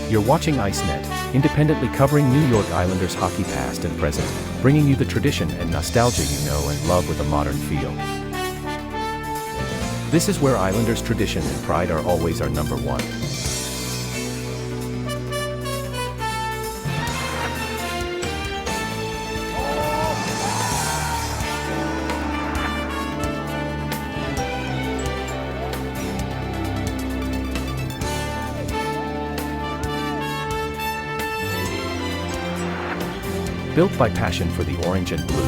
You're watching ICENET, independently covering New York Islanders hockey past and present, bringing you the tradition and nostalgia you know and love with a modern feel. This is where Islanders tradition and pride are always our number one. Built by passion for the orange and blue.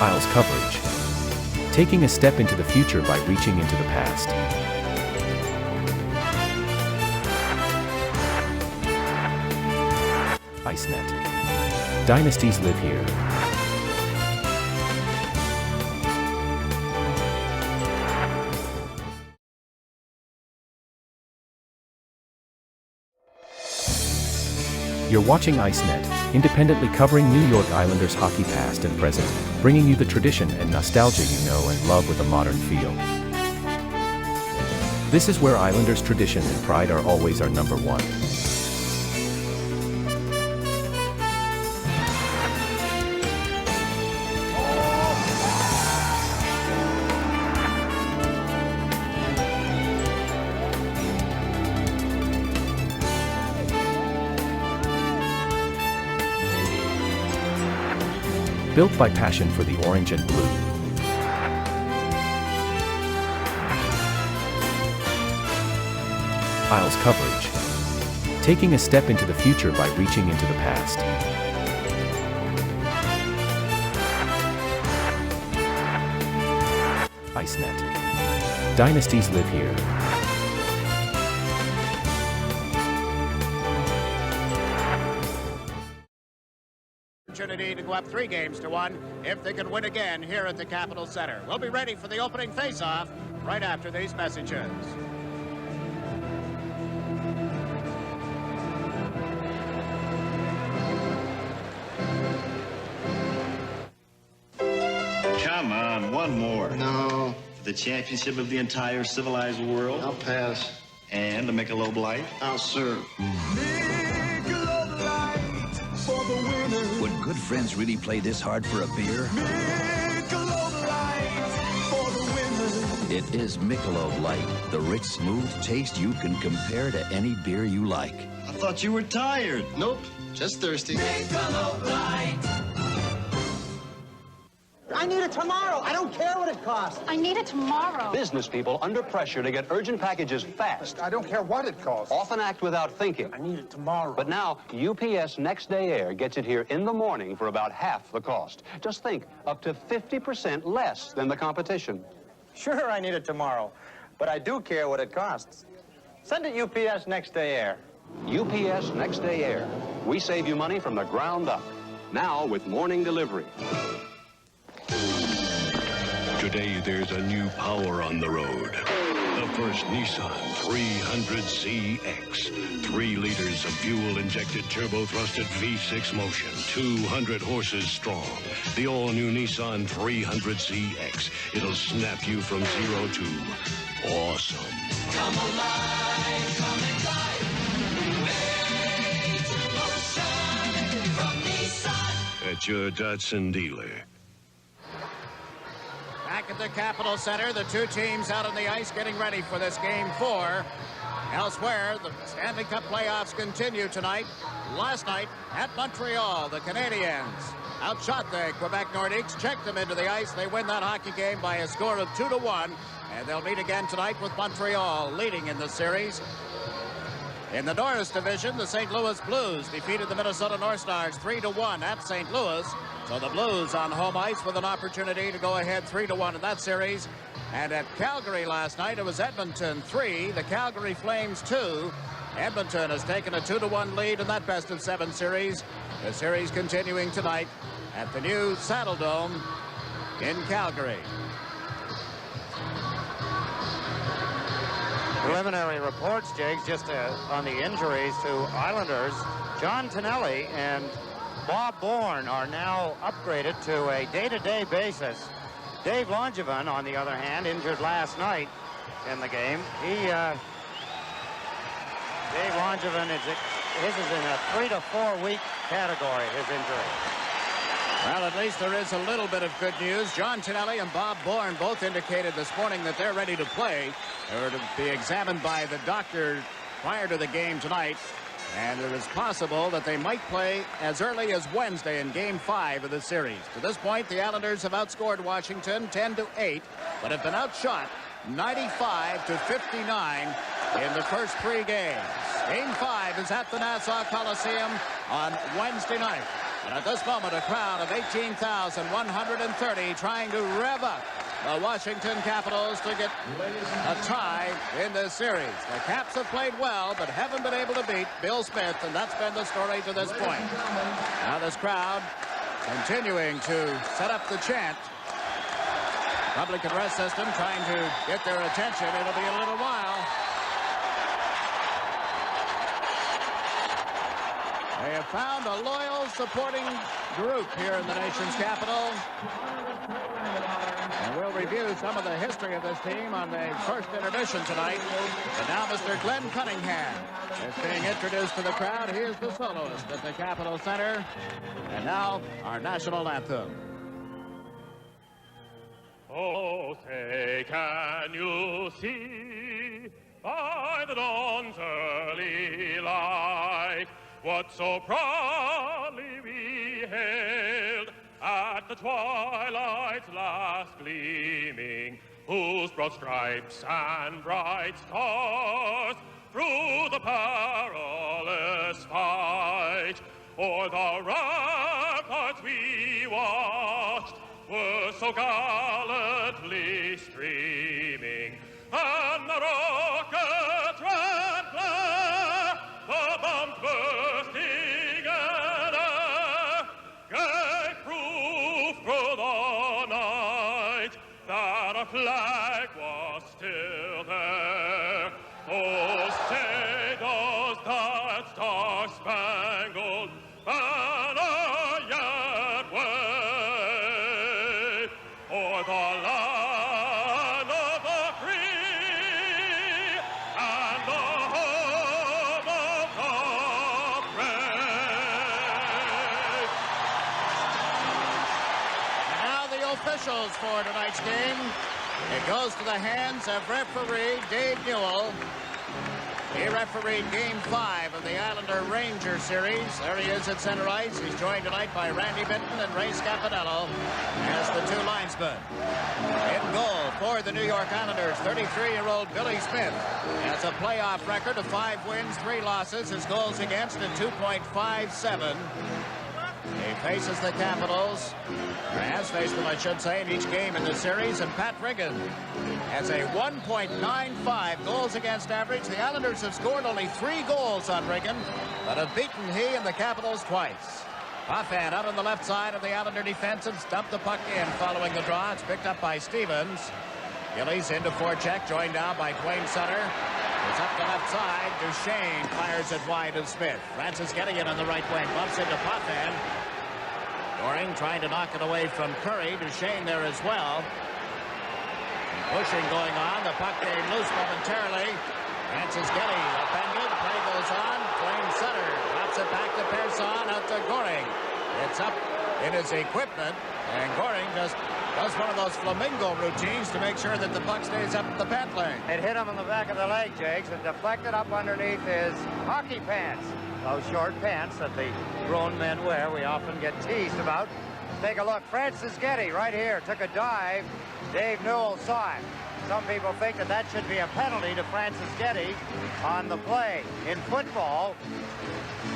Isles coverage. Taking a step into the future by reaching into the past. ICENET. Dynasties live here. You're watching ICENET, independently covering New York Islanders hockey past and present, bringing you the tradition and nostalgia you know and love with a modern feel. This is where Islanders tradition and pride are always our number one. Built by passion for the orange and blue. Isles coverage. Taking a step into the future by reaching into the past. ICENET. Dynasties live here. Opportunity to go up 3-1 if they can win again here at the Capitol Center. We'll be ready for the opening face-off right after these messages. Come on, one more. No. For the championship of the entire civilized world. I'll pass. And the Michelob Light. I'll serve. Would good friends really play this hard for a beer? It is Michelob Light, the rich, smooth taste you can compare to any beer you like. I thought you were tired. Nope, just thirsty. Michelob Light. I need it tomorrow. I don't care what it costs. I need it tomorrow. Business people under pressure to get urgent packages fast. I don't care what it costs. Often act without thinking. I need it tomorrow. But now, UPS Next Day Air gets it here in the morning for about half the cost. Just think, up to 50% less than the competition. Sure, I need it tomorrow, but I do care what it costs. Send it UPS Next Day Air. UPS Next Day Air. We save you money from the ground up. Now with morning delivery. Today, there's a new power on the road. The first Nissan 300ZX. 3 liters of fuel-injected turbo-thrusted V6 motion. 200 horses strong. The all-new Nissan 300ZX. It'll snap you from 0 to awesome. Come alive, come and drive. Major motion from Nissan. At your Datsun dealer. Back at the Capitol Center, the two teams out on the ice getting ready for this Game 4. Elsewhere, the Stanley Cup playoffs continue tonight. Last night at Montreal, the Canadiens outshot the Quebec Nordiques, checked them into the ice. They win that hockey game by a score of 2-1, and they'll meet again tonight with Montreal leading in the series. In the Norris Division, the St. Louis Blues defeated the Minnesota North Stars 3-1 at St. Louis. So the Blues on home ice with an opportunity to go ahead 3-1 in that series. And at Calgary last night, it was Edmonton 3, the Calgary Flames 2. Edmonton has taken a 2-1 lead in that best-of-7 series. The series continuing tonight at the new Saddle Dome in Calgary. Preliminary reports, Jakes, just on the injuries to Islanders. John Tonelli and Bob Bourne are now upgraded to a day-to-day basis. Dave Langevin, on the other hand, injured last night in the game. Dave Langevin, his is in a 3 to 4 week category, his injury. Well, at least there is a little bit of good news. John Tonelli and Bob Bourne both indicated this morning that they're ready to play. They were to be examined by the doctor prior to the game tonight. And it is possible that they might play as early as Wednesday in Game 5 of the series. To this point, the Islanders have outscored Washington 10-8, but have been outshot 95-59 in the first 3 games. Game 5 is at the Nassau Coliseum on Wednesday night. And at this moment, a crowd of 18,130 trying to rev up the Washington Capitals to get a tie in this series. The Caps have played well, but haven't been able to beat Bill Smith, and that's been the story to this point. Now this crowd continuing to set up the chant. Public address system trying to get their attention. It'll be a little while. They have found a loyal supporting group here in the nation's capital. And we'll review some of the history of this team on the first intermission tonight. And now Mr. Glenn Cunningham is being introduced to the crowd. He is the soloist at the Capitol Center. And now our national anthem. Oh, say, can you see by the dawn's early light what so proudly we hailed at the twilight's last gleaming, whose broad stripes and bright stars through the perilous fight o'er the ramparts we watched were so gallantly streaming, and the rockets red glare, the bombs bursting in air, gave proof through the night that our flag was still there. Oh, say does that star-spangled banner yet wave o'er the land of the free and the home of the brave. And now the officials for tonight's game. It goes to the hands of referee Dave Newell. He refereed Game 5 of the Islander Ranger series. There he is at center ice. He's joined tonight by Randy Minton and Ray Scapanello as the 2 linesmen. In goal for the New York Islanders, 33-year-old Billy Smith has a playoff record of 5 wins, 3 losses. His goals against at 2.57. He faces the Capitals, or has faced them, I should say, in each game in the series. And Pat Riggin has a 1.95 goals against average. The Islanders have scored only 3 goals on Riggin, but have beaten he and the Capitals twice. Poffan out on the left side of the Islander defense and stumped the puck in following the draw. It's picked up by Stevens. Gillies into forecheck, joined now by Dwayne Sutter. It's up the left side. Duchesne fires it wide of Smith. Francis getting it on the right wing. Bumps into Poffan. Goring trying to knock it away from Curry. Duchesne there as well. Pushing going on. The puck came loose momentarily. Francis Getty upended. Play goes on. Dwayne Sutter drops it back to Persson. Out to Goring. It's up in his equipment. And Goring just does one of those flamingo routines to make sure that the puck stays up the pant leg. It hit him on the back of the leg, Jakes, and deflected up underneath his hockey pants. Those short pants that the grown men wear, we often get teased about. Take a look. Francis Getty right here took a dive. Dave Newell saw it. Some people think that that should be a penalty to Francis Getty on the play. In football,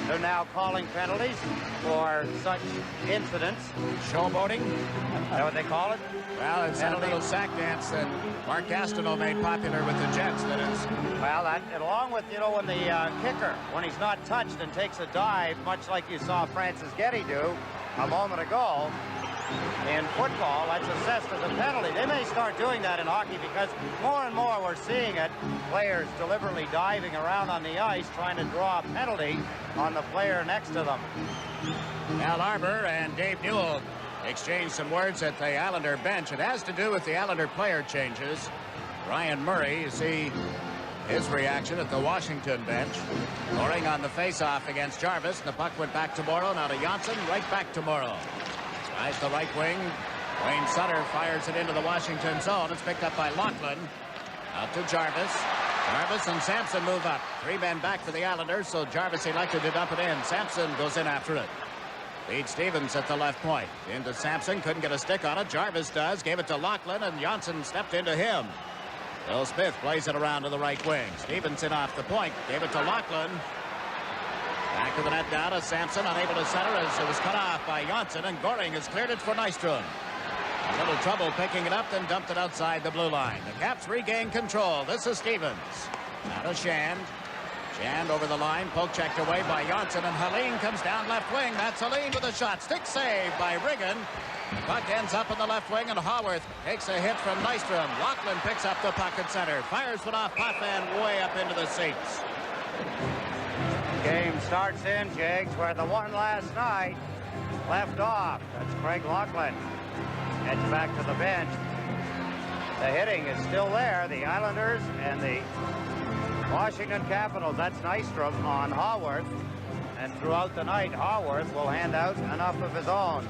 they're now calling penalties for such incidents. Showboating? Is that what they call it? Well, it's a little sack dance that Mark Gastineau made popular with the Jets, that is. Well, that, along with, you know, when the kicker, when he's not touched and takes a dive, much like you saw Francis Getty do a moment ago, in football, that's assessed as a penalty. They may start doing that in hockey because more and more we're seeing it. Players deliberately diving around on the ice trying to draw a penalty on the player next to them. Al Arbor and Dave Newell exchanged some words at the Islander bench. It has to do with the Islander player changes. Ryan Murray, you see his reaction at the Washington bench. Scoring on the face-off against Jarvis. The puck went back to Morrow. Now to Janssen. Right back to Morrow. Tries the right wing. Wayne Sutter fires it into the Washington zone. It's picked up by Laughlin. Out to Jarvis. Jarvis and Sampson move up. 3 men back for the Islanders, so Jarvis elected to dump it in. Sampson goes in after it. Pete Stevens at the left point. Into Sampson. Couldn't get a stick on it. Jarvis does. Gave it to Laughlin, and Janssen stepped into him. Bill Smith plays it around to the right wing. Stevenson off the point. Gave it to Laughlin. Back of the net now to Sampson. Unable to center as it was cut off by Janssen, and Goring has cleared it for Nystrom. A little trouble picking it up, then dumped it outside the blue line. The Caps regain control. This is Stevens. Now to Shand. Shand over the line. Poke checked away by Janssen, and Helene comes down left wing. That's Helene with a shot. Stick save by Riggin. The puck ends up in the left wing, and Haworth takes a hit from Nystrom. Laughlin picks up the puck at center. Fires one off Potvin way up into the seats. Game starts in, Jags, where the one last night left off. That's Craig Laughlin. Heads back to the bench. The hitting is still there. The Islanders and the Washington Capitals. That's Nystrom on Haworth. And throughout the night, Haworth will hand out enough of his own.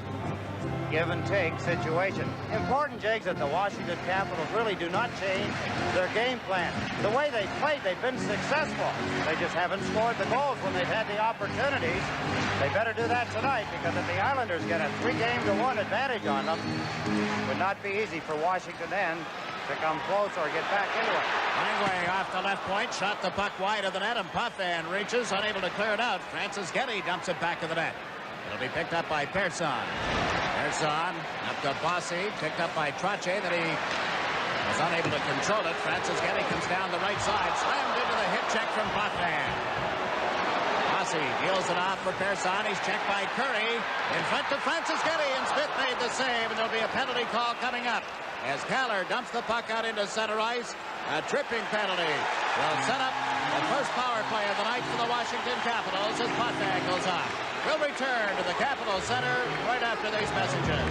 Give and take situation. Important, Jags, that the Washington Capitals really do not change their game plan. The way they played, they've been successful. They just haven't scored the goals when they've had the opportunities. They better do that tonight, because if the Islanders get a 3-game-to-1 advantage on them, it would not be easy for Washington then to come close or get back into it. Langway off the left point, shot the puck wide of the net, and Potvin reaches, unable to clear it out. Francis Getty dumps it back of the net. It'll be picked up by Persson. Persson up to Bossy, picked up by Trache, that he was unable to control it. Francis Getty comes down the right side, slammed into the hip check from Potvin. Bossy deals it off for Persson. He's checked by Curry. In front to Francis Getty, and Smith made the save, and there'll be a penalty call coming up as Kaller dumps the puck out into center ice. A tripping penalty will set up the first power play of the night for the Washington Capitals as Potvin goes off. We'll return to the Capitol Center right after these messages.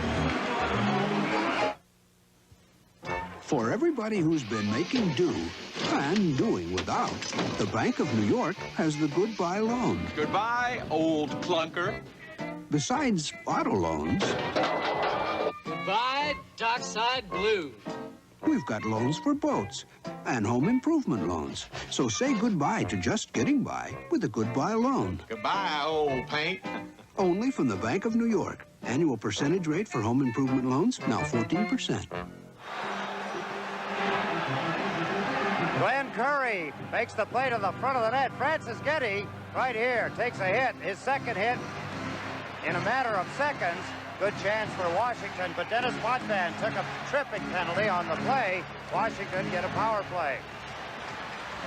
For everybody who's been making do and doing without, the Bank of New York has the Goodbye Loan. Goodbye, old clunker. Besides auto loans, Goodbye, Dockside Blues. we've got loans for boats and home improvement loans. So say goodbye to just getting by with a Goodbye Loan. Goodbye, old paint. Only from the Bank of New York. Annual percentage rate for home improvement loans, now 14%. Glenn Curry makes the play to the front of the net. Francis Getty, right here, takes a hit. His second hit in a matter of seconds. Good chance for Washington, but Dennis Potvin took a tripping penalty on the play. Washington get a power play.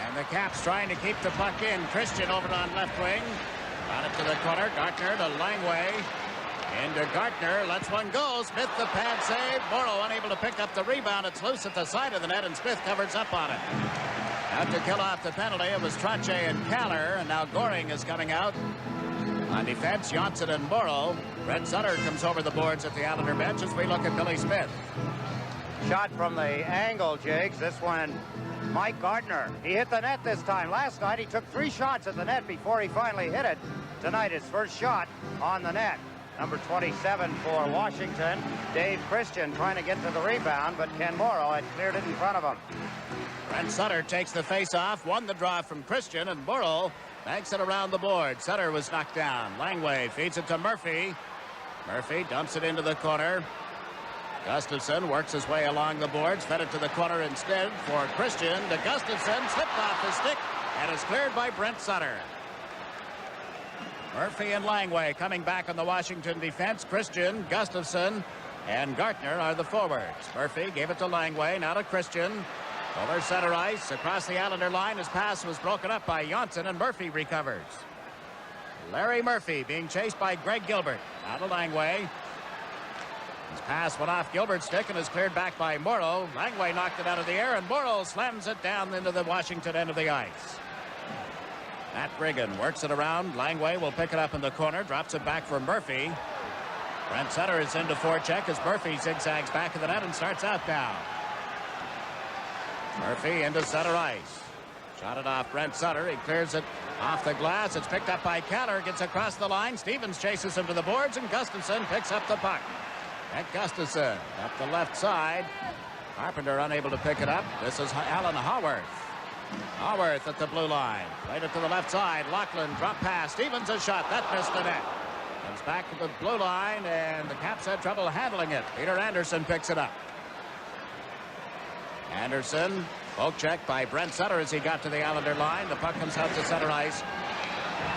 And the Caps trying to keep the puck in. Christian over on left wing. Got it to the corner. Gartner to Langway. Into Gartner. Lets one go. Smith the pad save. Morrow unable to pick up the rebound. It's loose at the side of the net, and Smith covers up on it. Out to kill off the penalty, it was Trache and Kaller, and now Goring is coming out. On defense, Janssen and Morrow. Brett Sutter comes over the boards at the Islander bench as we look at Billy Smith. Shot from the angle, Jakes. This one, Mike Gardner. He hit the net this time. Last night, he took 3 shots at the net before he finally hit it. Tonight, his first shot on the net. Number 27 for Washington, Dave Christian trying to get to the rebound, but Ken Morrow had cleared it in front of him. Brent Sutter takes the face-off, won the draw from Christian, and Morrow banks it around the board. Sutter was knocked down. Langway feeds it to Murphy. Murphy dumps it into the corner. Gustafson works his way along the boards, fed it to the corner instead for Christian. To Gustafson, slipped off the stick, and is cleared by Brent Sutter. Murphy and Langway coming back on the Washington defense. Christian, Gustafson, and Gartner are the forwards. Murphy gave it to Langway, now to Christian. Over center ice, across the Islander line. His pass was broken up by Janssen, and Murphy recovers. Larry Murphy being chased by Greg Gilbert. Now to Langway. His pass went off Gilbert's stick and is cleared back by Morrow. Langway knocked it out of the air, and Morrow slams it down into the Washington end of the ice. Matt Brigham works it around. Langway will pick it up in the corner, drops it back for Murphy. Brent Sutter is into forecheck as Murphy zigzags back of the net and starts out now. Murphy into center ice. Shot it off Brent Sutter. He clears it off the glass. It's picked up by Keller. Gets across the line. Stevens chases him to the boards, and Gustafson picks up the puck. At Gustafson up the left side. Carpenter unable to pick it up. This is Alan Haworth. Haworth at the blue line. Played it to the left side. Lachlan drop pass. Stevens a shot. That missed the net. Comes back to the blue line, and the Caps had trouble handling it. Peter Anderson picks it up. Anderson, poke check by Brent Sutter as he got to the Islander line. The puck comes out to center ice.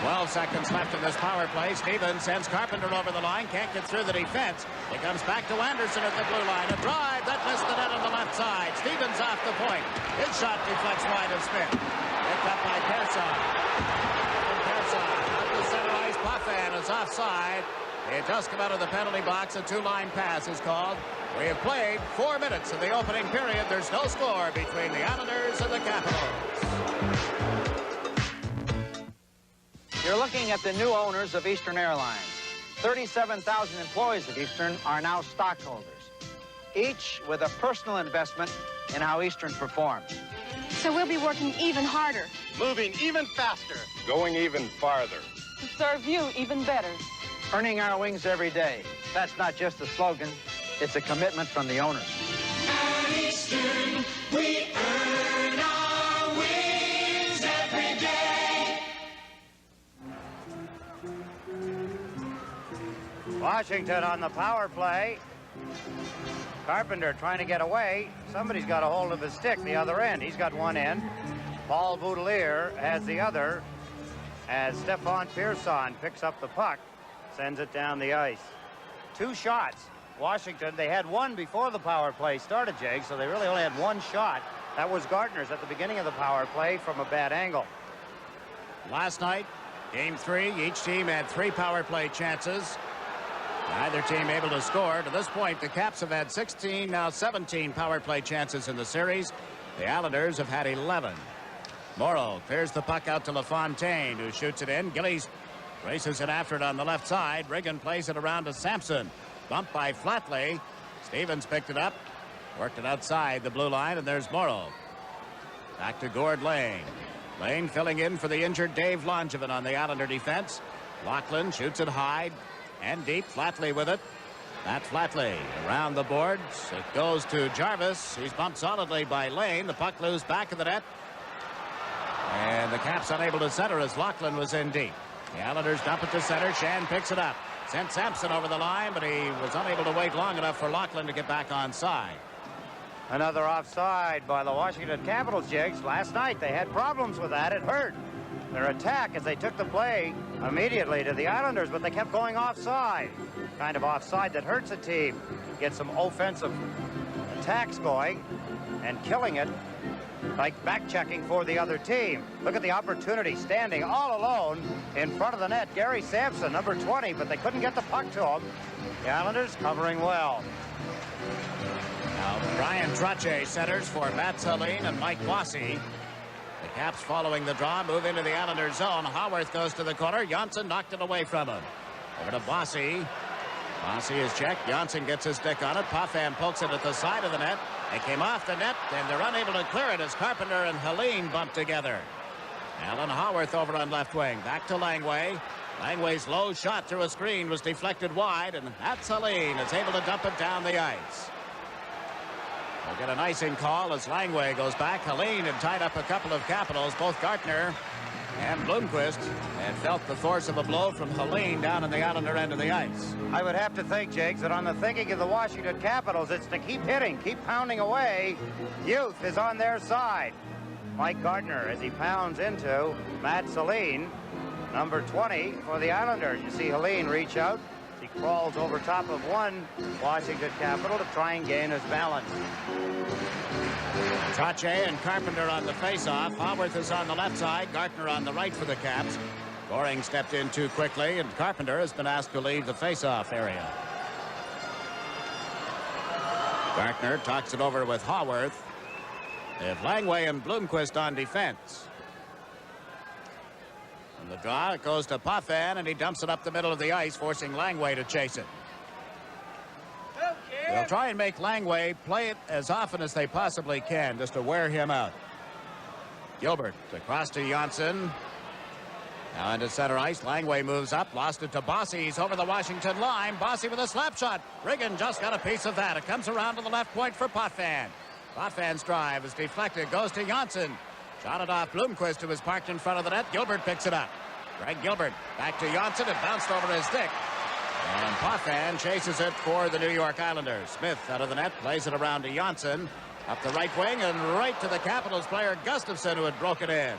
12 seconds left in this power play. Stevens sends Carpenter over the line. Can't get through the defense. He comes back to Anderson at the blue line. A drive that missed the net on the left side. Stevens off the point. His shot deflects wide of Smith. Picked up by Persson. Up the center ice. Poffan is offside. He just come out of the penalty box. A two-line pass is called. We have played 4 minutes of the opening period. There's no score between the Islanders and the Capitals. You're looking at the new owners of Eastern Airlines. 37,000 employees of Eastern are now stockholders, each with a personal investment in how Eastern performs. So we'll be working even harder. Moving even faster. Going even farther. To serve you even better. Earning our wings every day. That's not just a slogan, it's a commitment from the owners. At Eastern, we earn our wings every day. Washington on the power play. Carpenter trying to get away. Somebody's got a hold of his stick the other end. He's got one end. Paul Boudelier has the other as Stefan Persson picks up the puck, sends it down the ice. 2 shots. Washington, they had one before the power play started, Jake, so they really only had 1 shot. That was Gardner's at the beginning of the power play from a bad angle. Last night, game 3, each team had 3 power play chances. Neither team able to score. To this point, the Caps have had 16, now 17 power play chances in the series. The Islanders have had 11. Morrow clears the puck out to LaFontaine, who shoots it in. Gillies races it after it on the left side. Riggin plays it around to Sampson. Bumped by Flatley. Stevens picked it up. Worked it outside the blue line, and there's Morrow. Back to Gord Lane. Lane filling in for the injured Dave Langevin on the Islander defense. Lachlan shoots it high and deep. Flatley with it. Matt Flatley around the boards. It goes to Jarvis. He's bumped solidly by Lane. The puck loose back of the net. And the Caps unable to center as Lachlan was in deep. The Islanders dump it to center. Shan picks it up. Sent Sampson over the line, but he was unable to wait long enough for Lachlan to get back on side. Another offside by the Washington Capitals, Jigs. Last night they had problems with that. It hurt their attack as they took the play immediately to the Islanders, but they kept going offside. Kind of offside that hurts a team. Get some offensive attacks going and killing it, like back-checking for the other team. Look at the opportunity, standing all alone in front of the net. Gary Sampson, number 20, but they couldn't get the puck to him. The Islanders covering well. Now Brian Trottier centers for Matt Saline and Mike Bossy. The Caps following the draw move into the Islanders zone. Haworth goes to the corner. Janssen knocked it away from him. Over to Bossy. Bossy is checked. Janssen gets his stick on it. Poffan pokes it at the side of the net. It came off the net, and they're unable to clear it as Carpenter and Helene bump together. Alan Haworth over on left wing. Back to Langway. Langway's low shot through a screen was deflected wide, and that's Helene is able to dump it down the ice. We'll get an icing call as Langway goes back. Helene had tied up a couple of Capitals. Both Gartner and Blomqvist had felt the force of a blow from Helene down in the Islander end of the ice. I would have to think, Jakes, that on the thinking of the Washington Capitals, it's to keep hitting, keep pounding away. Youth is on their side. Mike Gardner as he pounds into Matt Saline, number 20 for the Islanders. You see Helene reach out. He crawls over top of one Washington Capital to try and gain his balance. Trottier and Carpenter on the face-off. Haworth is on the left side. Gartner on the right for the Caps. Goring stepped in too quickly, and Carpenter has been asked to leave the face-off area. Gartner talks it over with Haworth. They have Langway and Blomqvist on defense. And the draw, it goes to Poffan, and he dumps it up the middle of the ice, forcing Langway to chase it. They'll try and make Langway play it as often as they possibly can, just to wear him out. Gilbert across to Janssen. Now into center ice. Langway moves up, lost it to Bossy. He's over the Washington line. Bossy with a slap shot. Riggin just got a piece of that. It comes around to the left point for Potvin. Potvin's drive is deflected, goes to Janssen. Shot it off Bloomquist, who was parked in front of the net. Gilbert picks it up. Greg Gilbert back to Janssen. It bounced over his stick. And Potvin chases it for the New York Islanders. Smith out of the net, plays it around to Janssen. Up the right wing and right to the Capitals player Gustafsson, who had broken in.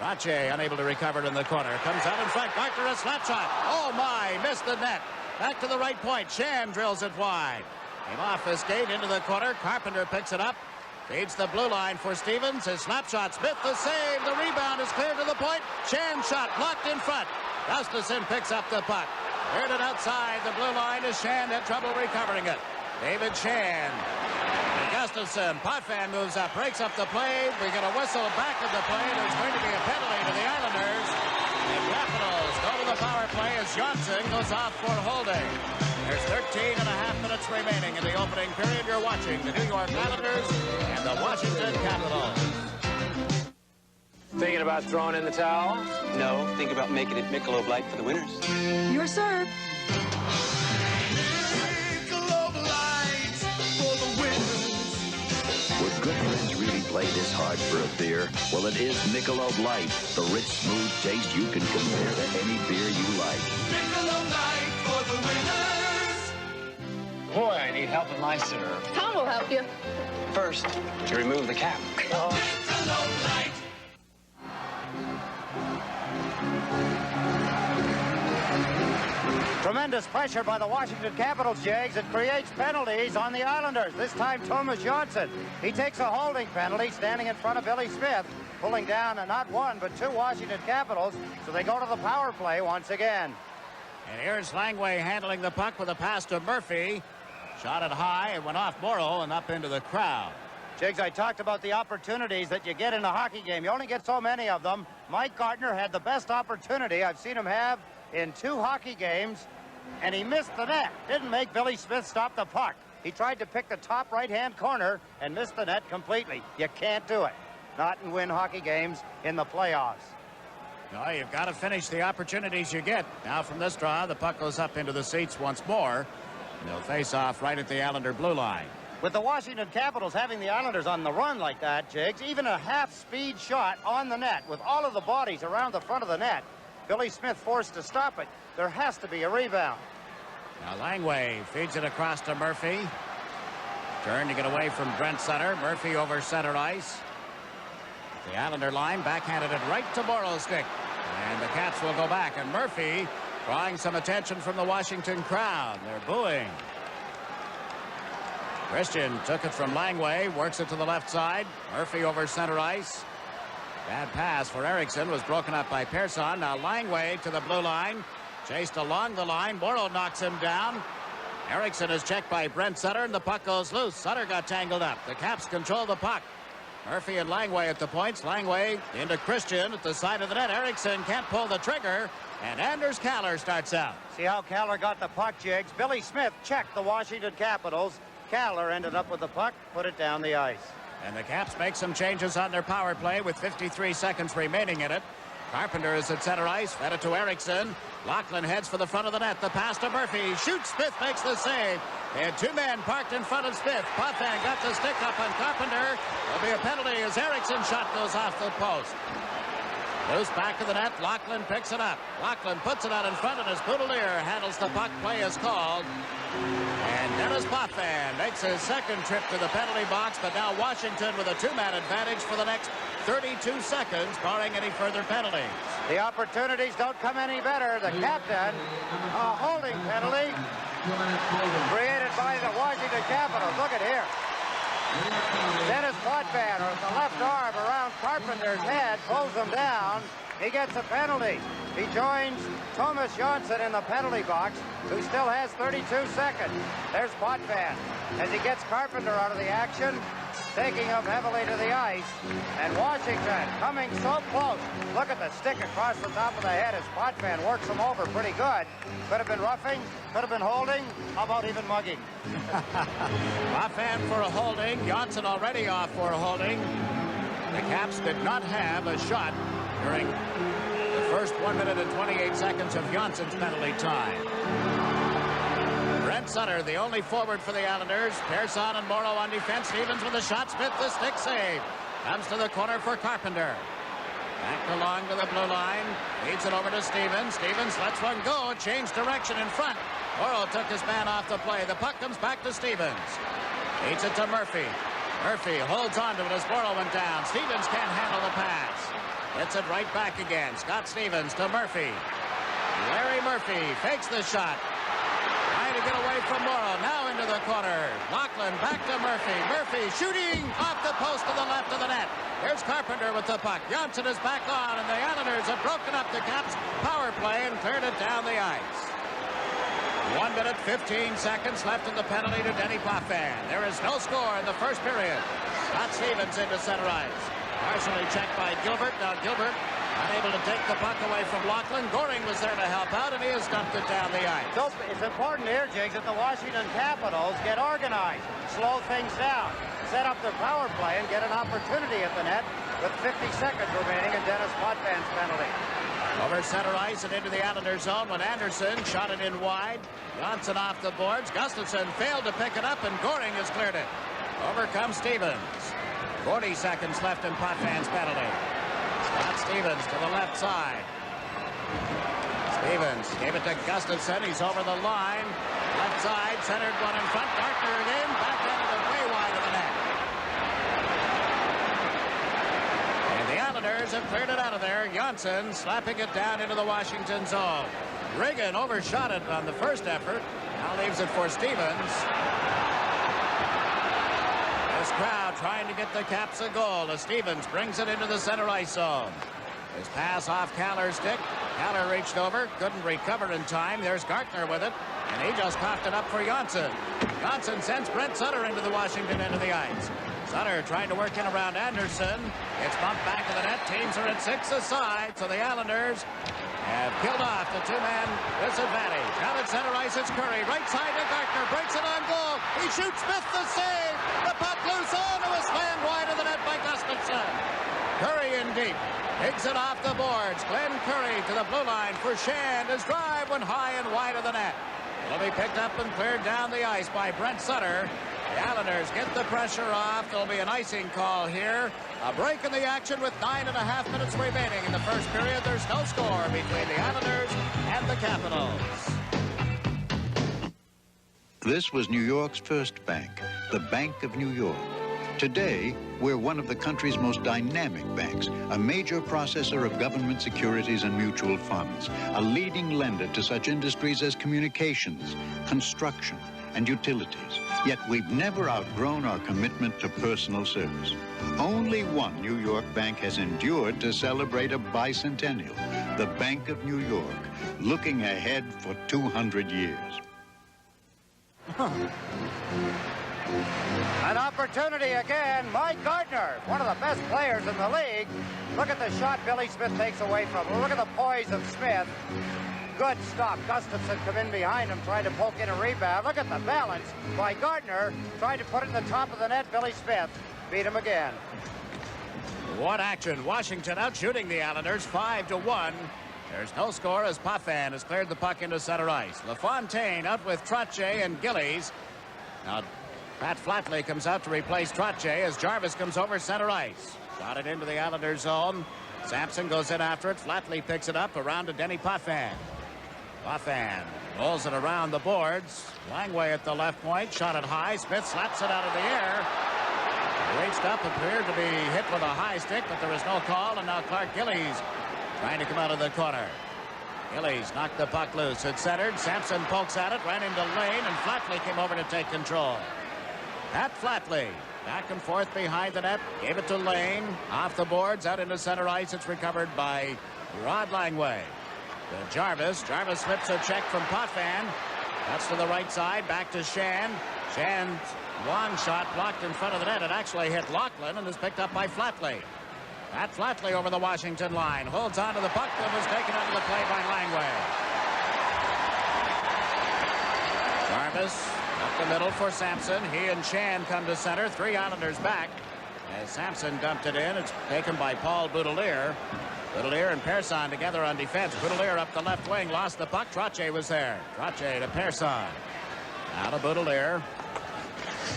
Rache unable to recover it in the corner. Comes out in front. Gartner a slap shot. Oh my, missed the net. Back to the right point. Shan drills it wide. Came off his skate into the corner. Carpenter picks it up. Feeds the blue line for Stevens. His slap shot. Smith the save. The rebound is cleared to the point. Shan shot blocked in front. Gustafsson picks up the puck. Cleared it outside the blue line as Shan had trouble recovering it. David Shan. And Gustafsson. Potvin moves up, breaks up the play. We get a whistle back of the play. There's going to be a penalty to the Islanders. The Capitals go to the power play as Janssen goes off for holding. There's 13 and a half minutes remaining in the opening period. You're watching the New York Islanders and the Washington Capitals. Thinking about throwing in the towel? No, think about making it Michelob Light for the winners. Your serve. Michelob Light for the winners. Would good friends really play this hard for a beer? Well, it is Michelob Light, the rich, smooth taste you can compare to any beer you like. Michelob Light for the winners. Boy, I need help with my serve. Tom will help you. First, to remove the cap. Michelob Light. Tremendous pressure by the Washington Capitals, Jags. It creates penalties on the Islanders. This time, Thomas Johnson. He takes a holding penalty, standing in front of Billy Smith, pulling down not one, but two Washington Capitals. So they go to the power play once again. And here's Langway handling the puck with a pass to Murphy. Shot it high. It went off Morrow and up into the crowd. Jigs, I talked about the opportunities that you get in a hockey game. You only get so many of them. Mike Gartner had the best opportunity I've seen him have in 2 hockey games, and he missed the net. Didn't make Billy Smith stop the puck. He tried to pick the top right-hand corner and missed the net completely. You can't do it. Not in win hockey games in the playoffs. No, you've got to finish the opportunities you get. Now from this draw, the puck goes up into the seats once more. They'll face off right at the Islander blue line. With the Washington Capitals having the Islanders on the run like that, Jigs, even a half-speed shot on the net with all of the bodies around the front of the net, Billy Smith forced to stop it. There has to be a rebound. Now Langway feeds it across to Murphy. Turn to get away from Brent Sutter. Murphy over center ice. The Islander line backhanded it right to Morrow's stick. And the Caps will go back. And Murphy drawing some attention from the Washington crowd. They're booing. Christian took it from Langway. Works it to the left side. Murphy over center ice. Bad pass for Eriksson, was broken up by Persson. Now Langway to the blue line. Chased along the line. Morrow knocks him down. Eriksson is checked by Brent Sutter, and the puck goes loose. Sutter got tangled up. The Caps control the puck. Murphy and Langway at the points. Langway into Christian at the side of the net. Eriksson can't pull the trigger, and Anders Kaller starts out. See how Kaller got the puck, Jigs? Billy Smith checked the Washington Capitals. Kaller ended up with the puck, put it down the ice. And the Caps make some changes on their power play with 53 seconds remaining in it. Carpenter is at center ice, fed it to Eriksson. Lachlan heads for the front of the net. The pass to Murphy. Shoots. Smith makes the save. They had 2 men parked in front of Smith. Potvin got the stick up on Carpenter. There'll be a penalty as Eriksson's shot goes off the post. Loose back of the net. Lachlan picks it up. Lachlan puts it out in front, and as Boudelier handles the puck, play is called. And Dennis Potvin makes his second trip to the penalty box, but now Washington with a 2-man advantage for the next 32 seconds, barring any further penalties. The opportunities don't come any better. The captain, a holding penalty created by the Washington Capitals. Look at here. Dennis Potvin with the left arm around Carpenter's head, pulls him down. He gets a penalty. He joins Thomas Johnson in the penalty box, who still has 32 seconds. There's Potvin as he gets Carpenter out of the action. taking him heavily to the ice. And Washington coming so close. Look at the stick across the top of the head as Potvin works him over pretty good. Could have been roughing, could have been holding. How about even mugging? Potvin for a holding. Johnson already off for a holding. The Caps did not have a shot during the first 1 minute and 28 seconds of Johnson's penalty time. Brent Sutter, the only forward for the Islanders. Pearson and Morrow on defense. Stevens with a shot. Smith, the stick save. Comes to the corner for Carpenter. Back along to the blue line. Leads it over to Stevens. Stevens lets one go. Changed direction in front. Morrow took his man off the play. The puck comes back to Stevens. Leads it to Murphy. Murphy holds on to it as Morrow went down. Stevens can't handle the pass. Gets it right back again. Scott Stevens to Murphy. Larry Murphy fakes the shot. Trying to get away from Morrow. Now into the corner. Lachlan back to Murphy. Murphy shooting off the post to the left of the net. Here's Carpenter with the puck. Johnson is back on, and the Islanders have broken up the Caps' power play and cleared it down the ice. 1 minute, 15 seconds left in the penalty to Denny Potvin. There is no score in the first period. Scott Stevens into center ice. Partially checked by Gilbert. Now Gilbert unable to take the puck away from Lachlan. Goring was there to help out, and he has dumped it down the ice. So it's important here, Jigs, that the Washington Capitals get organized, slow things down, set up their power play, and get an opportunity at the net with 50 seconds remaining in Dennis Potvin's penalty. Over center ice and into the Islanders zone when Anderson shot it in wide. Johnson off the boards. Gustafson failed to pick it up, and Goring has cleared it. Over comes Stevens. 40 seconds left in Potvin's penalty. Scott Stevens to the left side. Stevens gave it to Gustafson. He's over the line. Left side, centered one in front. Gartner again. Back into the way wide of the net. And the Islanders have cleared it out of there. Johnson slapping it down into the Washington zone. Reagan overshot it on the first effort. Now leaves it for Stevens. This crowd trying to get the Caps a goal as Stevens brings it into the center ice zone. His pass off Caller's stick. Caller reached over, couldn't recover in time. There's Gartner with it, and he just coughed it up for Johnson. Johnson sends Brent Sutter into the Washington end of the ice. Sutter trying to work in around Anderson. It's bumped back to the net. Teams are at 6 aside, so the Islanders have killed off the two-man disadvantage. Out at center ice, it's Curry. Right side to Gartner. Breaks it on goal. He shoots. Smith the save. The puck loose. On to a slam wide of the net by Gustafson. Curry in deep. Takes it off the boards. Glenn Curry to the blue line for Shand. His drive went high and wide of the net. It'll be picked up and cleared down the ice by Brent Sutter. The Islanders get the pressure off. There'll be an icing call here. A break in the action with 9.5 minutes remaining in the first period. There's no score between the Islanders and the Capitals. This was New York's first bank, the Bank of New York. Today, we're one of the country's most dynamic banks, a major processor of government securities and mutual funds, a leading lender to such industries as communications, construction, and utilities. Yet we've never outgrown our commitment to personal service. Only one New York bank has endured to celebrate a bicentennial, the Bank of New York, looking ahead for 200 years. An opportunity again. Mike Gardner, one of the best players in the league. Look at the shot Billy Smith takes away from him. Look at the poise of Smith. Good stop. Gustafson come in behind him, tried to poke in a rebound. Look at the balance by Gardner. Tried to put it in the top of the net. Billy Smith beat him again. What action. Washington out shooting the Islanders 5-1. There's no score as Potvin has cleared the puck into center ice. LaFontaine out with Trottier and Gillies. Now Pat Flatley comes out to replace Trottier as Jarvis comes over center ice. Shot it into the Islanders zone. Sampson goes in after it. Flatley picks it up around to Denny Potvin. Potvin rolls it around the boards. Langway at the left point. Shot it high. Smith slaps it out of the air. Reached up, appeared to be hit with a high stick, but there is no call. And now Clark Gillies trying to come out of the corner. Gillies knocked the puck loose. It's centered. Sampson pokes at it. Ran into Lane, and Flatley came over to take control. Pat Flatley back and forth behind the net. Gave it to Lane. Off the boards, out into center ice. It's recovered by Rod Langway. To Jarvis. Jarvis slips a check from Potvin. That's to the right side. Back to Shand. Shand Long shot blocked in front of the net. It actually hit Laughlin and is picked up by Flatley. Pat Flatley over the Washington line. Holds on to the puck that was taken out of the play by Langway. Jarvis up the middle for Sampson. He and Shan come to center. 3 Islanders back. As Sampson dumped it in, it's taken by Paul Boudelier. Boudelier and Persson together on defense. Boudelier up the left wing, lost the puck. Trottier was there. Trottier to Persson. Now to Boudelier.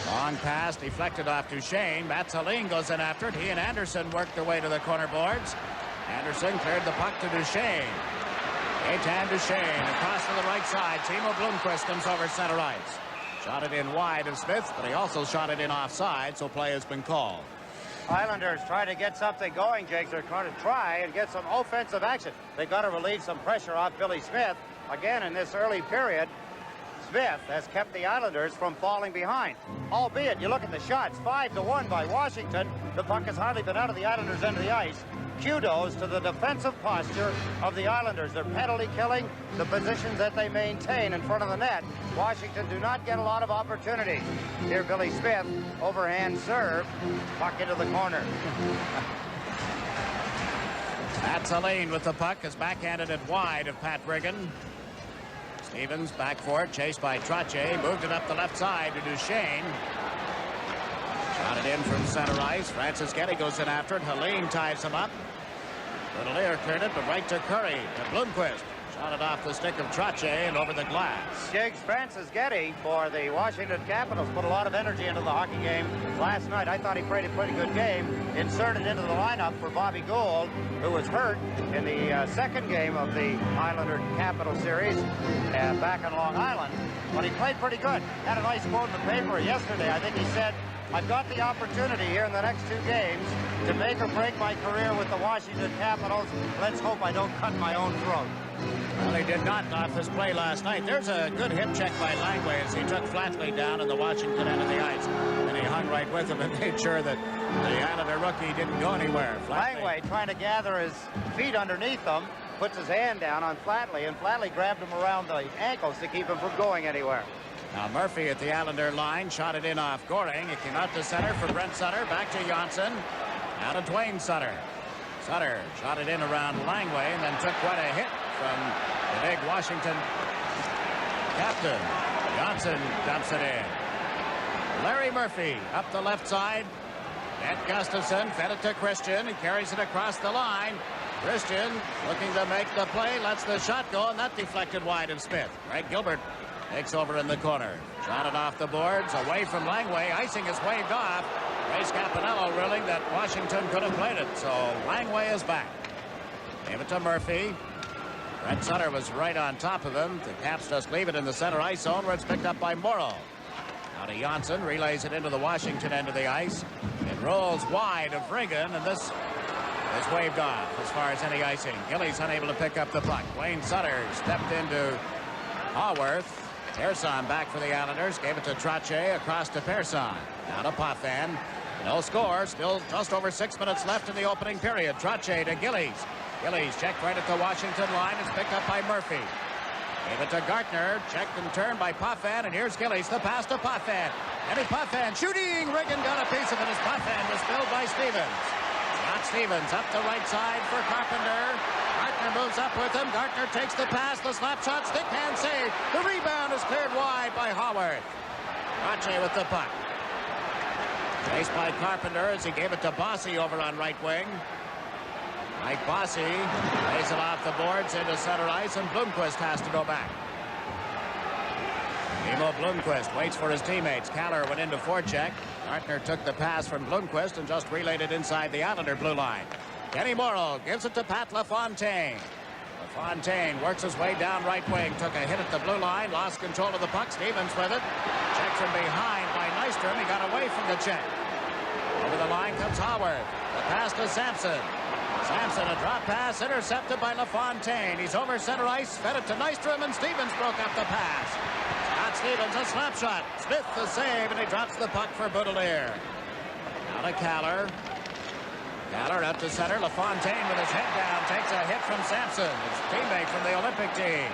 Long pass deflected off Duchesne. Matzaline goes in after it. He and Anderson worked their way to the corner boards. Anderson cleared the puck to Duchesne. Eitan Duchesne across to the right side. Timo Blomqvist comes over center ice. Shot it in wide of Smith, but he also shot it in offside, so play has been called. Islanders try to get something going, Jakes. They're trying to try and get some offensive action. They've got to relieve some pressure off Billy Smith. Again, in this early period, Smith has kept the Islanders from falling behind. Albeit, you look at the shots, 5-1 by Washington. The puck has hardly been out of the Islanders' end of the ice. Kudos to the defensive posture of the Islanders. They're penalty killing the positions that they maintain in front of the net. Washington do not get a lot of opportunity. Here, Billy Smith, overhand serve, puck into the corner. Matzaline with the puck is backhanded it wide of Pat Brigham. Stevens back for it, chased by Trottier, moved it up the left side to Duchesne. Shot it in from center ice. Francis Getty goes in after it. Helene ties him up. Boudelier cleared it, but right to Curry, to Blomqvist. Shot it off the stick of Trottier and over the glass. Jakes, Francis Getty for the Washington Capitals put a lot of energy into the hockey game last night. I thought he played a pretty good game. Inserted into the lineup for Bobby Gould, who was hurt in the second game of the Islander Capital series back on Long Island. But he played pretty good. Had a nice quote in the paper yesterday. I think he said, "I've got the opportunity here in the next 2 games to make or break my career with the Washington Capitals. Let's hope I don't cut my own throat." Well, he did not off his play last night. There's a good hip check by Langway as he took Flatley down in the Washington end of the ice. And he hung right with him and made sure that the Islander rookie didn't go anywhere. Langway trying to gather his feet underneath him, puts his hand down on Flatley, and Flatley grabbed him around the ankles to keep him from going anywhere. Now Murphy at the Islander line, shot it in off Goring. It came out to center for Brent Sutter, back to Janssen. Now to Dwayne Sutter. Sutter shot it in around Langway and then took quite a hit from the big Washington captain. Johnson dumps it in. Larry Murphy up the left side. Ed Gustafson fed it to Christian. He carries it across the line. Christian looking to make the play, lets the shot go, and that deflected wide of Smith. Greg Gilbert takes over in the corner. Shot it off the boards, away from Langway. Icing is waved off. Ray Scapinello ruling that Washington could have played it, so Langway is back. Gave it to Murphy. Brent Sutter was right on top of him. The Caps just leave it in the center ice zone where it's picked up by Morrow. Now to Janssen, relays it into the Washington end of the ice. It rolls wide of Regan, and this is waved off as far as any icing. Gillies unable to pick up the puck. Wayne Sutter stepped into Haworth. Persson back for the Islanders. Gave it to Trottier, across to Persson. Now to Potvin. No score. Still just over 6 minutes left in the opening period. Trottier to Gillies. Gillies checked right at the Washington line. It's picked up by Murphy. Gave it to Gartner. Checked and turned by Potvin. And here's Gillies. The pass to Potvin. Eddie Potvin shooting. Regan got a piece of it as Potvin was filled by Stevens. Scott Stevens up the right side for Carpenter. Gartner moves up with him. Gartner takes the pass. The slap shot. Stick hand save. The rebound is cleared wide by Haworth. Trottier with the puck. Chased by Carpenter as he gave it to Bossy over on right wing. Mike Bossy lays it off the boards into center ice, and Blomqvist has to go back. Timo Blomqvist waits for his teammates. Kaller went into forecheck. Gartner took the pass from Blomqvist and just relayed it inside the Islander blue line. Kenny Morrow gives it to Pat LaFontaine. LaFontaine works his way down right wing. Took a hit at the blue line. Lost control of the puck. Stevens with it. Checked from behind by Nystrom. He got away from the check. Over the line comes Howard. The pass to Sampson. Sampson, a drop pass intercepted by LaFontaine. He's over center ice. Fed it to Nystrom, and Stevens broke up the pass. Scott Stevens, a slap shot. Smith the save, and he drops the puck for Boudelier. Now to Kaller. Kaller up to center. LaFontaine with his head down takes a hit from Sampson, his teammate from the Olympic team.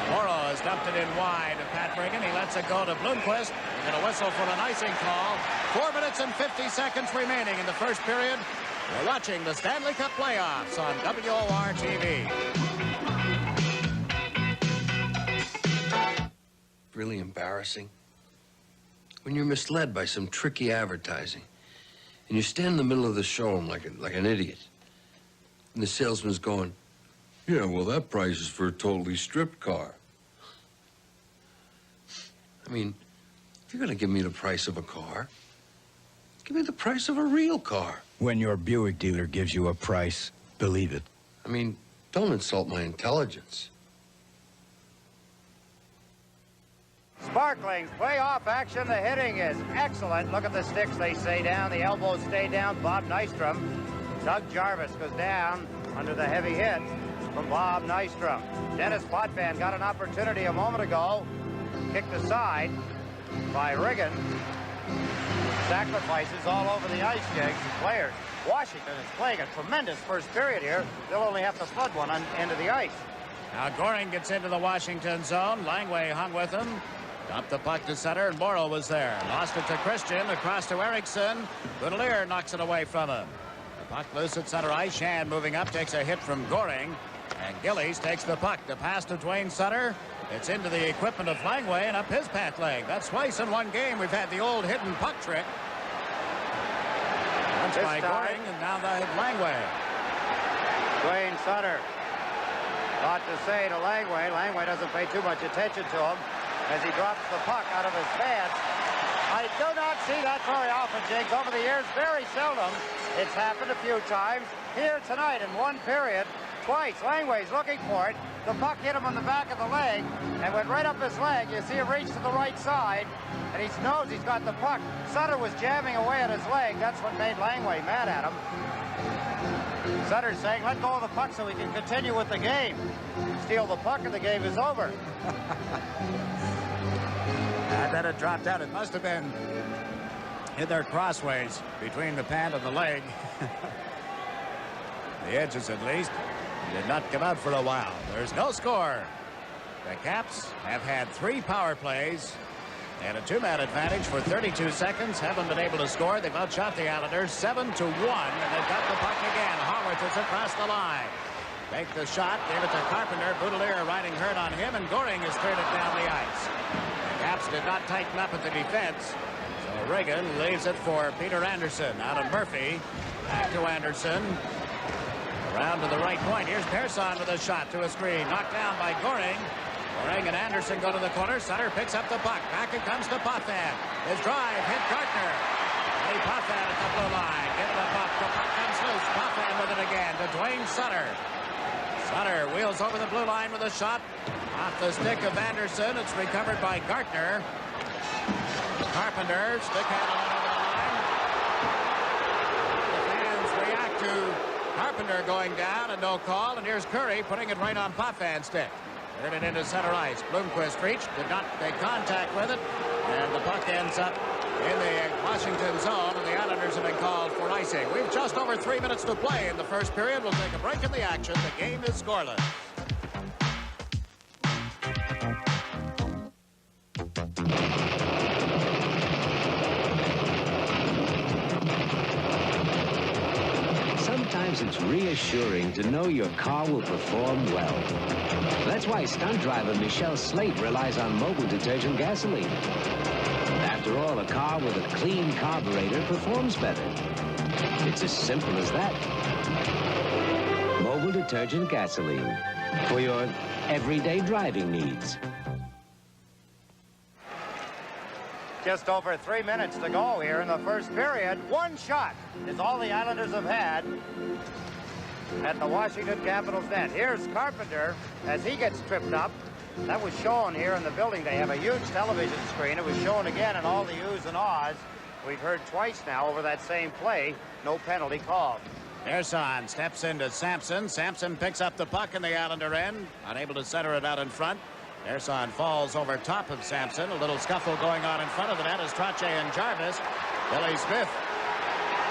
Now Morrow has dumped it in wide to Pat Brigham. He lets it go to Bloomquist. They're going to whistle for an icing call. 4 minutes and 50 seconds remaining in the first period. We're watching the Stanley Cup playoffs on WORTV. Really embarrassing when you're misled by some tricky advertising and you stand in the middle of the showroom like an idiot, and the salesman's going, "Yeah, well, that price is for a totally stripped car." I mean, if you're gonna give me the price of a car, give me the price of a real car. When your Buick dealer gives you a price, believe it. I mean, don't insult my intelligence. Sparklings, playoff action. The hitting is excellent. Look at the sticks, they stay down. The elbows stay down. Bob Nystrom. Doug Jarvis goes down under the heavy hit from Bob Nystrom. Dennis Potvin got an opportunity a moment ago. Kicked aside by Riggin. Sacrifices all over the ice, Jiggs. The players. Washington is playing a tremendous first period here. They'll only have to flood one into the ice. Now Goring gets into the Washington zone. Langway hung with him. Dumped the puck to center, and Morrow was there. Lost it to Christian, across to Eriksson. Boudelier knocks it away from him. The puck loose at center ice. Shan moving up, takes a hit from Goring. And Gillies takes the puck. The pass to Dwayne Sutter. It's into the equipment of Langway and up his pant leg. That's twice in one game we've had the old hidden puck trick. Once by Goring, and now the Langway. Dwayne Sutter. Thought to say to Langway. Langway doesn't pay too much attention to him as he drops the puck out of his pants. I do not see that very often, Jiggs. Over the years, very seldom. It's happened a few times. Here tonight in one period, twice. Langway's looking for it. The puck hit him on the back of the leg and went right up his leg. You see him reach to the right side, and he knows he's got the puck. Sutter was jamming away at his leg. That's what made Langway mad at him. Sutter's saying, let go of the puck so we can continue with the game. Steal the puck and the game is over. And then it dropped out. It must have been in there crossways between the pant and the leg. The edges, at least, did not come out for a while. There's no score. The Caps have had 3 power plays and a 2-man advantage for 32 seconds. Haven't been able to score. They've outshot the Islanders 7-1, and they've got the puck again. Howard is across the line. Take the shot, gave it to Carpenter. Boudelier riding hurt on him, and Goring has cleared it down the ice. The Caps did not tighten up at the defense, so Reagan leaves it for Peter Anderson. Out of Murphy, back to Anderson. Around to the right point. Here's Persson with a shot to a screen. Knocked down by Goring. Goring and Anderson go to the corner. Sutter picks up the puck. Back it comes to Potvin. His drive hit Gartner. Eddie Potvin at the blue line. Give it a puck. The puck comes loose. Potvin with it again to Dwayne Sutter. Sutter wheels over the blue line with a shot. Off the stick of Anderson. It's recovered by Gartner. Carpenter stick handle over the line. The fans react to Carpenter going down and no call. And here's Curry putting it right on Potvin's stick. Turned it into center ice. Bloomquist reached, did not make contact with it, and the puck ends up in the Washington zone, and the Islanders have been called for icing. We've just over 3 minutes to play in the first period. We'll take a break in the action. The game is scoreless. Sometimes it's reassuring to know your car will perform well. That's why stunt driver Michelle Slate relies on mobile detergent gasoline. After all, a car with a clean carburetor performs better. It's as simple as that. Mobile detergent gasoline for your everyday driving needs. Just over 3 minutes to go here in the first period. One shot is all the Islanders have had at the Washington Capitals net. Here's Carpenter as he gets tripped up. That was shown here in the building. They have a huge television screen. It was shown again in all the oohs and ahs. We've heard twice now over that same play. No penalty called. Persson steps into Sampson. Sampson picks up the puck in the Islander end. Unable to center it out in front. Persson falls over top of Sampson. A little scuffle going on in front of the net as Trache and Jarvis. Billy Smith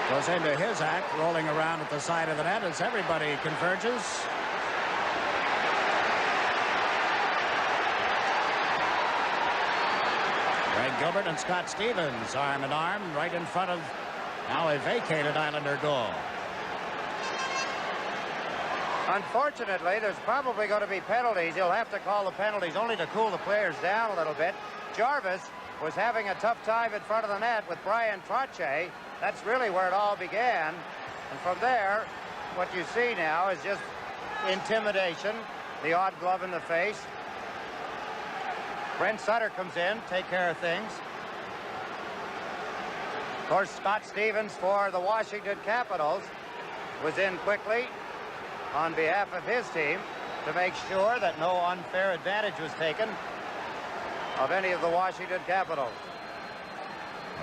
goes into his act, rolling around at the side of the net as everybody converges. Greg Gilbert and Scott Stevens arm in arm right in front of now a vacated Islander goal. Unfortunately, there's probably going to be penalties. He'll have to call the penalties only to cool the players down a little bit. Jarvis was having a tough time in front of the net with Brian Trottier. That's really where it all began. And from there, what you see now is just intimidation, the odd glove in the face. Brent Sutter comes in, take care of things. Of course, Scott Stevens for the Washington Capitals was in quickly on behalf of his team to make sure that no unfair advantage was taken of any of the Washington Capitals.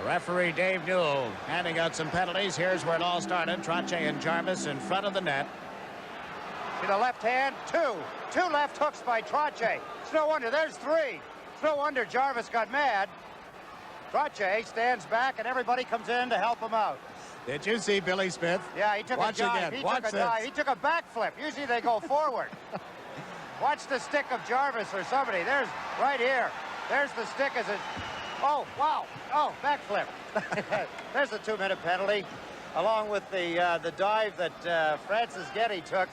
Referee Dave Newell handing out some penalties. Here's where it all started. Trottier and Jarvis in front of the net. See the left hand, two left hooks by Trottier. It's no wonder, there's three. It's no wonder Jarvis got mad. Trottier stands back and everybody comes in to help him out. Did you see Billy Smith? Yeah, he took Watch a dive. Again. He Watch took a dive. He took a backflip. Usually they go forward. Watch the stick of Jarvis or somebody. There's right here. There's the stick as it. Oh, wow. Oh, backflip. There's a 2-minute penalty, along with the dive that Francis Getty took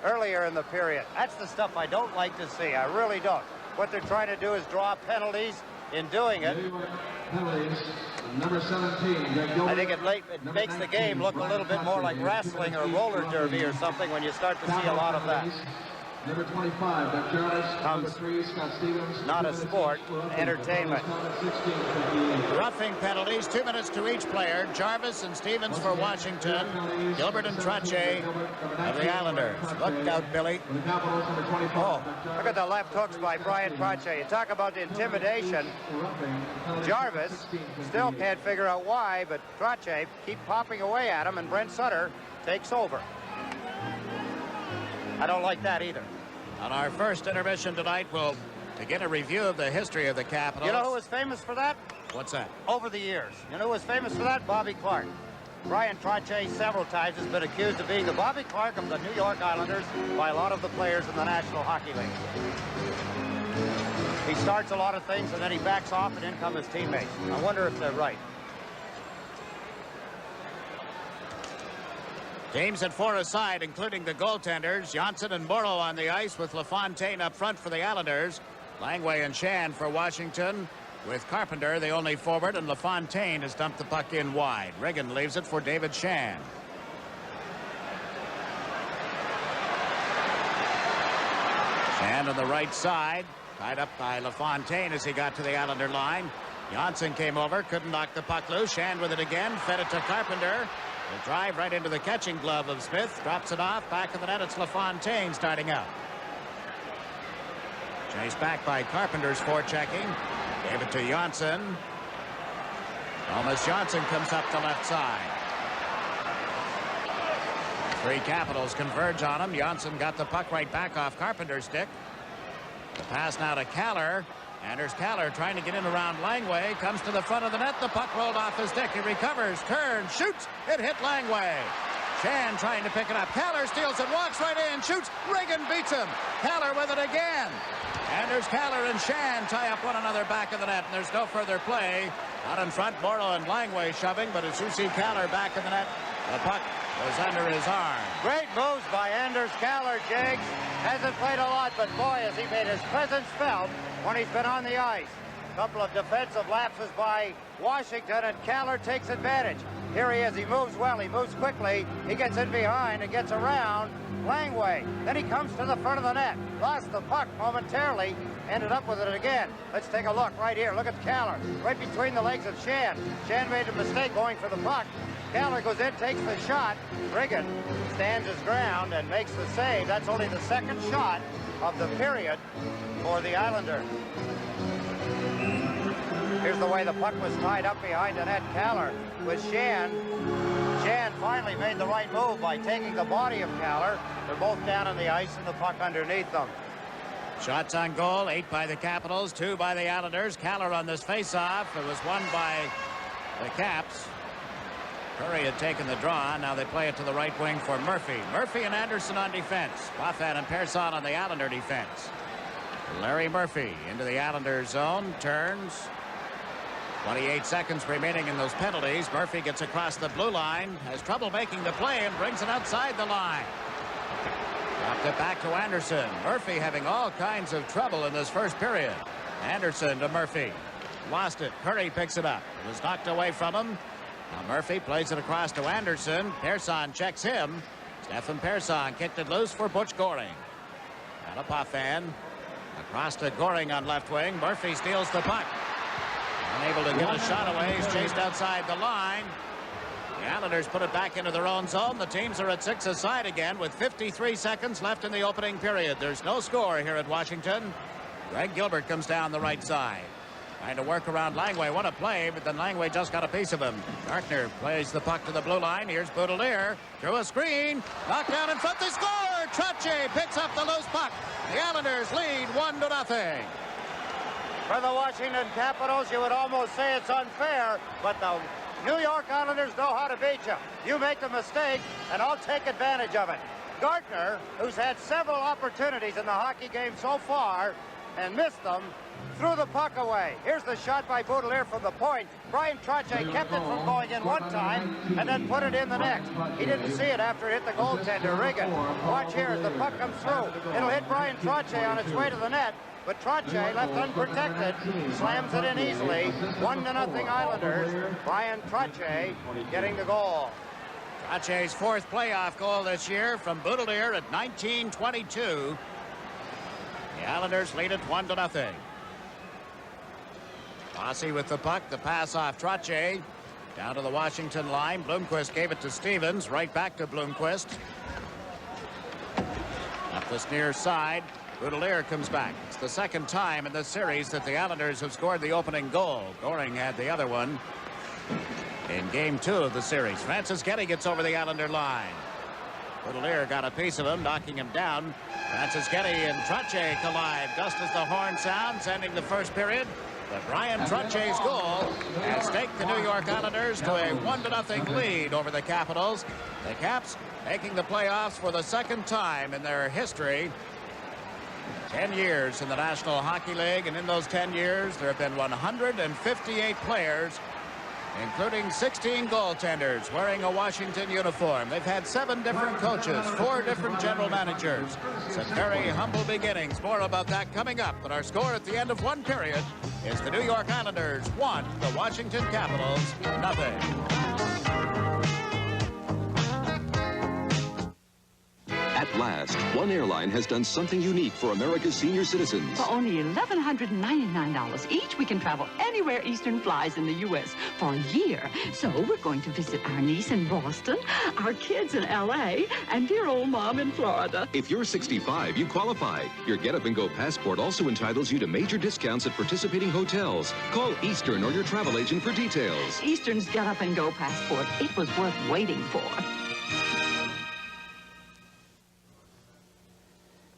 earlier in the period. That's the stuff I don't like to see. I really don't. What they're trying to do is draw penalties in doing it. Number 17, I think it makes the game look a little bit more like wrestling or roller derby or something when you start to see a lot of that. Number 25, Doug Jarvis. Number 3, Scott Stevens. Not a sport, entertainment. Roughing penalties, 2 minutes to each player. Jarvis and Stevens for Washington. Gilbert and Trottier of the Islanders. Look out, Billy. Oh, look at the left hooks by Brian Trottier. You talk about the intimidation. Jarvis still can't figure out why, but Trottier keep popping away at him, and Brent Sutter takes over. I don't like that either. On our first intermission tonight, we'll begin a review of the history of the Capitals. You know who was famous for that? What's that? Over the years. You know who was famous for that? Bobby Clark. Brian Trottier several times has been accused of being the Bobby Clark of the New York Islanders by a lot of the players in the National Hockey League. He starts a lot of things and then he backs off and in come his teammates. I wonder if they're right. Teams at 4 aside, including the goaltenders. Johnson and Morrow on the ice with LaFontaine up front for the Islanders. Langway and Shan for Washington, with Carpenter the only forward, and LaFontaine has dumped the puck in wide. Regan leaves it for David Shan. Shan on the right side, tied up by LaFontaine as he got to the Islander line. Johnson came over, couldn't knock the puck loose. Shan with it again, fed it to Carpenter. The drive right into the catching glove of Smith. Drops it off. Back of the net, it's LaFontaine starting out. Chased back by Carpenter's forechecking. Gave it to Johnson. Thomas Johnson comes up the left side. 3 Capitals converge on him. Johnson got the puck right back off Carpenter's stick. The pass now to Kaller. Anders Kaller trying to get in around Langway. Comes to the front of the net. The puck rolled off his stick. He recovers. Turns. Shoots. It hit Langway. Shan trying to pick it up. Kaller steals it. Walks right in. Shoots. Regan beats him. Kaller with it again. Anders Kaller and Shan tie up one another back of the net. And there's no further play. Out in front, Morrow and Langway shoving. But as you see Kaller back in the net, the puck was under his arm. Great moves by Anders Kaller, Jags. Hasn't played a lot, but boy, has he made his presence felt when he's been on the ice. A couple of defensive lapses by Washington, and Kaller takes advantage. Here he is. He moves well. He moves quickly. He gets in behind and gets around Langway. Then he comes to the front of the net. Lost the puck momentarily. Ended up with it again. Let's take a look right here. Look at Kaller. Right between the legs of Shan. Shan made a mistake going for the puck. Kaller goes in, takes the shot. Regan stands his ground and makes the save. That's only the second shot of the period for the Islanders. Here's the way the puck was tied up behind the net. Kaller with Shan. Shan finally made the right move by taking the body of Kaller. They're both down on the ice and the puck underneath them. Shots on goal, 8 by the Capitals, 2 by the Islanders. Kaller on this face-off. It was won by the Caps. Curry had taken the draw. Now they play it to the right wing for Murphy. Murphy and Anderson on defense. Buffett and Persson on the Islander defense. Larry Murphy into the Islanders zone. Turns. 28 seconds remaining in those penalties. Murphy gets across the blue line, has trouble making the play, and brings it outside the line. Dropped it back to Anderson. Murphy having all kinds of trouble in this first period. Anderson to Murphy. Lost it. Curry picks it up. It was knocked away from him. Now Murphy plays it across to Anderson. Persson checks him. Stefan Persson kicked it loose for Butch Goring. Kalapafan across to Goring on left wing. Murphy steals the puck. Unable to get a shot away. He's chased outside the line. The Islanders put it back into their own zone. The teams are at 6 aside again with 53 seconds left in the opening period. There's no score here at Washington. Greg Gilbert comes down the right side. Trying to work around Langway. What a play, but then Langway just got a piece of him. Gartner plays the puck to the blue line. Here's Boudelier through a screen. Knocked down in front. They score! Trottier picks up the loose puck. The Islanders lead 1-0. For the Washington Capitals, you would almost say it's unfair, but the New York Islanders know how to beat you. You make the mistake, and I'll take advantage of it. Gartner, who's had several opportunities in the hockey game so far and missed them, threw the puck away. Here's the shot by Boudelier from the point. Brian Trottier kept it from going in one time and then put it in the next. He didn't see it after it hit the goaltender, Riggin. Watch here as the puck comes through. It'll hit Brian Trottier on its way to the net, but Trottier, left unprotected, slams it in easily. 1-0 Islanders. Brian Trottier getting the goal. Trottier's 4th playoff goal this year from Boudelier at 19:22. The Islanders lead it 1-0. Bossy with the puck, the pass off Trottier. Down to the Washington line. Bloomquist gave it to Stevens. Right back to Bloomquist. Up this near side. Boudelier comes back. It's the second time in this series that the Islanders have scored the opening goal. Goring had the other one in game 2 of the series. Francis Getty gets over the Islander line. Boudelier got a piece of him, knocking him down. Francis Getty and Trottier collide just as the horn sounds, ending the first period. But Brian Trottier's goal has staked the New York Islanders to a 1-0 lead over the Capitals. The Caps making the playoffs for the second time in their history. 10 years in the National Hockey League, and in those 10 years, there have been 158 players, including 16 goaltenders wearing a Washington uniform. They've had 7 different coaches, 4 different general managers. Some very humble beginnings. More about that coming up. But our score at the end of one period is the New York Islanders 1, the Washington Capitals 0. At last, one airline has done something unique for America's senior citizens. For only $1,199 each, we can travel anywhere Eastern flies in the U.S. for a year. So we're going to visit our niece in Boston, our kids in L.A., and dear old mom in Florida. If you're 65, you qualify. Your Get Up and Go passport also entitles you to major discounts at participating hotels. Call Eastern or your travel agent for details. Eastern's Get Up and Go passport. It was worth waiting for.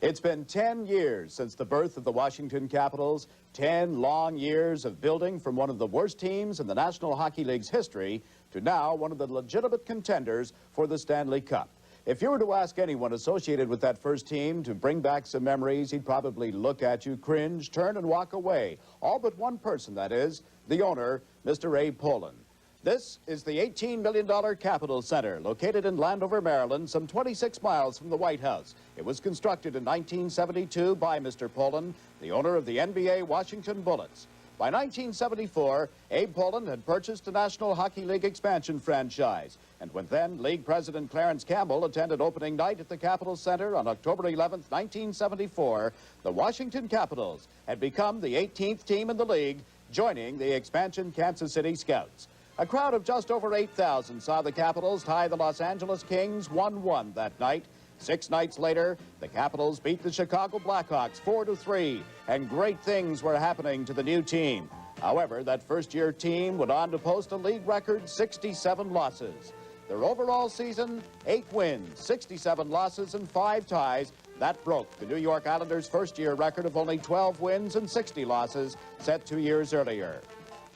It's been 10 years since the birth of the Washington Capitals, 10 long years of building from one of the worst teams in the National Hockey League's history to now one of the legitimate contenders for the Stanley Cup. If you were to ask anyone associated with that first team to bring back some memories, he'd probably look at you, cringe, turn and walk away. All but one person, that is, the owner, Mr. Abe Pollin. This is the $18 million Capitol Center, located in Landover, Maryland, some 26 miles from the White House. It was constructed in 1972 by Mr. Pollin, the owner of the NBA Washington Bullets. By 1974, Abe Pollin had purchased a National Hockey League expansion franchise. And when then League President Clarence Campbell attended opening night at the Capitol Center on October 11th, 1974, the Washington Capitals had become the 18th team in the league, joining the expansion Kansas City Scouts. A crowd of just over 8,000 saw the Capitals tie the Los Angeles Kings 1-1 that night. 6 nights later, the Capitals beat the Chicago Blackhawks 4-3, and great things were happening to the new team. However, that first-year team went on to post a league record 67 losses. Their overall season, 8 wins, 67 losses, and 5 ties. That broke the New York Islanders' first-year record of only 12 wins and 60 losses set 2 years earlier.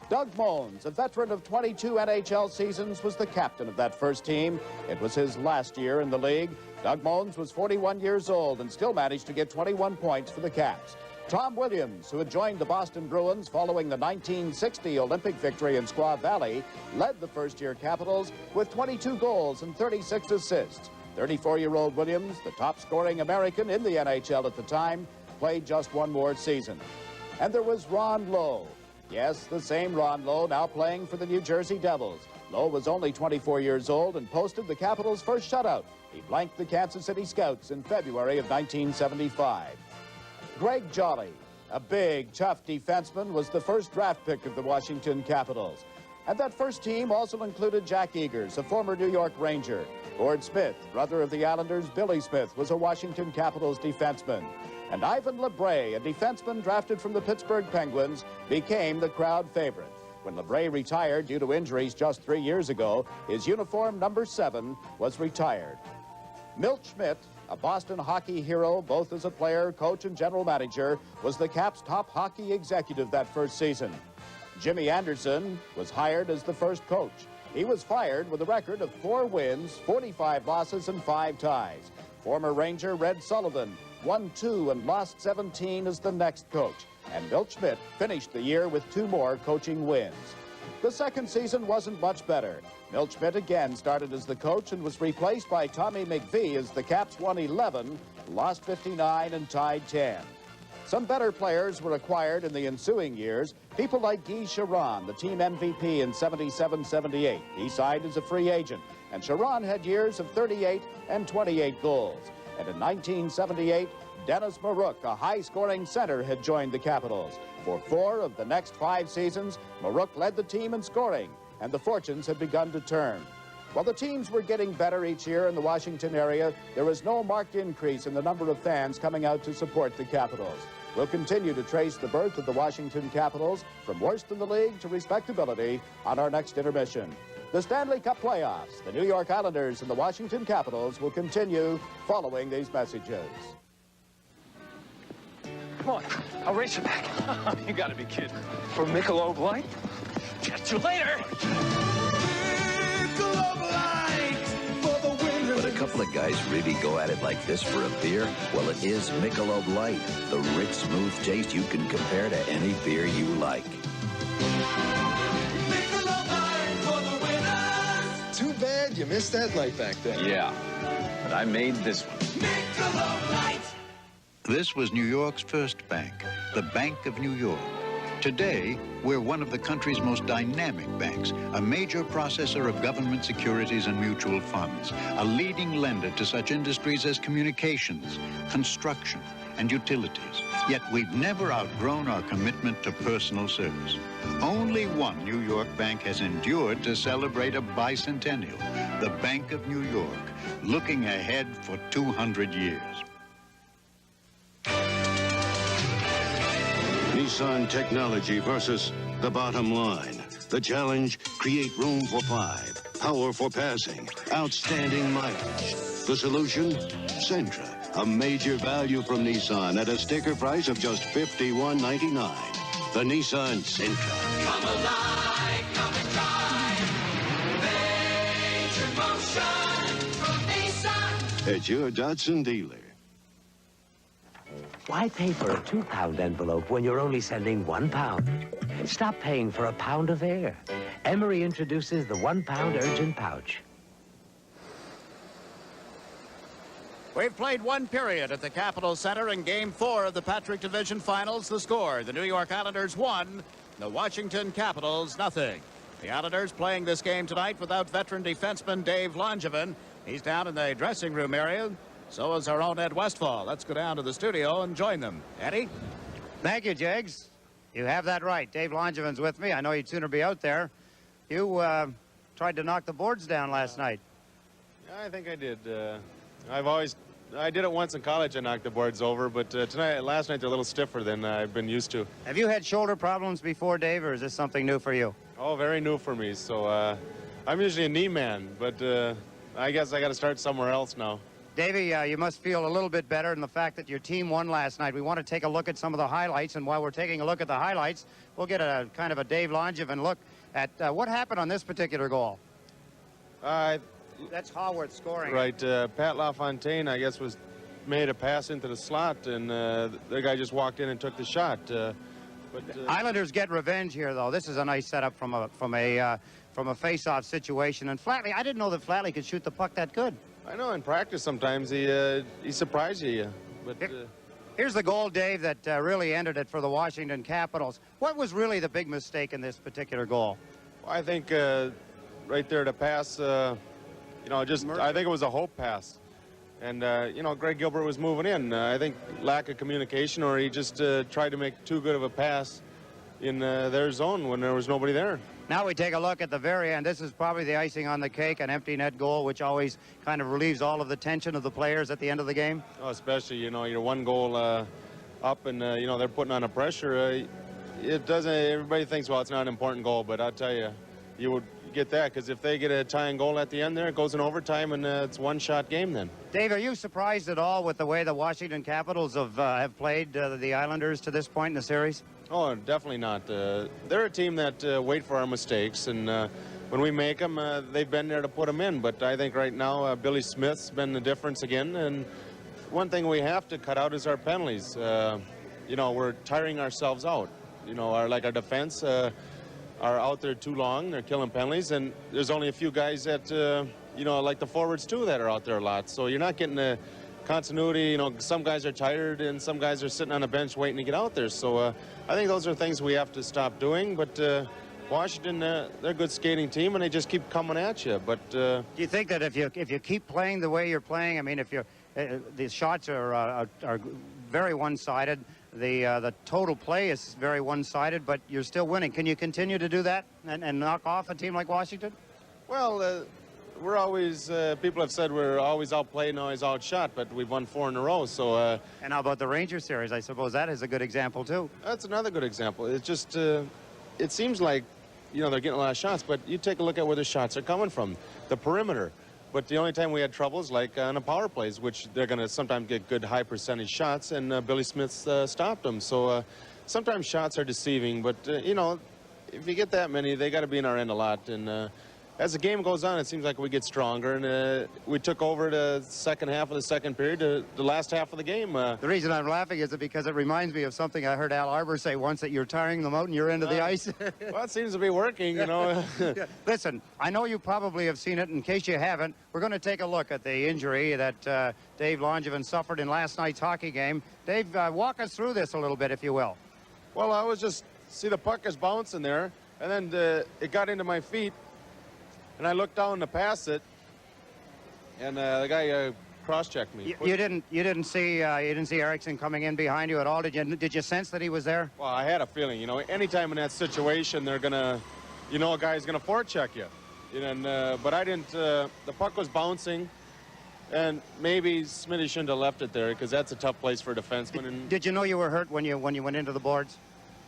Doug Moens, a veteran of 22 NHL seasons, was the captain of that first team. It was his last year in the league. Doug Moens was 41 years old and still managed to get 21 points for the Caps. Tom Williams, who had joined the Boston Bruins following the 1960 Olympic victory in Squaw Valley, led the first-year Capitals with 22 goals and 36 assists. 34-year-old Williams, the top-scoring American in the NHL at the time, played just one more season. And there was Ron Lowe. Yes, the same Ron Lowe now playing for the New Jersey Devils. Lowe was only 24 years old and posted the Capitals' first shutout. He blanked the Kansas City Scouts in February of 1975. Greg Jolly, a big, tough defenseman, was the first draft pick of the Washington Capitals. And that first team also included Jack Eagers, a former New York Ranger. Gord Smith, brother of the Islanders' Billy Smith, was a Washington Capitals defenseman. And Ivan LeBray, a defenseman drafted from the Pittsburgh Penguins, became the crowd favorite. When LeBray retired due to injuries just 3 years ago, his uniform number 7 was retired. Milt Schmidt, a Boston hockey hero, both as a player, coach, and general manager, was the Caps' top hockey executive that first season. Jimmy Anderson was hired as the first coach. He was fired with a record of 4 wins, 45 losses, and 5 ties. Former Ranger Red Sullivan won 2 and lost 17 as the next coach. And Milt Schmidt finished the year with 2 more coaching wins. The second season wasn't much better. Milt Schmidt again started as the coach and was replaced by Tommy McVie as the Caps won 11, lost 59, and tied 10. Some better players were acquired in the ensuing years. People like Guy Charon, the team MVP in 77-78. He signed as a free agent, and Charon had years of 38 and 28 goals. And in 1978, Dennis Marouk, a high-scoring center, had joined the Capitals. For 4 of the next 5 seasons, Marouk led the team in scoring, and the fortunes had begun to turn. While the teams were getting better each year in the Washington area, there was no marked increase in the number of fans coming out to support the Capitals. We'll continue to trace the birth of the Washington Capitals from worst in the league to respectability on our next intermission. The Stanley Cup playoffs, the New York Islanders and the Washington Capitals will continue following these messages. Come on, I'll race you back. You gotta be kidding. For Michelob Light? Catch you later. But a couple of guys really go at it like this for a beer? Well, it is Michelob Light, the rich, smooth taste you can compare to any beer you like. Too bad you missed that night back then. Yeah, but I made this one. This was New York's first bank, the Bank of New York. Today, we're one of the country's most dynamic banks, a major processor of government securities and mutual funds, a leading lender to such industries as communications, construction, and utilities. Yet we've never outgrown our commitment to personal service. Only one New York bank has endured to celebrate a bicentennial, the Bank of New York, looking ahead for 200 years. Nissan technology versus the bottom line. The challenge, create room for 5, power for passing, outstanding mileage. The solution, Sentra, a major value from Nissan at a sticker price of just $51.99. The Nissan Sentra. Come alive, come and drive. Major motion from Nissan. At your Datsun dealer. Why pay for a 2-pound envelope when you're only sending 1 pound? Stop paying for a pound of air. Emery introduces the 1-pound urgent pouch. We've played 1 period at the Capitol Center in Game 4 of the Patrick Division Finals. The score, the New York Islanders 1, the Washington Capitals 0. The Islanders playing this game tonight without veteran defenseman Dave Langevin. He's down in the dressing room area. So is our own Ed Westfall. Let's go down to the studio and join them. Eddie? Thank you, Jags. You have that right. Dave Langevin's with me. I know you'd sooner be out there. You tried to knock the boards down last night. Yeah, I think I did. I did it once in college. I knocked the boards over, but last night they're a little stiffer than I've been used to. Have you had shoulder problems before, Dave, or is this something new for you? Oh, very new for me. So I'm usually a knee man, but I guess I got to start somewhere else now. Davey, you must feel a little bit better in the fact that your team won last night. We want to take a look at some of the highlights, and while we're taking a look at the highlights, we'll get a kind of a Dave Langevin look at what happened on this particular goal. That's Haworth scoring. Right, Pat LaFontaine, I guess, was made a pass into the slot, and the guy just walked in and took the shot. Islanders get revenge here, though. This is a nice setup from a face-off situation. And Flatley, I didn't know that Flatley could shoot the puck that good. I know in practice sometimes he surprises you, but. Here's the goal, Dave, that really ended it for the Washington Capitals. What was really the big mistake in this particular goal? Well, I think right there, the pass, I think it was a hope pass. And, Greg Gilbert was moving in. I think lack of communication, or he just tried to make too good of a pass in their zone when there was nobody there. Now we take a look at the very end. This is probably the icing on the cake, an empty net goal, which always kind of relieves all of the tension of the players at the end of the game. Oh, especially, you're one goal up and, they're putting on a pressure. It doesn't, everybody thinks, well, it's not an important goal, but I'll tell you, you would get that, because if they get a tying goal at the end there, it goes in overtime, and it's one-shot game then. Dave, are you surprised at all with the way the Washington Capitals have played the Islanders to this point in the series? Oh, definitely not. They're a team that wait for our mistakes, and when we make them, they've been there to put them in. But I think right now, Billy Smith's been the difference again, and one thing we have to cut out is our penalties. We're tiring ourselves out. Our defense are out there too long. They're killing penalties, and there's only a few guys that, like the forwards too, that are out there a lot. So you're not getting the continuity. Some guys are tired, and some guys are sitting on the bench waiting to get out there. So I think those are things we have to stop doing. But Washington, they're a good skating team, and they just keep coming at you. But do you think that if you keep playing the way you're playing, I mean, if the shots are very one-sided, the total play is very one-sided, but you're still winning. Can you continue to do that and knock off a team like Washington? Well, we're always, people have said we're always outplayed and always outshot, but we've won 4 in a row, so... And how about the Rangers series? I suppose that is a good example, too. That's another good example. It's just, it seems like, they're getting a lot of shots, but you take a look at where the shots are coming from, the perimeter. But the only time we had trouble is like on the power plays, which they're going to sometimes get good high percentage shots, and Billy Smith stopped them. So sometimes shots are deceiving, but, if you get that many, they got to be in our end a lot. And as the game goes on, it seems like we get stronger, and we took over the second half of the second period to the last half of the game. The reason I'm laughing is because it reminds me of something I heard Al Arbor say once, that you're tiring them out and you're into the ice. Well, it seems to be working, Yeah. Listen, I know you probably have seen it. In case you haven't, we're going to take a look at the injury that Dave Langevin suffered in last night's hockey game. Dave, walk us through this a little bit, if you will. Well, I was just, see the puck is bouncing there, and then it got into my feet. And I looked down to pass it, and the guy cross-checked me. You didn't see Erickson coming in behind you at all. Did you sense that he was there? Well, I had a feeling. Anytime in that situation, they're gonna, a guy's gonna forecheck you. But I didn't. The puck was bouncing, and maybe Smitty shouldn't have left it there, because that's a tough place for a defenseman. Did you know you were hurt when you went into the boards?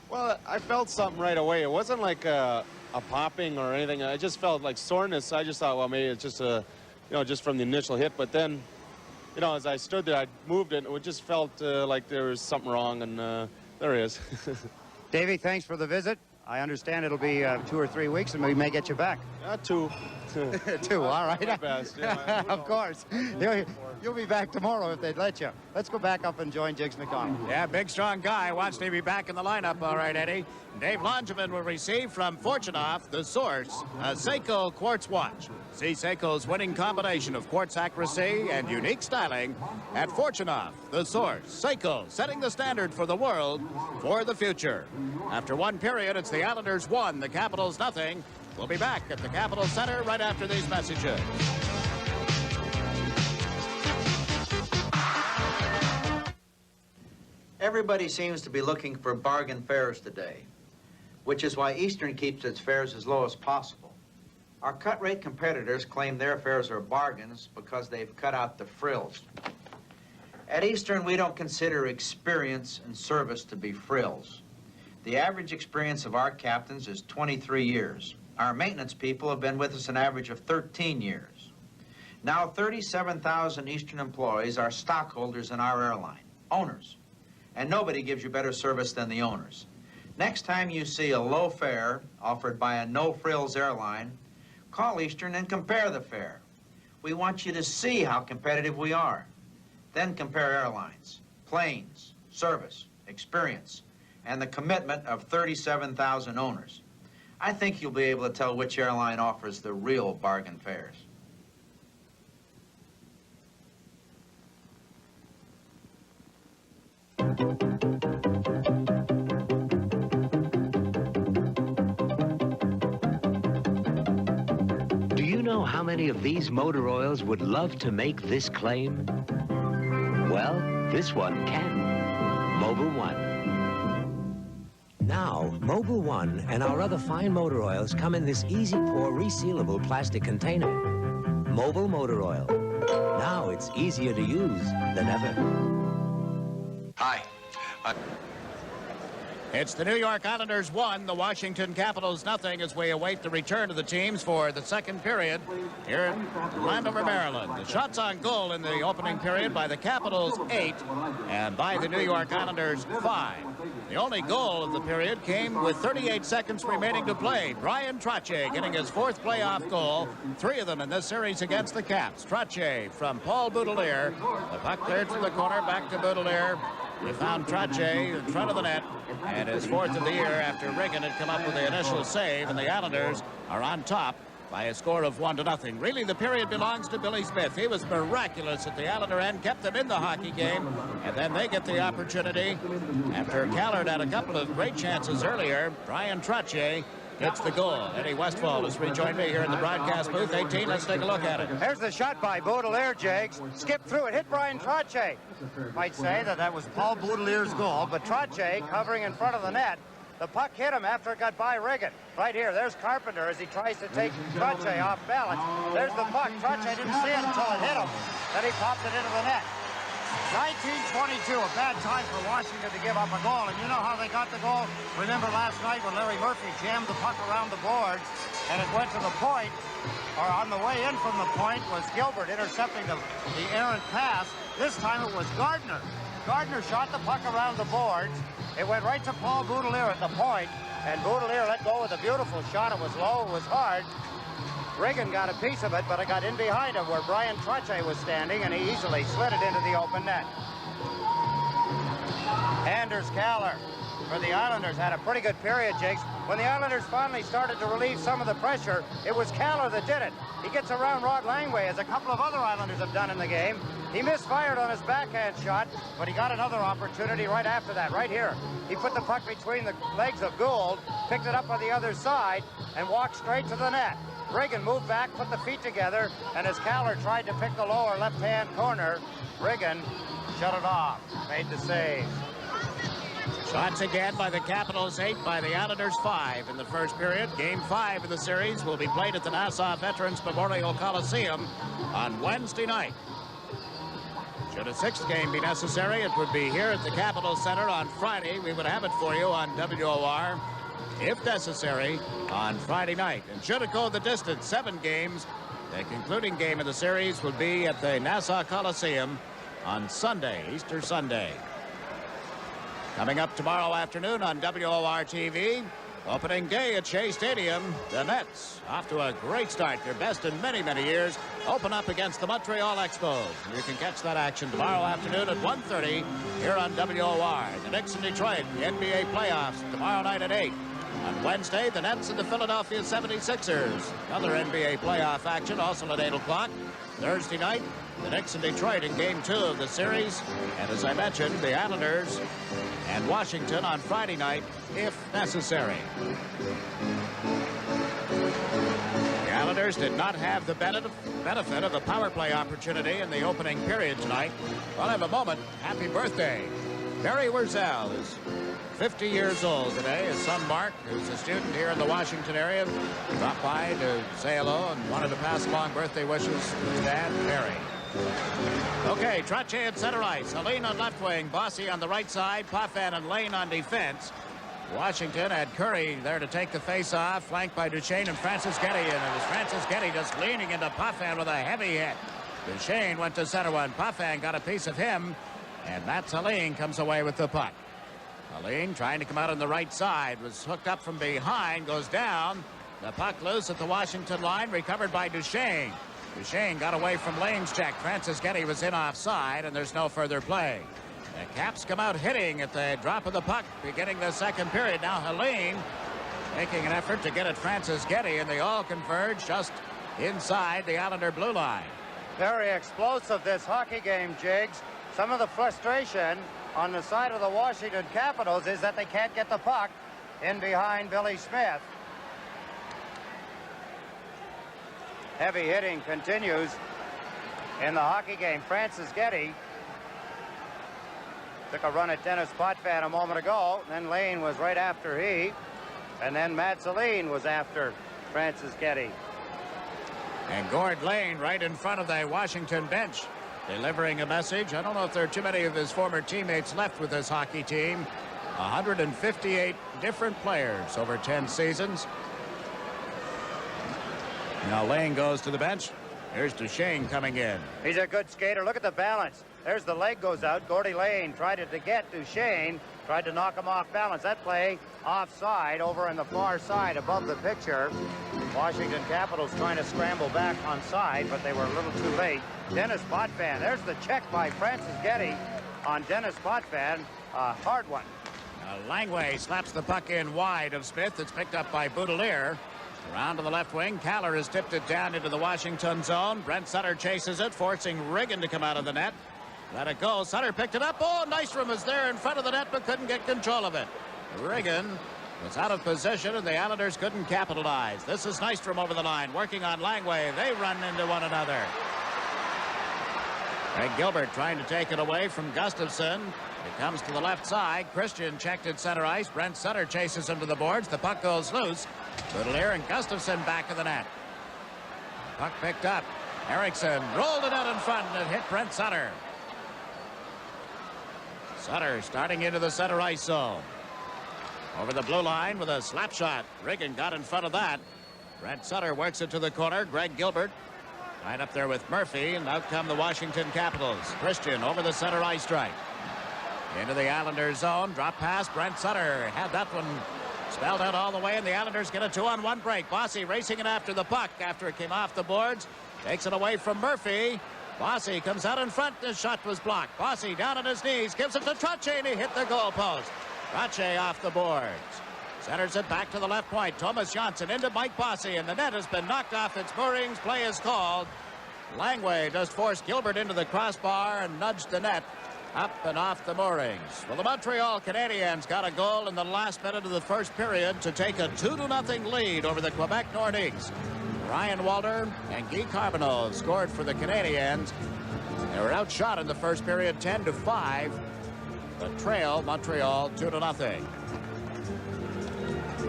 Well, I felt something right away. It wasn't like a popping or anything. I just felt like soreness. I just thought, well, maybe it's just just from the initial hit. But then, as I stood there, I moved it, and it just felt like there was something wrong, and there is. Davey, thanks for the visit. I understand it'll be 2 or 3 weeks, and we may get you back. 2. 2, all right. My best. Yeah, of course. You'll be back tomorrow if they'd let you. Let's go back up and join Jigs McDonald. Yeah, big, strong guy wants to be back in the lineup. All right, Eddie. Dave Langevin will receive from Fortunoff, the source, a Seiko quartz watch. See Seiko's winning combination of quartz accuracy and unique styling at Fortunoff, the source. Seiko, setting the standard for the world for the future. After one period, it's the Islanders 1, the Capitals nothing. We'll be back at the Capitol Center right after these messages. Everybody seems to be looking for bargain fares today, which is why Eastern keeps its fares as low as possible. Our cut-rate competitors claim their fares are bargains because they've cut out the frills. At Eastern, we don't consider experience and service to be frills. The average experience of our captains is 23 years. Our maintenance people have been with us an average of 13 years. Now, 37,000 Eastern employees are stockholders in our airline, owners. And nobody gives you better service than the owners. Next time you see a low fare offered by a no-frills airline, call Eastern and compare the fare. We want you to see how competitive we are. Then compare airlines, planes, service, experience, and the commitment of 37,000 owners. I think you'll be able to tell which airline offers the real bargain fares. Do you know how many of these motor oils would love to make this claim? Well, this one can. Mobil 1. Now, Mobil 1 and our other fine motor oils come in this easy-pour, resealable plastic container. Mobil Motor Oil. Now it's easier to use than ever. Hi. It's the New York Islanders 1, the Washington Capitals nothing, as we await the return of the teams for the second period here in Landover, Maryland. The shots on goal in the opening period by the Capitals 8 and by the New York Islanders 5. The only goal of the period came with 38 seconds remaining to play. Brian Trottier getting his fourth playoff goal, 3 of them in this series against the Caps. Trottier from Paul Boudelier. The puck cleared to the corner, back to Boudelier. He found Trottier in front of the net, and his fourth of the year after Reagan had come up with the initial save, and the Islanders are on top by a score of 1-0. Really, the period belongs to Billy Smith. He was miraculous at the Islander end, kept them in the hockey game, and then they get the opportunity. After Callard had a couple of great chances earlier, Brian Trottier gets the goal. Eddie Westfall has rejoined me here in the broadcast booth. 18, let's take a look at it. Here's the shot by Baudelaire, Jags. Skipped through it, hit Brian Trottier. Might say that was Paul Baudelaire's goal, but Trottier covering in front of the net. The puck hit him after it got by Reagan. Right here, there's Carpenter as he tries to take Trottier off balance. There's the puck. Trottier didn't see it until it hit him. Then he popped it into the net. 1922, a bad time for Washington to give up a goal. And you know how they got the goal? Remember last night when Larry Murphy jammed the puck around the boards and it went to the point, or on the way in from the point was Gilbert intercepting the errant pass. This time it was Gardner. Gardner shot the puck around the boards. It went right to Paul Boudelier at the point, and Boudelier let go with a beautiful shot. It was low, it was hard. Reagan got a piece of it, but it got in behind him where Brian Trottier was standing, and he easily slid it into the open net. Anders Kaller for the Islanders had a pretty good period, Jakes. When the Islanders finally started to relieve some of the pressure, it was Kaller that did it. He gets around Rod Langway, as a couple of other Islanders have done in the game. He misfired on his backhand shot, but he got another opportunity right after that, right here. He put the puck between the legs of Gould, picked it up on the other side, and walked straight to the net. Reagan moved back, put the feet together, and as Kaller tried to pick the lower left-hand corner, Reagan shut it off, made the save. Shots again by the Capitals, 8 by the Islanders, 5 in the first period. Game 5 of the series will be played at the Nassau Veterans Memorial Coliseum on Wednesday night. Should a 6th game be necessary, it would be here at the Capitol Center on Friday. We would have it for you on WOR, if necessary, on Friday night. And should it go the distance, 7 games, the concluding game of the series will be at the Nassau Coliseum on Sunday, Easter Sunday. Coming up tomorrow afternoon on WOR-TV, opening day at Shea Stadium, the Nets, off to a great start, their best in many, many years, open up against the Montreal Expos. You can catch that action tomorrow afternoon at 1:30 here on WOR. The Knicks in Detroit, the NBA playoffs, tomorrow night at 8. On Wednesday, the Nets and the Philadelphia 76ers. Another NBA playoff action, also at 8 o'clock. Thursday night, the Knicks in Detroit in Game 2 of the series. And as I mentioned, the Islanders and Washington on Friday night, if necessary. The Islanders did not have the benefit of a power play opportunity in the opening period tonight. We'll have a moment. Happy birthday. Barry Wurzel is 50 years old today. His son Mark, who's a student here in the Washington area, dropped by to say hello and wanted to pass along birthday wishes to his dad, Barry. Okay, Trottier at center ice. Helene on left wing, Bossy on the right side, Poffin and Lane on defense. Washington had Curry there to take the face-off, flanked by Duchesne and Francis Getty, and it was Francis Getty just leaning into Poffin with a heavy hit. Duchesne went to center one. Poffin got a piece of him, and Mats Helene comes away with the puck. Helene trying to come out on the right side, was hooked up from behind, goes down. The puck loose at the Washington line, recovered by Duchesne. Duchesne got away from Lane's check. Francis Getty was in offside, and there's no further play. The Caps come out hitting at the drop of the puck, beginning the second period. Now Helene making an effort to get at Francis Getty, and they all converge just inside the Islander blue line. Very explosive, this hockey game, Jigs. Some of the frustration on the side of the Washington Capitals is that they can't get the puck in behind Billy Smith. Heavy hitting continues in the hockey game. Francis Getty took a run at Dennis Potvin a moment ago. Then Lane was right after he. And then Matt Celine was after Francis Getty. And Gord Lane right in front of the Washington bench, delivering a message. I don't know if there are too many of his former teammates left with this hockey team. 158 different players over 10 seasons. Now Lane goes to the bench. Here's Duchesne coming in. He's a good skater. Look at the balance. There's the leg goes out. Gordy Lane tried to get Duchesne, tried to knock him off balance. That play offside over on the far side above the picture. Washington Capitals trying to scramble back on side, but they were a little too late. Dennis Potvin. There's the check by Francis Getty on Dennis Potvin. A hard one. Langway slaps the puck in wide of Smith. It's picked up by Boudelier. Around to the left wing. Kaller has tipped it down into the Washington zone. Brent Sutter chases it, forcing Riggin to come out of the net. Let it go. Sutter picked it up. Oh, Nystrom was there in front of the net, but couldn't get control of it. Riggin was out of position, and the Islanders couldn't capitalize. This is Nystrom over the line, working on Langway. They run into one another. Greg Gilbert trying to take it away from Gustafsson. It comes to the left side. Christian checked at center ice. Brent Sutter chases him to the boards. The puck goes loose. Boudelier and Gustafsson back of the net. Puck picked up. Eriksson rolled it out in front, and it hit Brent Sutter. Sutter starting into the center ice zone. Over the blue line with a slap shot. Riggin got in front of that. Brent Sutter works it to the corner. Greg Gilbert right up there with Murphy, and out come the Washington Capitals. Christian over the center ice strike. Into the Islanders zone. Drop pass. Brent Sutter had that one spelled out all the way, and the Islanders get a 2-on-1 break. Bossy racing it after the puck after it came off the boards. Takes it away from Murphy. Bossy comes out in front. The shot was blocked. Bossy down on his knees. Gives it to Trottier, and he hit the goalpost. Trottier off the boards. Centers it back to the left point. Thomas Johnson into Mike Bossy, and the net has been knocked off its moorings. Play is called. Langway just forced Gilbert into the crossbar and nudged the net up and off the moorings. Well, the Montreal Canadiens got a goal in the last minute of the first period to take a 2-0 lead over the Quebec Nordiques. Ryan Walter and Guy Carbonneau scored for the Canadiens. They were outshot in the first period 10-5. The trail, Montreal 2-0.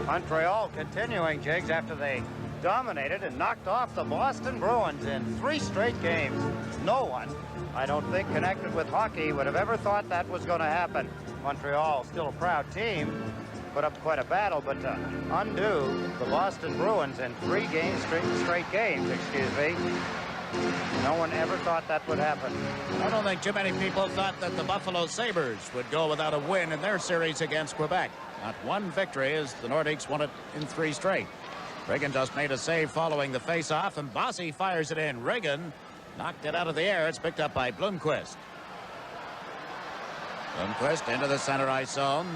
Montreal continuing, Jigs, after they dominated and knocked off the Boston Bruins in 3 straight games. No one, I don't think, connected with hockey would have ever thought that was going to happen. Montreal, still a proud team, put up quite a battle, but to undo the Boston Bruins in 3 straight games, no one ever thought that would happen. I don't think too many people thought that the Buffalo Sabres would go without a win in their series against Quebec. Not one victory as the Nordiques won it in 3 straight. Riggin just made a save following the face-off, and Bossy fires it in. Riggin knocked it out of the air. It's picked up by Blomqvist. Blomqvist into the center ice zone.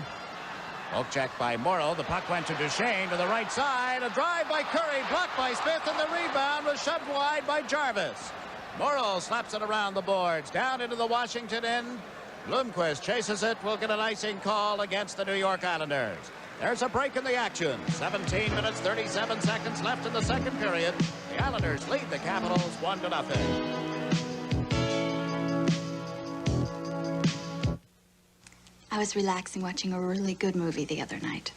Poke check by Morrow. The puck went to Duchesne to the right side. A drive by Curry, blocked by Smith, and the rebound was shoved wide by Jarvis. Morrow slaps it around the boards, down into the Washington end. Blomqvist chases it. Will get an icing call against the New York Islanders. There's a break in the action. 17 minutes, 37 seconds left in the second period. The Islanders lead the Capitals 1-0. I was relaxing watching a really good movie the other night.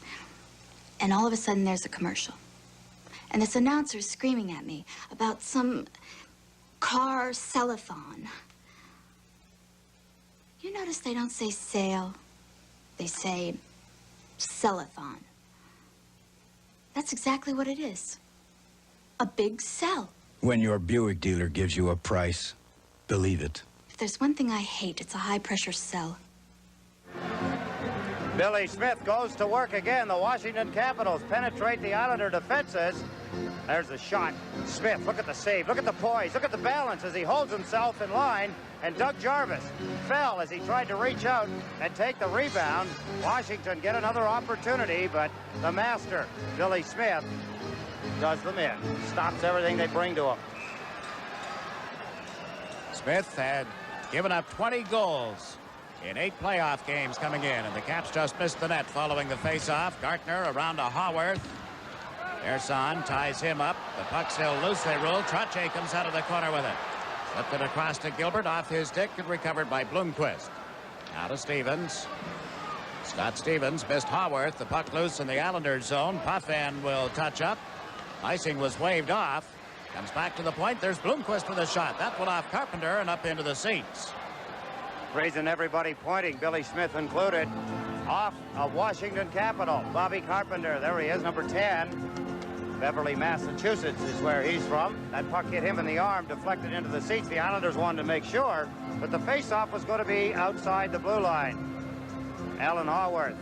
And all of a sudden there's a commercial. And this announcer is screaming at me about some car sell-a-thon. You notice they don't say sale. They say sell-a-thon. That's exactly what it is. A big sell. When your Buick dealer gives you a price, believe it. If there's one thing I hate, it's a high-pressure sell. Billy Smith goes to work again. The Washington Capitals penetrate the Islander defenses. There's the shot. Smith, look at the save. Look at the poise. Look at the balance as he holds himself in line. And Doug Jarvis fell as he tried to reach out and take the rebound. Washington get another opportunity, but the master, Billy Smith, does them in. Stops everything they bring to him. Smith had given up 20 goals in 8 playoff games coming in, and the Caps just missed the net following the face-off. Gartner around to Haworth. Ersan ties him up. The puck still loose, they rule. Trottier comes out of the corner with it. Flipped it across to Gilbert, off his stick, and recovered by Blomqvist. Now to Stevens. Scott Stevens missed Haworth. The puck loose in the Islanders zone. Puffin will touch up. Icing was waved off. Comes back to the point. There's Blomqvist with a shot. That one off Carpenter and up into the seats. Raising everybody pointing, Billy Smith included. Off of Washington Capital, Bobby Carpenter. There he is, number 10. Beverly, Massachusetts is where he's from. That puck hit him in the arm, deflected into the seats. The Islanders wanted to make sure, but the face-off was going to be outside the blue line. Alan Haworth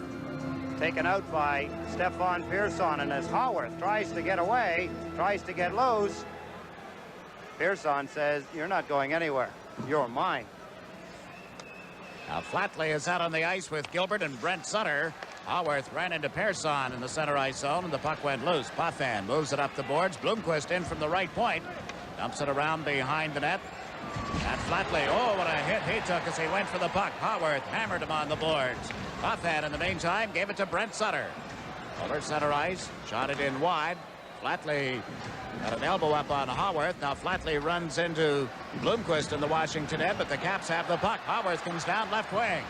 taken out by Stefan Pearson, and as Haworth tries to get away, tries to get loose, Pearson says, "You're not going anywhere. You're mine." Now Flatley is out on the ice with Gilbert and Brent Sutter. Haworth ran into Pearson in the center ice zone, and the puck went loose. Puffin moves it up the boards. Blomqvist in from the right point. Dumps it around behind the net. And Flatley, oh, what a hit he took as he went for the puck. Haworth hammered him on the boards. Puffin, in the meantime, gave it to Brent Sutter. Over center ice, shot it in wide. Flatley got an elbow up on Haworth. Now Flatley runs into Blomqvist in the Washington end, but the Caps have the puck. Haworth comes down left wing.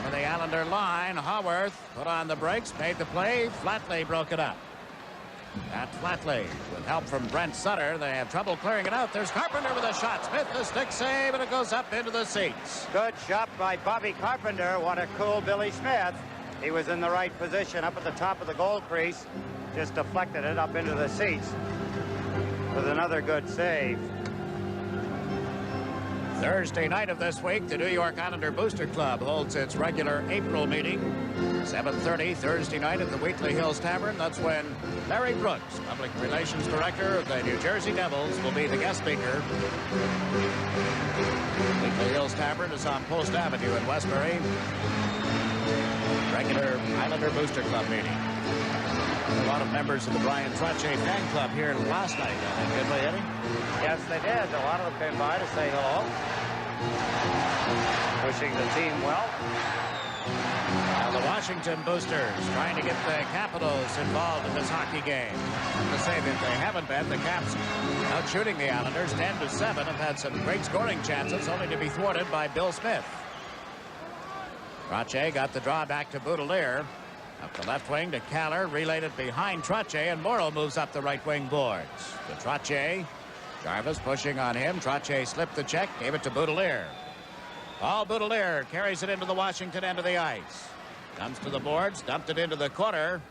Over the Islander line, Haworth put on the brakes, made the play. Flatley broke it up. At Flatley, with help from Brent Sutter, they have trouble clearing it out. There's Carpenter with a shot. Smith, the stick save, and it goes up into the seats. Good shot by Bobby Carpenter. What a cool Billy Smith. He was in the right position up at the top of the goal crease. Just deflected it up into the seats with another good save. Thursday night of this week, the New York Islander Booster Club holds its regular April meeting. 7:30 Thursday night at the Wheatley Hills Tavern. That's when Larry Brooks, Public Relations Director of the New Jersey Devils, will be the guest speaker. Wheatley Hills Tavern is on Post Avenue in Westbury. Regular Islander Booster Club meeting. A lot of members of the Brian Trottier fan club here last night. Didn't they, Eddie? Yes, they did. A lot of them came by to say hello. Wishing the team well. Now the Washington Boosters trying to get the Capitals involved in this hockey game. To say that they haven't been, the Caps out shooting the Islanders 10-7, have had some great scoring chances, only to be thwarted by Bill Smith. Trottier got the draw back to Boudelier. Up the left wing to Kaller, relayed it behind Trottier, and Morrow moves up the right wing boards. To Trottier, Jarvis pushing on him. Trottier slipped the check, gave it to Boudelier. Paul Boudelier carries it into the Washington end of the ice. Comes to the boards, dumped it into the corner.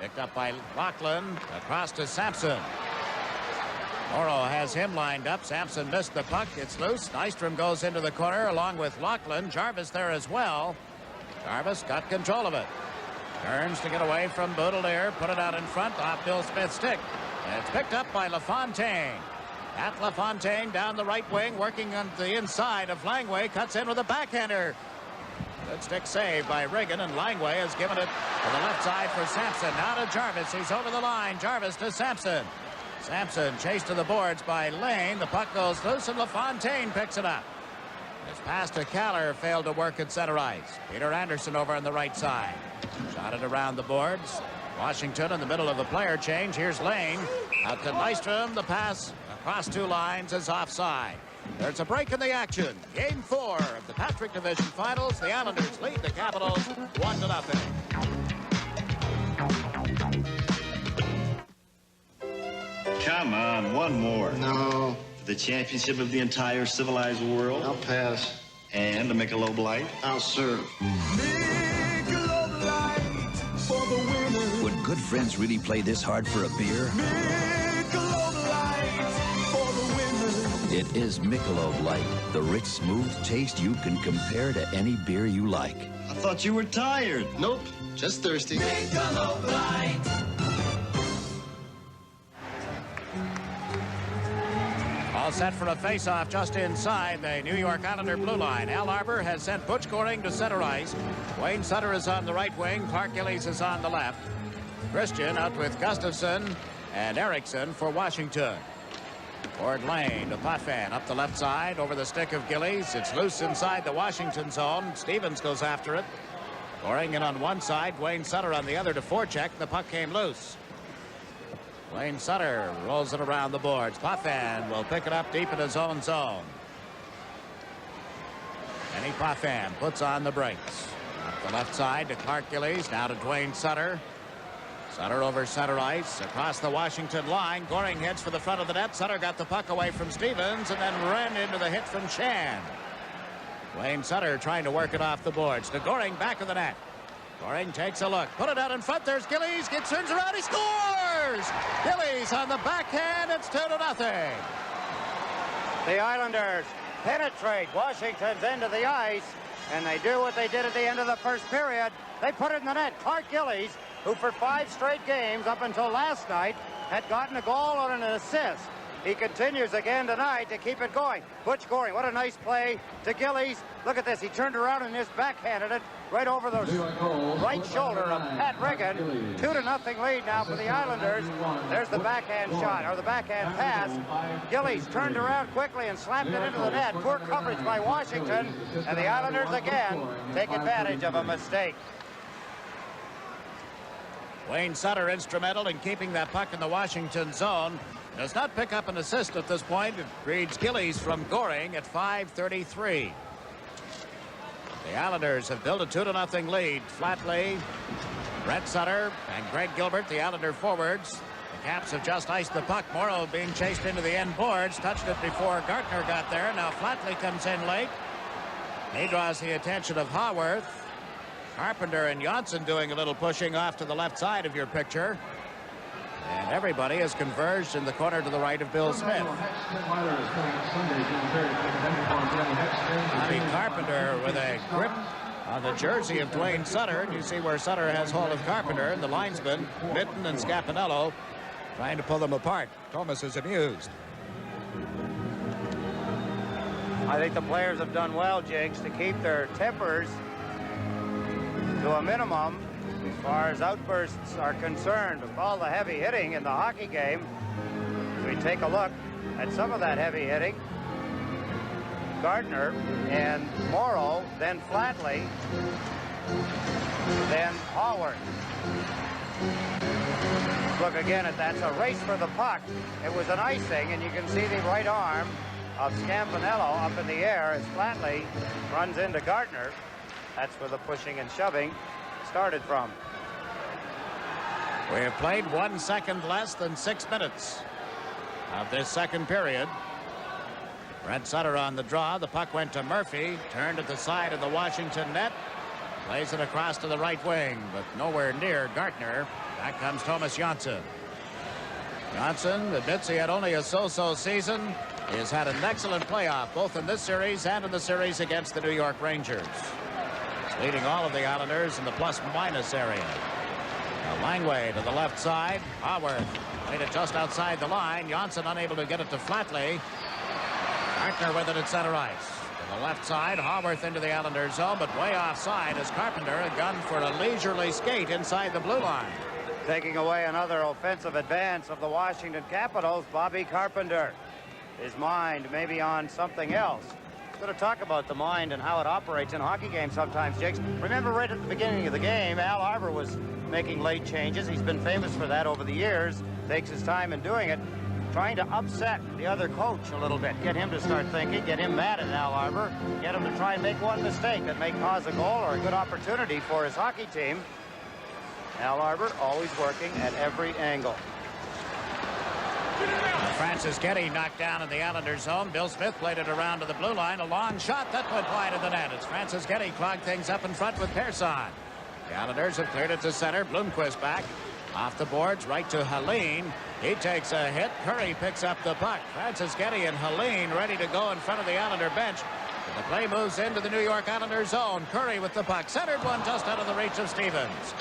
Picked up by Lachlan, across to Sampson. Morrow has him lined up. Sampson missed the puck. It's loose. Nystrom goes into the corner along with Lachlan. Jarvis there as well. Jarvis got control of it. Turns to get away from Boudelier. Put it out in front off Bill Smith's stick. And it's picked up by LaFontaine. At LaFontaine down the right wing, working on the inside of Langway. Cuts in with a backhander. Good stick save by Reagan, and Langway has given it to the left side for Sampson. Now to Jarvis. He's over the line. Jarvis to Sampson. Sampson chased to the boards by Lane. The puck goes loose, and LaFontaine picks it up. His pass to Kaller failed to work at center ice. Peter Anderson over on the right side. Shot it around the boards. Washington in the middle of the player change. Here's Lane. Out to Nystrom. The pass across two lines is offside. There's a break in the action. Game 4 of the Patrick Division Finals. The Islanders lead the Capitals 1-0. Come on, one more. No. For the championship of the entire civilized world. I'll pass. And the Michelob Light. I'll serve. Michelob Light for the winner. Would good friends really play this hard for a beer? Michelob Light for the winner. It is Michelob Light, the rich, smooth taste you can compare to any beer you like. I thought you were tired. Nope, just thirsty. Michelob Light. All set for a face-off just inside the New York Islander blue line. Al Arbor has sent Butch Goring to center ice. Wayne Sutter is on the right wing. Clark Gillies is on the left. Christian out with Gustafson and Erickson for Washington. Ford Lane to Potvin up the left side over the stick of Gillies. It's loose inside the Washington zone. Stevens goes after it. Goring in on one side, Wayne Sutter on the other to forecheck. The puck came loose. Wayne Sutter rolls it around the boards. Potvin will pick it up deep in his own zone. Kenny Potvin puts on the brakes. Up the left side to Clark Gillies. Now to Dwayne Sutter. Sutter over center ice. Across the Washington line. Goring heads for the front of the net. Sutter got the puck away from Stevens and then ran into the hit from Shan. Wayne Sutter trying to work it off the boards. To Goring, back of the net. Goring takes a look. Put it out in front. There's Gillies. Turns around. He scores! Gillies on the backhand. It's 2-0. The Islanders penetrate Washington's end of the ice, and they do what they did at the end of the first period. They put it in the net. Clark Gillies, who for 5 straight games up until last night had gotten a goal and an assist. He continues again tonight to keep it going. Butch Goring, what a nice play to Gillies. Look at this. He turned around and just backhanded it right over the right shoulder of Pat Riggin. 2-0 lead now for the Islanders. There's the backhand shot, or the backhand pass. Gillies turned around quickly and slapped it into the net. Poor coverage by Washington. And the Islanders again take advantage of a mistake. Wayne Sutter instrumental in keeping that puck in the Washington zone. Does not pick up an assist at this point. It reads Gillies from Goring at 5:33. The Islanders have built a 2-0 lead. Flatley, Brett Sutter, and Greg Gilbert, the Islander forwards. The Caps have just iced the puck. Morrow being chased into the end boards. Touched it before Gartner got there. Now Flatley comes in late. He draws the attention of Haworth. Carpenter and Janssen doing a little pushing off to the left side of your picture. And everybody has converged in the corner to the right of Bill Smith. Bobby Carpenter with a grip on the jersey of Dwayne Sutter. You see where Sutter has hold of Carpenter, and the linesmen, Mitten and Scapinello, trying to pull them apart. Thomas is amused. I think the players have done well, Jigs, to keep their tempers to a minimum as far as outbursts are concerned. With all the heavy hitting in the hockey game, we take a look at some of that heavy hitting. Gardner and Morrow, then Flatley, then Howard. Look again at that. It's a race for the puck. It was an icing, and you can see the right arm of Scampanello up in the air as Flatley runs into Gardner. That's where the pushing and shoving started from. We have played 1 second less than 6 minutes of this second period. Brett Sutter on the draw. The puck went to Murphy. Turned at the side of the Washington net. Plays it across to the right wing, but nowhere near Gartner. Back comes Thomas Janssen. Janssen admits he had only a so-so season. He has had an excellent playoff, both in this series and in the series against the New York Rangers. He's leading all of the Islanders in the plus-minus area. Now Langway to the left side. Haworth played it just outside the line. Janssen unable to get it to Flatley. Gartner with it at center ice. To the left side, Haworth into the Islanders zone, but way offside as Carpenter a gun for a leisurely skate inside the blue line. Taking away another offensive advance of the Washington Capitals, Bobby Carpenter. His mind maybe on something else. Going to talk about the mind and how it operates in hockey games sometimes, Jakes. Remember right at the beginning of the game, Al Arbor was making late changes. He's been famous for that over the years. Takes his time in doing it. Trying to upset the other coach a little bit. Get him to start thinking. Get him mad at Al Arbor. Get him to try and make one mistake that may cause a goal or a good opportunity for his hockey team. Al Arbor always working at every angle. Francis Getty knocked down in the Islanders zone. Bill Smith played it around to the blue line. A long shot that went wide of the net. It's Francis Getty clogged things up in front with Persson. The Islanders have cleared it to center. Bloomquist back off the boards right to Helene. He takes a hit. Curry picks up the puck. Francis Getty and Helene ready to go in front of the Islander bench. The play moves into the New York Islanders zone. Curry with the puck. Centered one just out of the reach of Stevens.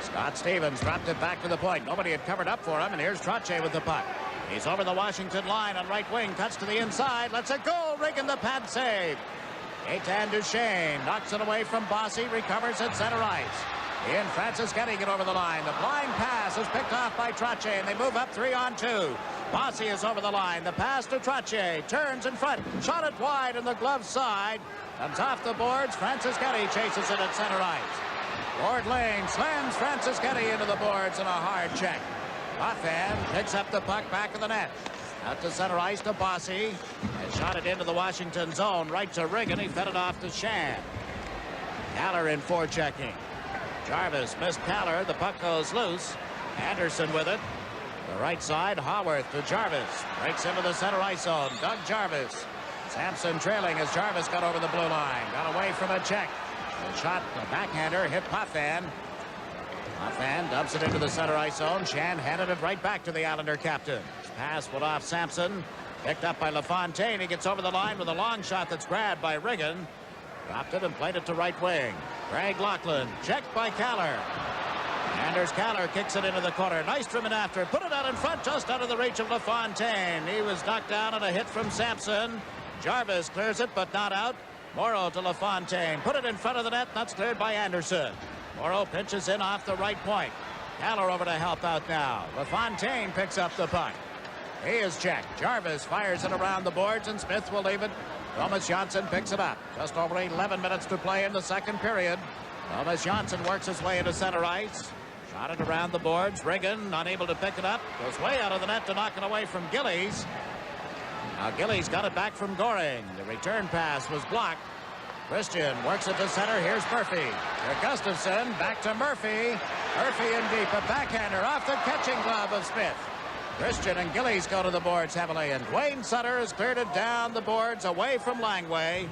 Scott Stevens dropped it back to the point. Nobody had covered up for him, and here's Trottier with the puck. He's over the Washington line on right wing. Cuts to the inside. Lets it go. Riggin the pad save. Gaetan Duchesne knocks it away from Bossy. Recovers at center ice. He and Francis Getty get over the line. The blind pass is picked off by Trottier, and they move up 3-on-2. Bossy is over the line. The pass to Trottier. Turns in front. Shot it wide in the glove side. Comes off the boards. Francis Getty chases it at center ice. Ward Lane slams Francis Getty into the boards in a hard check. Buffan picks up the puck back of the net. Out to center ice to Bossy. And shot it into the Washington zone. Right to Riggin. He fed it off to Shan. Haller in forechecking. Jarvis missed Haller. The puck goes loose. Anderson with it. The right side, Haworth to Jarvis. Breaks into the center ice zone. Doug Jarvis. Sampson trailing as Jarvis got over the blue line. Got away from a check. The shot, the backhander, hit Puffan. Puffan dumps it into the center ice zone. Shan handed it right back to the Islander captain. Pass went off Sampson. Picked up by LaFontaine. He gets over the line with a long shot that's grabbed by Riggin. Dropped it and played it to right wing. Greg Laughlin checked by Kaller. Anders Kaller kicks it into the corner. Nystrom in after. Put it out in front just out of the reach of LaFontaine. He was knocked down on a hit from Sampson. Jarvis clears it but not out. Morrow to LaFontaine. Put it in front of the net. That's cleared by Anderson. Morrow pinches in off the right point. Kaller over to help out now. LaFontaine picks up the puck. He is checked. Jarvis fires it around the boards and Smith will leave it. Thomas Johnson picks it up. Just over 11 minutes to play in the second period. Thomas Johnson works his way into center ice. Shot it around the boards. Riggin unable to pick it up. Goes way out of the net to knock it away from Gillies. Now Gillies got it back from Goring. The return pass was blocked. Christian works it to center. Here's Murphy. Here Gustafson. Back to Murphy. Murphy in deep. A backhander off the catching glove of Smith. Christian and Gillies go to the boards heavily, and Dwayne Sutter has cleared it down the boards away from Langway.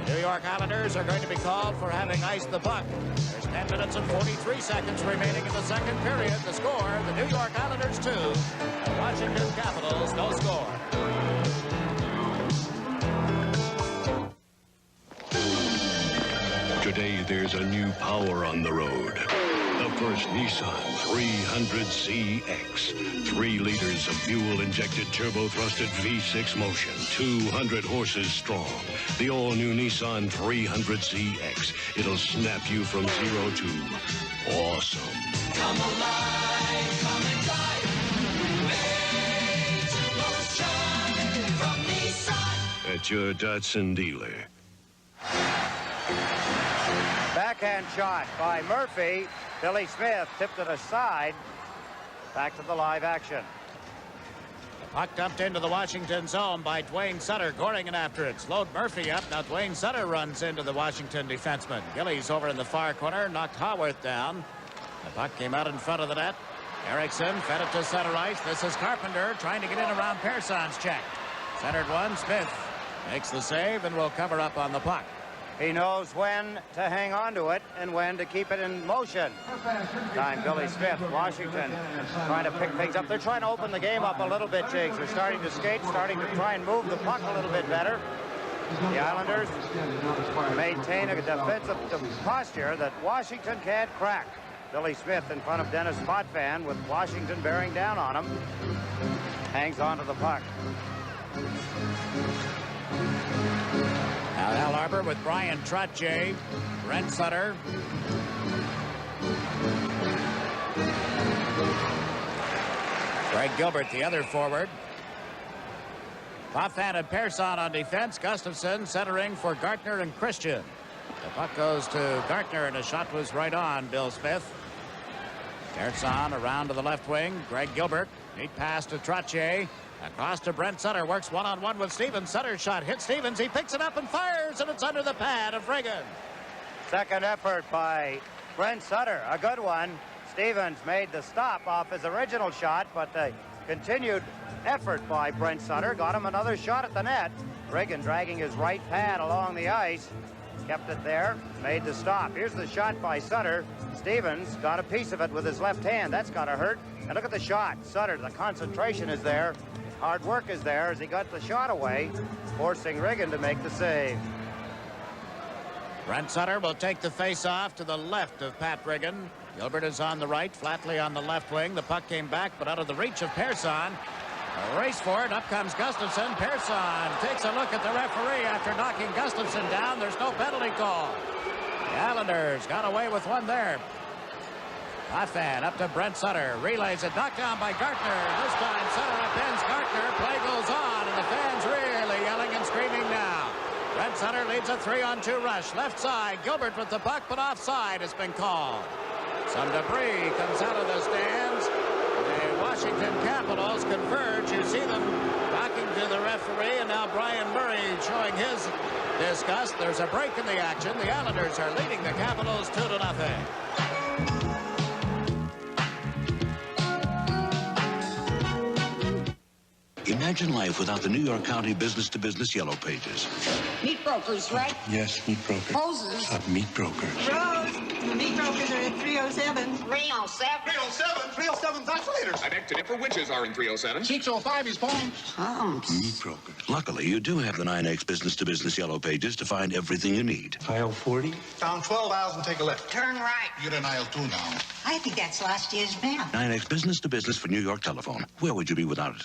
The New York Islanders are going to be called for having iced the puck. There's 10 minutes and 43 seconds remaining in the second period. The score, the New York Islanders 2, and Washington Capitals no score. Today, there's a new power on the road. The first Nissan 300ZX. 3 liters of fuel-injected turbo-thrusted V6 motion. 200 horses strong. The all-new Nissan 300ZX. It'll snap you from 0 to awesome. Come alive, come and drive. Major motion from Nissan. At your Datsun dealer. Backhand shot by Murphy. Billy Smith tipped it aside. Back to the live action. The puck dumped into the Washington zone by Dwayne Sutter. Goring in after it. Slowed Murphy up. Now Dwayne Sutter runs into the Washington defenseman. Gillies over in the far corner. Knocked Haworth down. The puck came out in front of the net. Erickson fed it to center ice. This is Carpenter trying to get in around Pearson's check. Centered one. Smith makes the save and will cover up on the puck. He knows when to hang on to it and when to keep it in motion. Time Billy Smith, Washington, trying to pick things up. They're trying to open the game up a little bit, Jigs. They're starting to skate, starting to try and move the puck a little bit better. The Islanders maintain a defensive posture that Washington can't crack. Billy Smith in front of Dennis Potvin with Washington bearing down on him. Hangs on to the puck. Now Al Arbor with Brian Trottier, Brent Sutter. Greg Gilbert, the other forward. Potvin and Pearson on defense. Gustafson centering for Gartner and Christian. The puck goes to Gartner, and a shot was right on Bill Smith. Pearson around to the left wing. Greg Gilbert. Neat pass to Trottier. Across to Brent Sutter. Works one-on-one with Stevens. Sutter's shot hits Stevens. He picks it up and fires, and it's under the pad of Riggin. Second effort by Brent Sutter. A good one. Stevens made the stop off his original shot, but the continued effort by Brent Sutter got him another shot at the net. Riggin dragging his right pad along the ice. kept it there, made the stop. Here's the shot by Sutter. Stevens got a piece of it with his left hand. That's got to hurt. And look at the shot. Sutter, the concentration is there. Hard work is there as he got the shot away, forcing Riggin to make the save. Brent Sutter will take the face-off to the left of Pat Riggin. Gilbert is on the right, Flatley on the left wing. The puck came back, but out of the reach of Persson. A race for it. Up comes Gustafson. Persson takes a look at the referee after knocking Gustafson down. There's no penalty call. The Islanders got away with one there. Hoffman up to Brent Sutter. Relays it. Knocked down by Gartner. This time Sutter upends Gartner. Play goes on, and the fans really yelling and screaming now. Brent Sutter leads a 3-on-2 rush. Left side. Gilbert with the puck, but offside has been called. Some debris comes out of the stands. The Washington Capitals converge. You see them talking to the referee, and now Brian Murray showing his disgust. There's a break in the action. The Islanders are leading the Capitals 2-0. Imagine life without the New York County business-to-business yellow pages. Meat brokers, right? Yes, meat broker. Hoses. Meat broker. Rose, the meat brokers are at 307. 307? 307? 307's isolators. I beg to differ. Witches are in 307. 605 is bombs. Meat broker. Luckily, you do have the 9X business-to-business yellow pages to find everything you need. Aisle 40? Down 12 aisles and take a left. Turn right. You're in aisle 2 now. I think that's last year's map. 9X business-to-business for New York Telephone. Where would you be without it?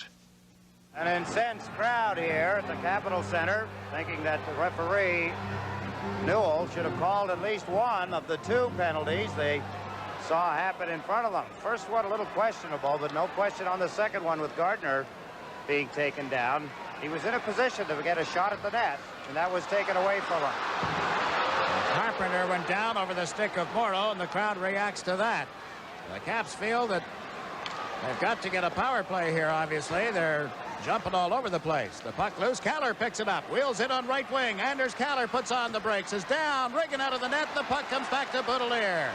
An incensed crowd here at the Capitol Center, thinking that the referee, Newell, should have called at least one of the two penalties they saw happen in front of them. First one a little questionable, but no question on the second one with Gardner being taken down. He was in a position to get a shot at the net, and that was taken away from him. Carpenter went down over the stick of Morrow, and the crowd reacts to that. The Caps feel that they've got to get a power play here, obviously. They're jumping all over the place. The puck loose. Kaller picks it up. Wheels it on right wing. Anders Kaller puts on the brakes. Is down. Riggin out of the net. The puck comes back to Boudelier.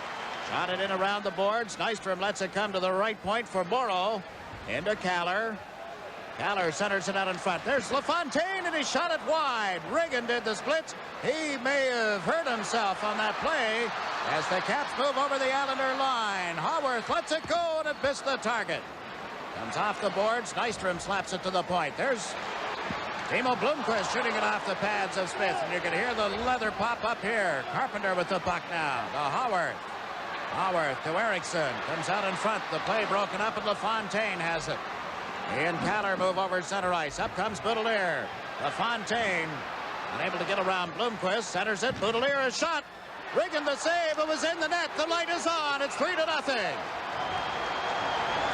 Shot it in around the boards. Nystrom lets it come to the right point for Morrow. Into Kaller. Kaller centers it out in front. There's LaFontaine, and he shot it wide. Riggin did the splits. He may have hurt himself on that play as the Caps move over the Islander line. Haworth lets it go, and it missed the target. Comes off the boards. Nystrom slaps it to the point. There's Timo Blomqvist shooting it off the pads of Smith. And you can hear the leather pop up here. Carpenter with the puck now. To Haworth. Haworth to Eriksson. Comes out in front. The play broken up, and LaFontaine has it. He and Kaller move over center ice. Up comes Boudelier. LaFontaine unable to get around Blomqvist. Centers it. Boudelier is shot. Riggin the save. It was in the net. The light is on. It's 3-0.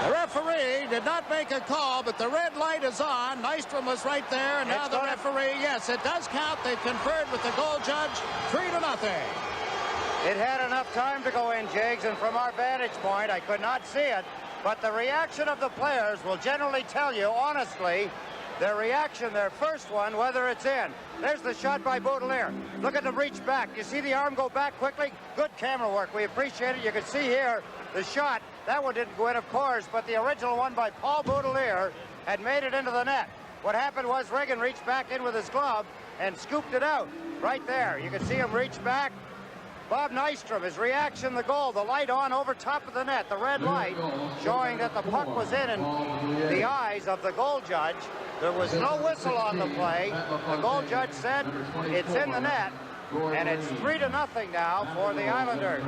The referee did not make a call, but the red light is on. Nystrom was right there, and now the referee, yes, it does count. They've conferred with the goal judge, 3-0. It had enough time to go in, Jiggs, and from our vantage point, I could not see it, but the reaction of the players will generally tell you, honestly, their reaction, their first one, whether it's in. There's the shot by Boudelier. Look at the reach back. You see the arm go back quickly? Good camera work. We appreciate it. You can see here the shot. That one didn't go in, of course, but the original one by Paul Boudelier had made it into the net. What happened was Riggin reached back in with his glove and scooped it out right there. You can see him reach back. Bob Nystrom, his reaction, the goal, the light on over top of the net, the red light, showing that the puck was in the eyes of the goal judge. There was no whistle on the play. The goal judge said it's in the net, and it's 3-0 now for the Islanders.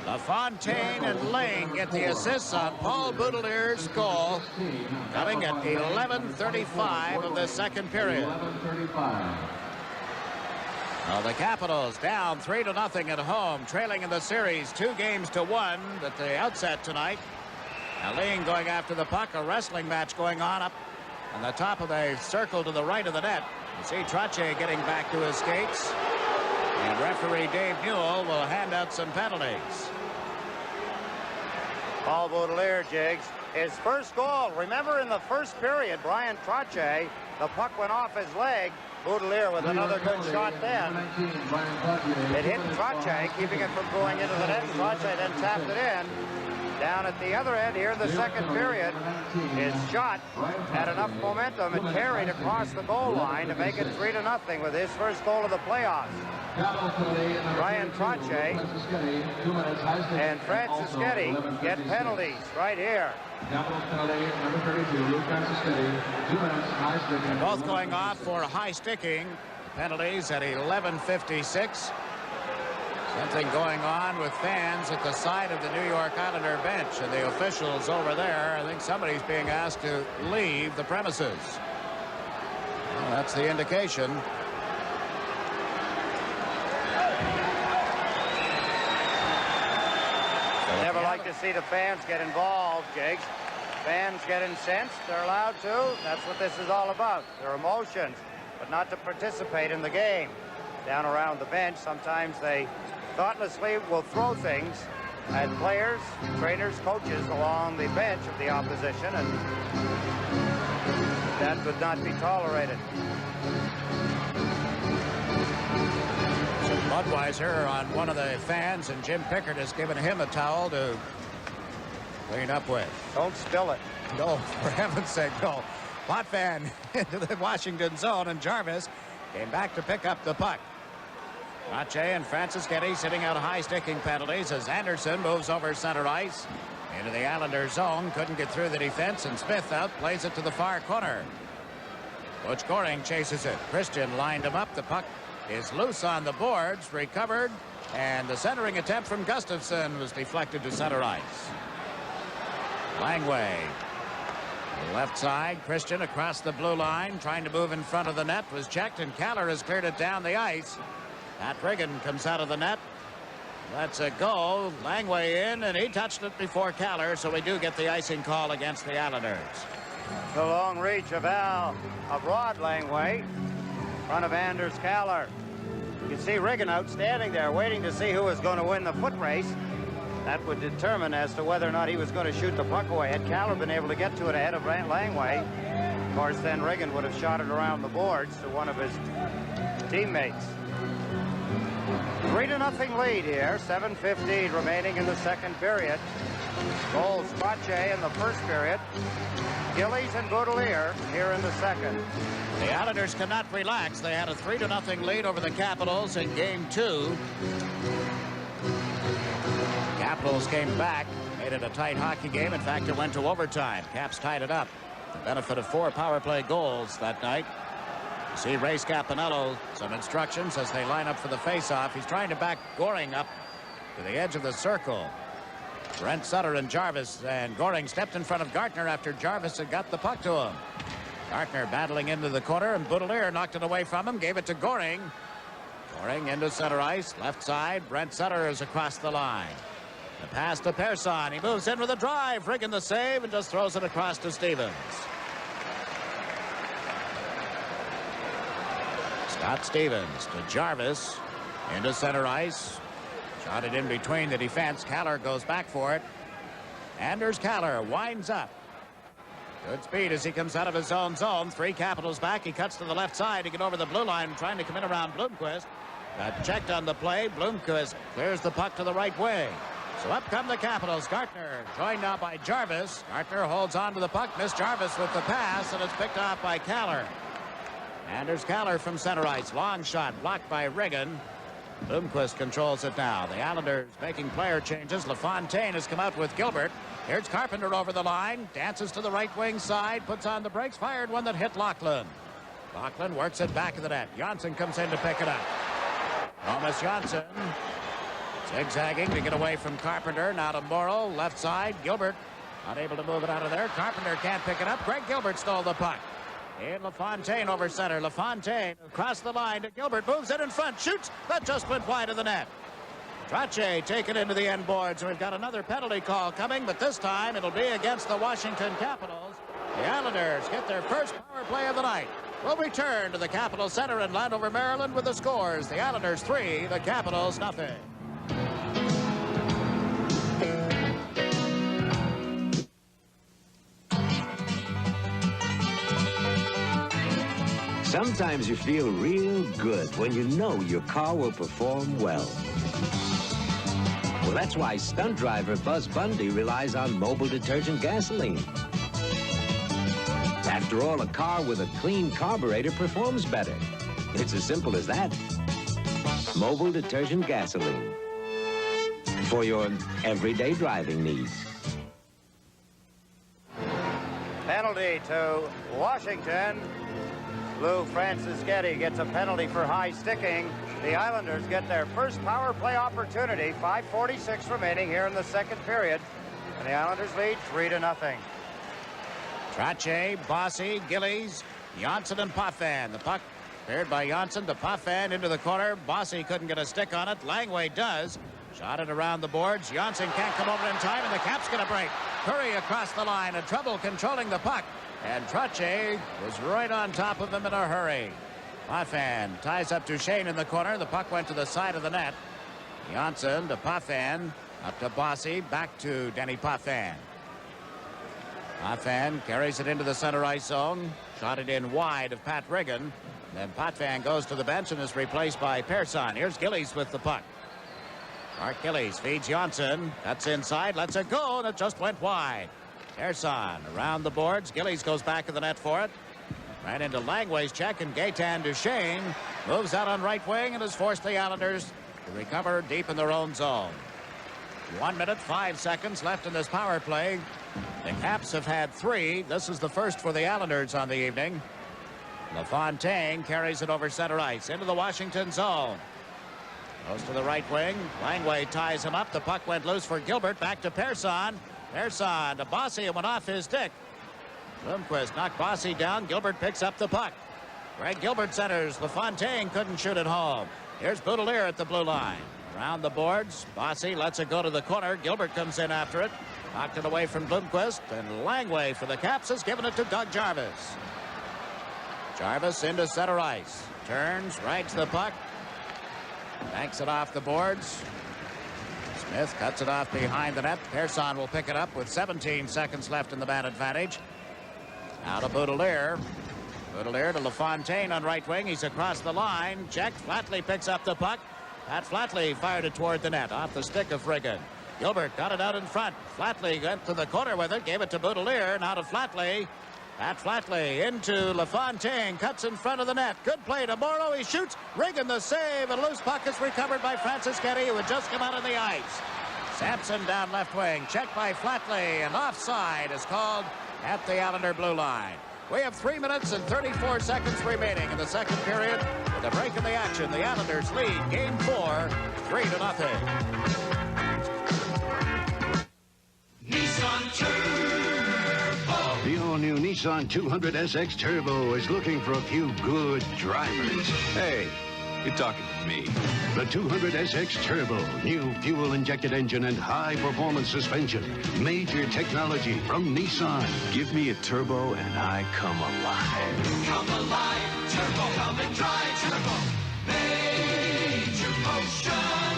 LaFontaine and Lane get the assists on Paul Boudelier's goal, coming at 11:35 of the second period. Well, the Capitals down 3-0 at home, trailing in the series 2-1 at the outset tonight. Now Lane going after the puck, a wrestling match going on up on the top of the circle to the right of the net. You see Trottier getting back to his skates. And referee Dave Newell will hand out some penalties. Paul Boudelier, Jiggs, his first goal. Remember in the first period, Brian Trottier, the puck went off his leg. Boudelier with another good shot then. It hit Trottier, keeping it from going into the net. Trottier then tapped it in. Down at the other end here in the second period, his shot had enough momentum and carried across the goal line to make it 3-0 with his first goal of the playoffs. Ryan Trache and Francis Getty get penalties right here. Both going off for high sticking. Penalties at 11:56. Something going on with fans at the side of the New York Islander bench, and the officials over there, I think somebody's being asked to leave the premises. Well, that's the indication. Never like to see the fans get involved, Jiggs. Fans get incensed. They're allowed to. That's what this is all about. Their emotions, but not to participate in the game. Down around the bench, sometimes they thoughtlessly will throw things at players, trainers, coaches along the bench of the opposition, and that would not be tolerated. Budweiser on one of the fans, and Jim Pickard has given him a towel to clean up with. Don't spill it. No, for heaven's sake, no. Potvin into the Washington zone, and Jarvis came back to pick up the puck. Trache and Francis Getty sitting out high sticking penalties as Anderson moves over center ice into the Islander zone. Couldn't get through the defense, and Smith out plays it to the far corner. Butch Goring chases it. Christian lined him up. The puck is loose on the boards, recovered, and the centering attempt from Gustafsson was deflected to center ice. Langway, left side. Christian across the blue line, trying to move in front of the net, was checked, and Kaller has cleared it down the ice. Pat Riggin comes out of the net. That's a goal. Langway in, and he touched it before Kaller, so we do get the icing call against the Islanders. The long reach of Rod Langway in front of Anders Kaller. You can see Riggin out standing there waiting to see who was going to win the foot race. That would determine as to whether or not he was going to shoot the puck away. Had Kaller been able to get to it ahead of Langway, of course, then Riggin would have shot it around the boards to one of his teammates. 3-0 lead here. 7:15 remaining in the second period. Goals Trache in the first period. Gillies and Boudelier here in the second. The Islanders cannot relax. They had a 3-0 lead over the Capitals in Game 2. Capitals came back, made it a tight hockey game. In fact, it went to overtime. Caps tied it up. The benefit of 4 power play goals that night. See Ray Scapinello, some instructions as they line up for the faceoff. He's trying to back Goring up to the edge of the circle. Brent Sutter and Jarvis, and Goring stepped in front of Gartner after Jarvis had got the puck to him. Gartner battling into the corner, and Boudelier knocked it away from him, gave it to Goring. Goring into center ice, left side. Brent Sutter is across the line. The pass to Persson. He moves in with a drive. Riggin the save and just throws it across to Stevens. Scott Stevens to Jarvis into center ice. Shot it in between the defense. Kaller goes back for it. Anders Kaller winds up. Good speed as he comes out of his own zone. 3 Capitals back. He cuts to the left side to get over the blue line, trying to come in around Blomqvist. Got checked on the play. Blomqvist clears the puck to the right wing. So up come the Capitals. Gartner joined now by Jarvis. Gartner holds on to the puck. Missed Jarvis with the pass, and it's picked off by Kaller. Anders Kaller from center ice. Long shot blocked by Riggin. Blomqvist controls it now. The Islanders making player changes. LaFontaine has come out with Gilbert. Here's Carpenter over the line. Dances to the right wing side. Puts on the brakes. Fired one that hit Lachlan. Lachlan works it back of the net. Janssen comes in to pick it up. Thomas Janssen zigzagging to get away from Carpenter. Now to Morrow. Left side. Gilbert unable to move it out of there. Carpenter can't pick it up. Greg Gilbert stole the puck. And LaFontaine over center. LaFontaine across the line to Gilbert. Moves it in front. Shoots. That just went wide of the net. Trache taken into the end boards. We've got another penalty call coming, but this time it'll be against the Washington Capitals. The Islanders get their first power play of the night. We'll return to the Capitol Center in Landover, Maryland with the scores. The Islanders 3, the Capitals nothing. Sometimes you feel real good when you know your car will perform well. Well, that's why stunt driver Buzz Bundy relies on mobile detergent gasoline. After all, a car with a clean carburetor performs better. It's as simple as that. Mobile detergent gasoline. For your everyday driving needs. Penalty to Washington. Lou Francis Getty gets a penalty for high sticking. The Islanders get their first power play opportunity. 5:46 remaining here in the second period. And the Islanders lead 3-0. Trache, Bossy, Gillies, Janssen, and Potvin. The puck cleared by Janssen to Potvin into the corner. Bossy couldn't get a stick on it. Langway does. Shot it around the boards. Janssen can't come over in time, and the cap's going to break. Curry across the line, and trouble controlling the puck. And Trache was right on top of him in a hurry. Potvin ties up Duchesne in the corner. The puck went to the side of the net. Janssen to Potvin, up to Bossy, back to Denny Potvin. Potvin carries it into the center ice zone. Shot it in wide of Pat Riggin. Then Potvin goes to the bench and is replaced by Persson. Here's Gillies with the puck. Mark Gillies feeds Janssen. Cuts inside, lets it go, and it just went wide. Persson around the boards. Gillies goes back to the net for it. Ran into Langway's check, and Gaetan Duchesne moves out on right wing and has forced the Islanders to recover deep in their own zone. 1 minute, 5 seconds left in this power play. The Caps have had 3. This is the first for the Islanders on the evening. LaFontaine carries it over center ice into the Washington zone. Goes to the right wing. Langway ties him up. The puck went loose for Gilbert. Back to Persson. Persson to Bossy, and went off his stick. Blomqvist knocked Bossy down. Gilbert picks up the puck. Greg Gilbert centers. LaFontaine couldn't shoot it home. Here's Boudelier at the blue line. Around the boards. Bossy lets it go to the corner. Gilbert comes in after it. Knocked it away from Blomqvist. And Langway for the Caps has given it to Doug Jarvis. Jarvis into center ice. Turns, rights the puck. Banks it off the boards. Smith cuts it off behind the net. Persson will pick it up with 17 seconds left in the man advantage. Now to Boudelier. Boudelier to LaFontaine on right wing. He's across the line. Checked. Flatley picks up the puck. Pat Flatley fired it toward the net off the stick of Riggin. Gilbert got it out in front. Flatley went to the corner with it. Gave it to Boudelier. Now to Flatley. Pat Flatley into LaFontaine, cuts in front of the net. Good play to Morrow. He shoots. Riggin the save. A loose puck is recovered by Francis Getty, who had just come out of the ice. Sampson down left wing. Checked by Flatley, and offside is called at the Islander blue line. We have 3 minutes and 34 seconds remaining in the second period. With a break in the action, the Islanders lead Game 4, 3-0. Nissan Turbo. The all-new Nissan 200SX Turbo is looking for a few good drivers. Hey, you're talking to me. The 200SX Turbo, new fuel-injected engine and high-performance suspension. Major technology from Nissan. Give me a turbo and I come alive. Come alive, Turbo. Come and drive Turbo. Major motion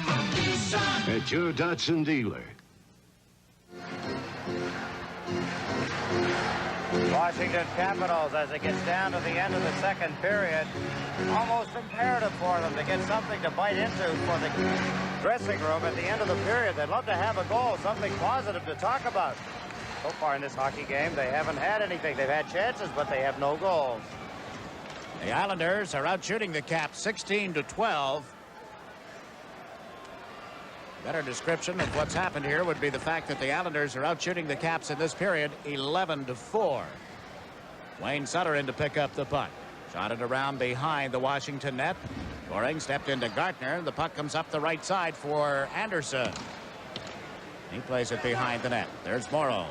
from Nissan. At your Datsun dealer. Washington Capitals, as it gets down to the end of the second period, almost imperative for them to get something to bite into for the dressing room at the end of the period. They'd love to have a goal, something positive to talk about. So far in this hockey game, they haven't had anything. They've had chances, but they have no goals. The Islanders are out shooting the Caps 16-12. Better description of what's happened here would be the fact that the Islanders are out shooting the Caps in this period 11-4. Wayne Sutter in to pick up the puck. Shot it around behind the Washington net. Goring stepped into Gartner. The puck comes up the right side for Anderson. He plays it behind the net. There's Morrow.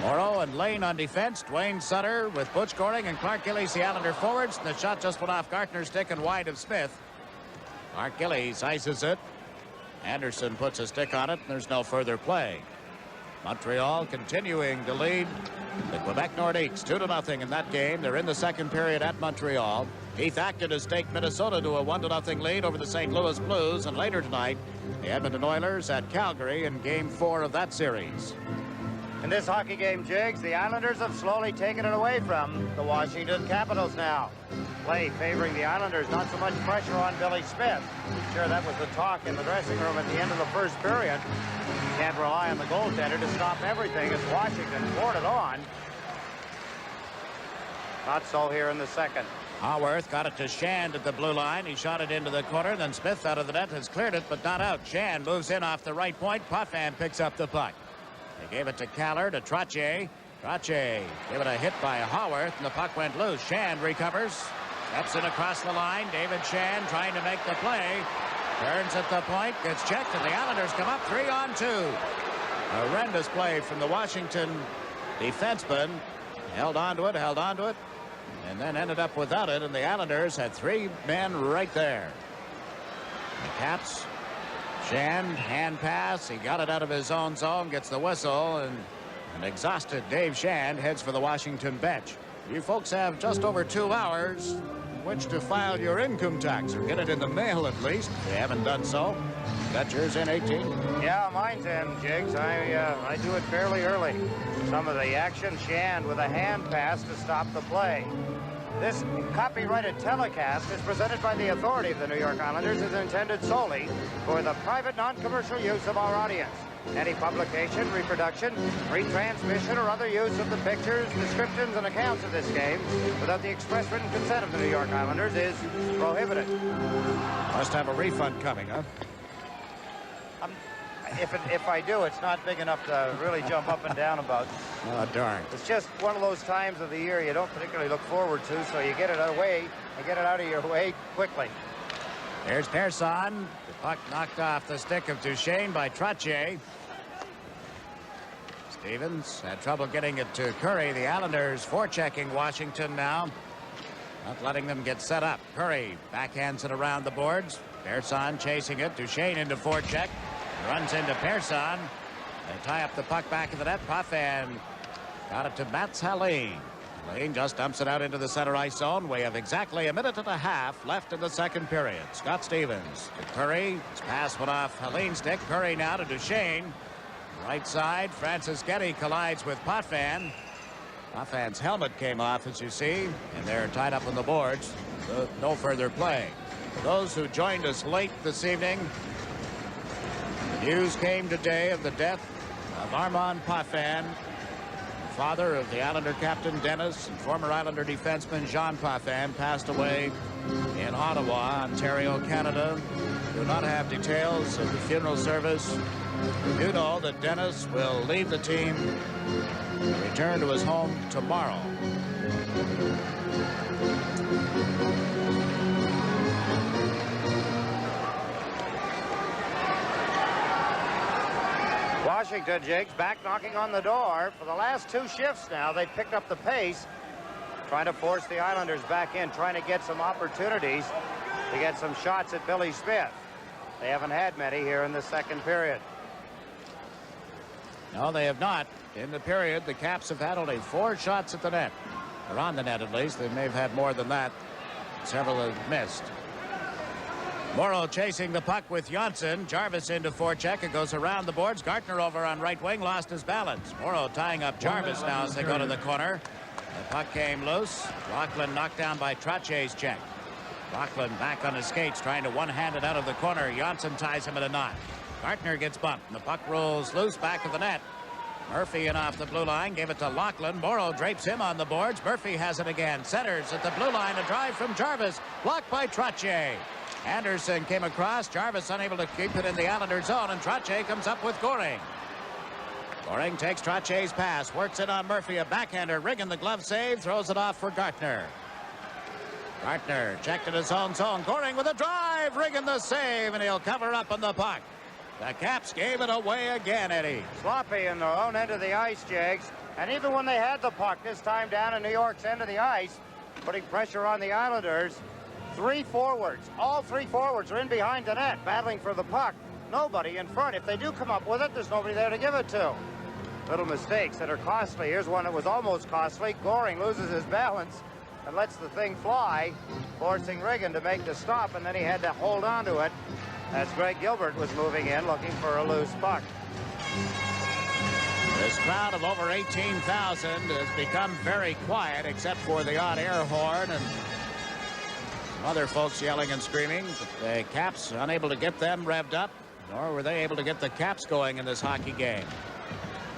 Morrow and Lane on defense. Dwayne Sutter with Butch Goring and Clark Gillies, the Islander forwards. And the shot just went off Gartner's stick and wide of Smith. Mark Gillies ices it. Anderson puts a stick on it, and there's no further play. Montreal continuing to lead the Quebec Nordiques 2-0 in that game. They're in the second period at Montreal. Heath Acton has taken Minnesota to a 1-0 lead over the St. Louis Blues, and later tonight, the Edmonton Oilers at Calgary in Game 4 of that series. In this hockey game, Jigs, the Islanders have slowly taken it away from the Washington Capitals now. Play favoring the Islanders, not so much pressure on Billy Smith. Sure, that was the talk in the dressing room at the end of the first period. You can't rely on the goaltender to stop everything as Washington poured it on. Not so here in the second. Haworth got it to Shand at the blue line. He shot it into the corner. Then Smith out of the net has cleared it, but not out. Shand moves in off the right point. Potvin picks up the puck. They gave it to Kaller, to Trottier. Trottier gave it a hit by Haworth, and the puck went loose. Shand recovers. Steps in across the line. David Shand trying to make the play. Turns at the point. Gets checked, and the Islanders come up 3-on-2. Horrendous play from the Washington defenseman. Held on to it, and then ended up without it, and the Islanders had 3 men right there. The Caps, Shand, hand pass. He got it out of his own zone, gets the whistle, and an exhausted Dave Shand heads for the Washington bench. You folks have just over 2 hours in which to file your income tax, or get it in the mail at least. If you haven't done so, got yours in, 18? Yeah, mine's in, Jigs. I do it fairly early. Some of the action, Shand with a hand pass to stop the play. This copyrighted telecast is presented by the authority of the New York Islanders, is intended solely for the private non-commercial use of our audience. Any publication, reproduction, retransmission, or other use of the pictures, descriptions, and accounts of this game without the express written consent of the New York Islanders is prohibited. Must have a refund coming, huh? If I do, it's not big enough to really jump up and down about. Oh, darn. It's just one of those times of the year you don't particularly look forward to, so you get it away, you get it out of your way quickly. There's Persson. The puck knocked off the stick of Duchesne by Trottier. Stevens had trouble getting it to Curry. The Islanders forechecking Washington now. Not letting them get set up. Curry backhands it around the boards. Persson chasing it. Duchesne into forecheck. Runs into Persson. They tie up the puck back in the net. Potvin got it to Mats Helene. Helene just dumps it out into the center ice zone. We have exactly 1.5 minutes left in the second period. Scott Stevens to Curry. His pass went off Helene's stick. Curry now to Duchesne. Right side, Francis Getty collides with Potvin. Potvin's helmet came off, as you see, and they're tied up on the boards. No further play. For those who joined us late this evening, news came today of the death of Armand Potvin, father of the Islander captain Dennis and former Islander defenseman Jean Potvin, passed away in Ottawa, Ontario, Canada. Do not have details of the funeral service. We do know that Dennis will leave the team and return to his home tomorrow. Washington, Jigs, back knocking on the door. For the last 2 shifts now, they've picked up the pace, trying to force the Islanders back in, trying to get some opportunities to get some shots at Billy Smith. They haven't had many here in the second period. No, they have not. In the period, the Caps have had only 4 shots at the net. Or on the net, at least. They may have had more than that. Several have missed. Morrow chasing the puck with Janssen. Jarvis into forecheck. It goes around the boards. Gartner over on right wing, lost his balance. Morrow tying up Jarvis now as they go to the corner. The puck came loose. Rockland knocked down by Trottier's check. Rockland back on his skates, trying to one-hand it out of the corner. Janssen ties him in a knot. Gartner gets bumped, and the puck rolls loose back of the net. Murphy in off the blue line, gave it to Lachlan. Morrow drapes him on the boards. Murphy has it again. Centers at the blue line. A drive from Jarvis, blocked by Trottier. Anderson came across. Jarvis unable to keep it in the Islander zone, and Trottier comes up with Goring. Goring takes Trottier's pass, works it on Murphy, a backhander. Riggin the glove save, throws it off for Gartner. Gartner checked in his own zone. Goring with a drive. Riggin the save, and he'll cover up on the puck. The Caps gave it away again, Eddie. Sloppy in their own end of the ice, Jags. And even when they had the puck, this time down in New York's end of the ice, putting pressure on the Islanders, 3 forwards, all 3 forwards are in behind the net, battling for the puck. Nobody in front. If they do come up with it, there's nobody there to give it to. Little mistakes that are costly. Here's one that was almost costly. Goring loses his balance and lets the thing fly, forcing Riggin to make the stop, and then he had to hold on to it as Greg Gilbert was moving in, looking for a loose puck. This crowd of over 18,000 has become very quiet, except for the odd air horn and other folks yelling and screaming. But the Caps unable to get them revved up, nor were they able to get the Caps going in this hockey game.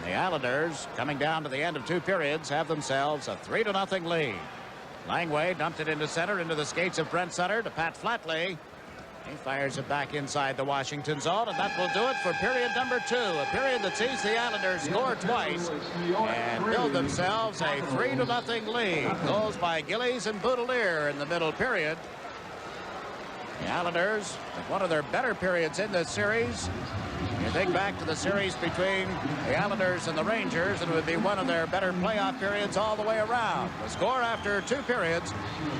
The Islanders, coming down to the end of 2 periods, have themselves a 3-0 lead. Langway dumped it into center, into the skates of Brent Sutter to Pat Flatley. He fires it back inside the Washington zone, and that will do it for period number 2. A period that sees the Islanders score twice and build themselves a 3-0 lead. Goals by Gillies and Boudelier in the middle period. The Islanders, with one of their better periods in this series. You think back to the series between the Islanders and the Rangers, and it would be one of their better playoff periods all the way around. The score after 2 periods,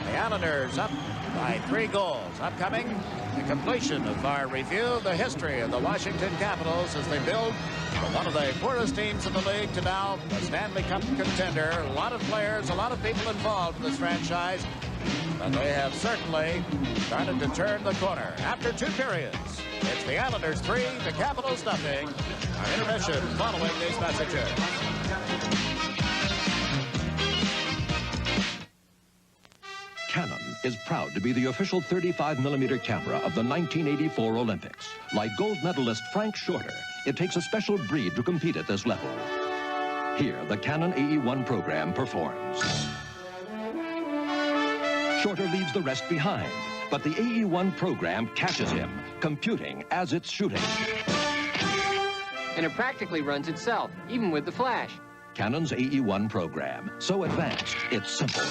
the Islanders up by 3 goals. Upcoming, the completion of our review of the history of the Washington Capitals as they build from one of the poorest teams in the league to now a Stanley Cup contender. A lot of players, a lot of people involved in this franchise, but they have certainly started to turn the corner. After 2 periods, it's the Islanders 3, the Capitals nothing. Our intermission following these messages. Canon is proud to be the official 35mm camera of the 1984 Olympics. Like gold medalist Frank Shorter, it takes a special breed to compete at this level. Here, the Canon AE-1 program performs. Shorter leaves the rest behind, but the AE-1 program catches him, computing as it's shooting. And it practically runs itself, even with the flash. Canon's AE-1 program, so advanced, it's simple.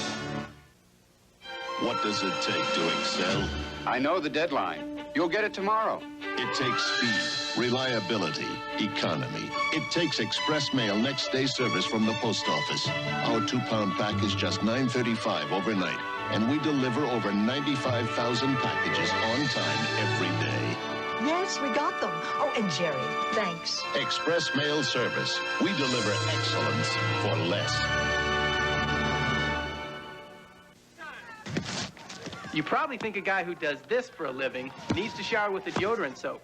What does it take to excel? I know the deadline. You'll get it tomorrow. It takes speed, reliability, economy. It takes express mail next day service from the post office. Our 2-pound pack is just $9.35 overnight, and we deliver over 95,000 packages on time every day. Yes, we got them. Oh, and Jerry, thanks. Express mail service. We deliver excellence for less. You probably think a guy who does this for a living needs to shower with a deodorant soap.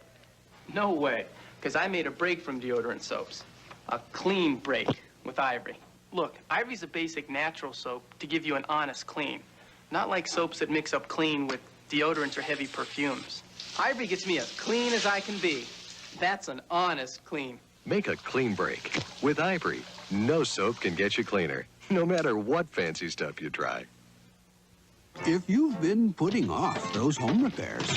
No way, because I made a break from deodorant soaps. A clean break with Ivory. Look, Ivory's a basic natural soap to give you an honest clean. Not like soaps that mix up clean with deodorants or heavy perfumes. Ivory gets me as clean as I can be. That's an honest clean. Make a clean break with Ivory. No soap can get you cleaner, no matter what fancy stuff you try. If you've been putting off those home repairs,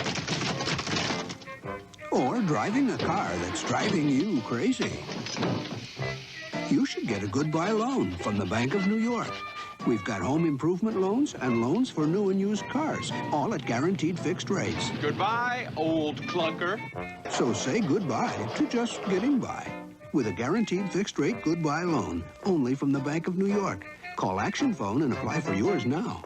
or driving a car that's driving you crazy, you should get a goodbye loan from the Bank of New York. We've got home improvement loans and loans for new and used cars, all at guaranteed fixed rates. Goodbye, old clunker. So say goodbye to just getting by with a guaranteed fixed rate goodbye loan, only from the Bank of New York. Call Action Phone and apply for yours now.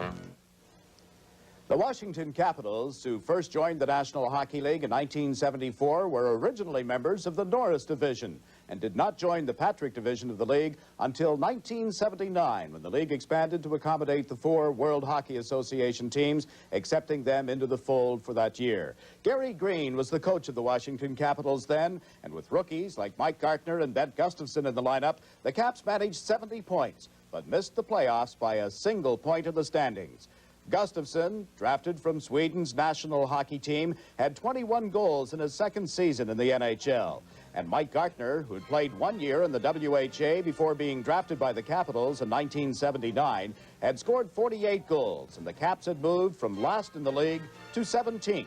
The Washington Capitals, who first joined the National Hockey League in 1974, were originally members of the Norris Division and did not join the Patrick Division of the league until 1979, when the league expanded to accommodate the 4 World Hockey Association teams, accepting them into the fold for that year. Gary Green was the coach of the Washington Capitals then, and with rookies like Mike Gartner and Ben Gustafson in the lineup, the Caps managed 70 points, but missed the playoffs by a single point in the standings. Gustafson, drafted from Sweden's national hockey team, had 21 goals in his second season in the NHL. And Mike Gartner, who had played 1 year in the WHA before being drafted by the Capitals in 1979, had scored 48 goals, and the Caps had moved from last in the league to 17th.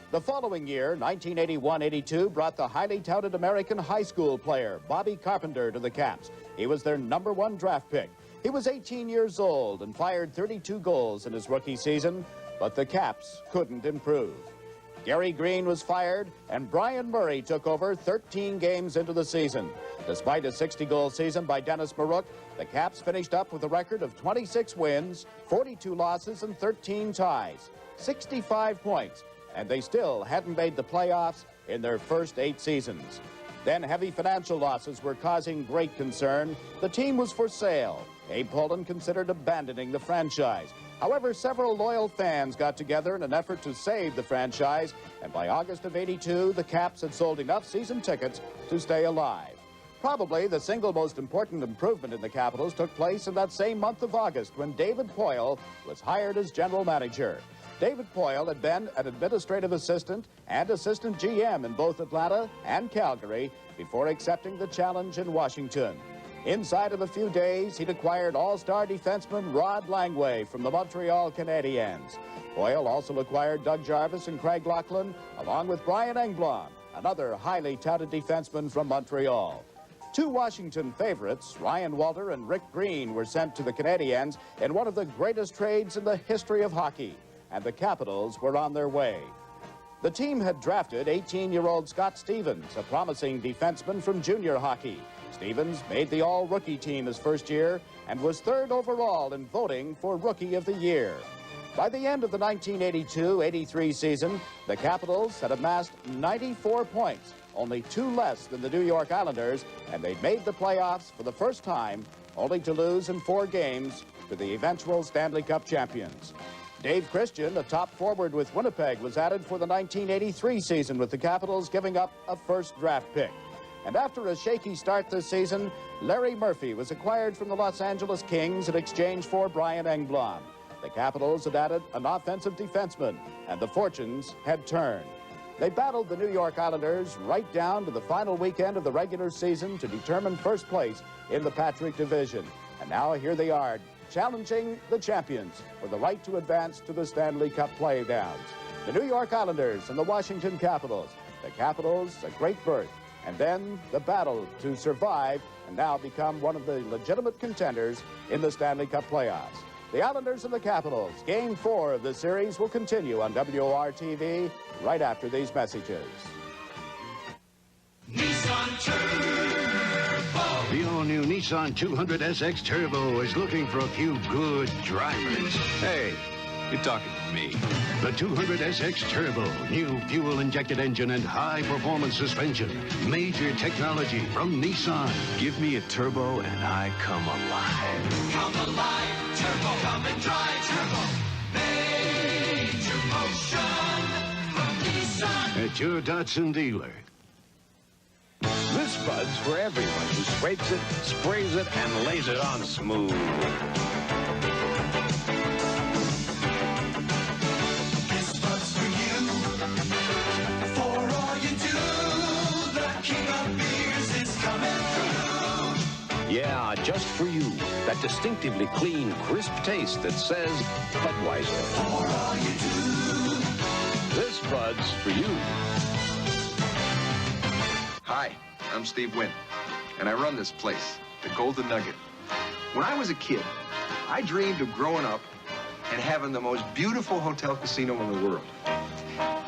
The following year, 1981-82, brought the highly touted American high school player, Bobby Carpenter, to the Caps. He was their #1 draft pick. He was 18 years old and fired 32 goals in his rookie season, but the Caps couldn't improve. Gary Green was fired, and Brian Murray took over 13 games into the season. Despite a 60-goal season by Dennis Marook, the Caps finished up with a record of 26 wins, 42 losses, and 13 ties, 65 points, and they still hadn't made the playoffs in their first 8 seasons. Then heavy financial losses were causing great concern. The team was for sale. Abe Pollin considered abandoning the franchise. However, several loyal fans got together in an effort to save the franchise, and by August of '82, the Caps had sold enough season tickets to stay alive. Probably the single most important improvement in the Capitals took place in that same month of August when David Poile was hired as general manager. David Poile had been an administrative assistant and assistant GM in both Atlanta and Calgary before accepting the challenge in Washington. Inside of a few days, he'd acquired all-star defenseman Rod Langway from the Montreal Canadiens. Poile also acquired Doug Jarvis and Craig Laughlin, along with Brian Engblom, another highly touted defenseman from Montreal. Two Washington favorites, Ryan Walter and Rick Green, were sent to the Canadiens in one of the greatest trades in the history of hockey, and the Capitals were on their way. The team had drafted 18-year-old Scott Stevens, a promising defenseman from junior hockey. Stevens made the all-rookie team his first year and was third overall in voting for Rookie of the Year. By the end of the 1982-83 season, the Capitals had amassed 94 points, only 2 less than the New York Islanders, and they'd made the playoffs for the first time, only to lose in 4 games to the eventual Stanley Cup champions. Dave Christian, a top forward with Winnipeg, was added for the 1983 season, with the Capitals giving up a first draft pick. And after a shaky start this season, Larry Murphy was acquired from the Los Angeles Kings in exchange for Brian Engblom. The Capitals had added an offensive defenseman, and the fortunes had turned. They battled the New York Islanders right down to the final weekend of the regular season to determine first place in the Patrick Division. And now here they are, challenging the champions for the right to advance to the Stanley Cup playdowns. The New York Islanders and the Washington Capitals. The Capitals, a great birth. And then the battle to survive and now become one of the legitimate contenders in the Stanley Cup playoffs. The Islanders and the Capitals. Game 4 of the series will continue on WORTV right after these messages. Nissan Turbo. The all-new Nissan 200SX Turbo is looking for a few good drivers. Hey, you're talking to me. The 200SX Turbo, new fuel-injected engine and high-performance suspension. Major technology from Nissan. Give me a turbo and I come alive. Come alive, Turbo. Come and drive Turbo. Major motion from Nissan. At your Datsun dealer. This Bud's for everyone who scrapes it, sprays it, and lays it on smooth. This Bud's for you. For all you do, the king of beers is coming through. Yeah, just for you. That distinctively clean, crisp taste that says Budweiser. For all you do. This Bud's for you. Hi, I'm Steve Wynn, and I run this place, the Golden Nugget. When I was a kid, I dreamed of growing up and having the most beautiful hotel casino in the world.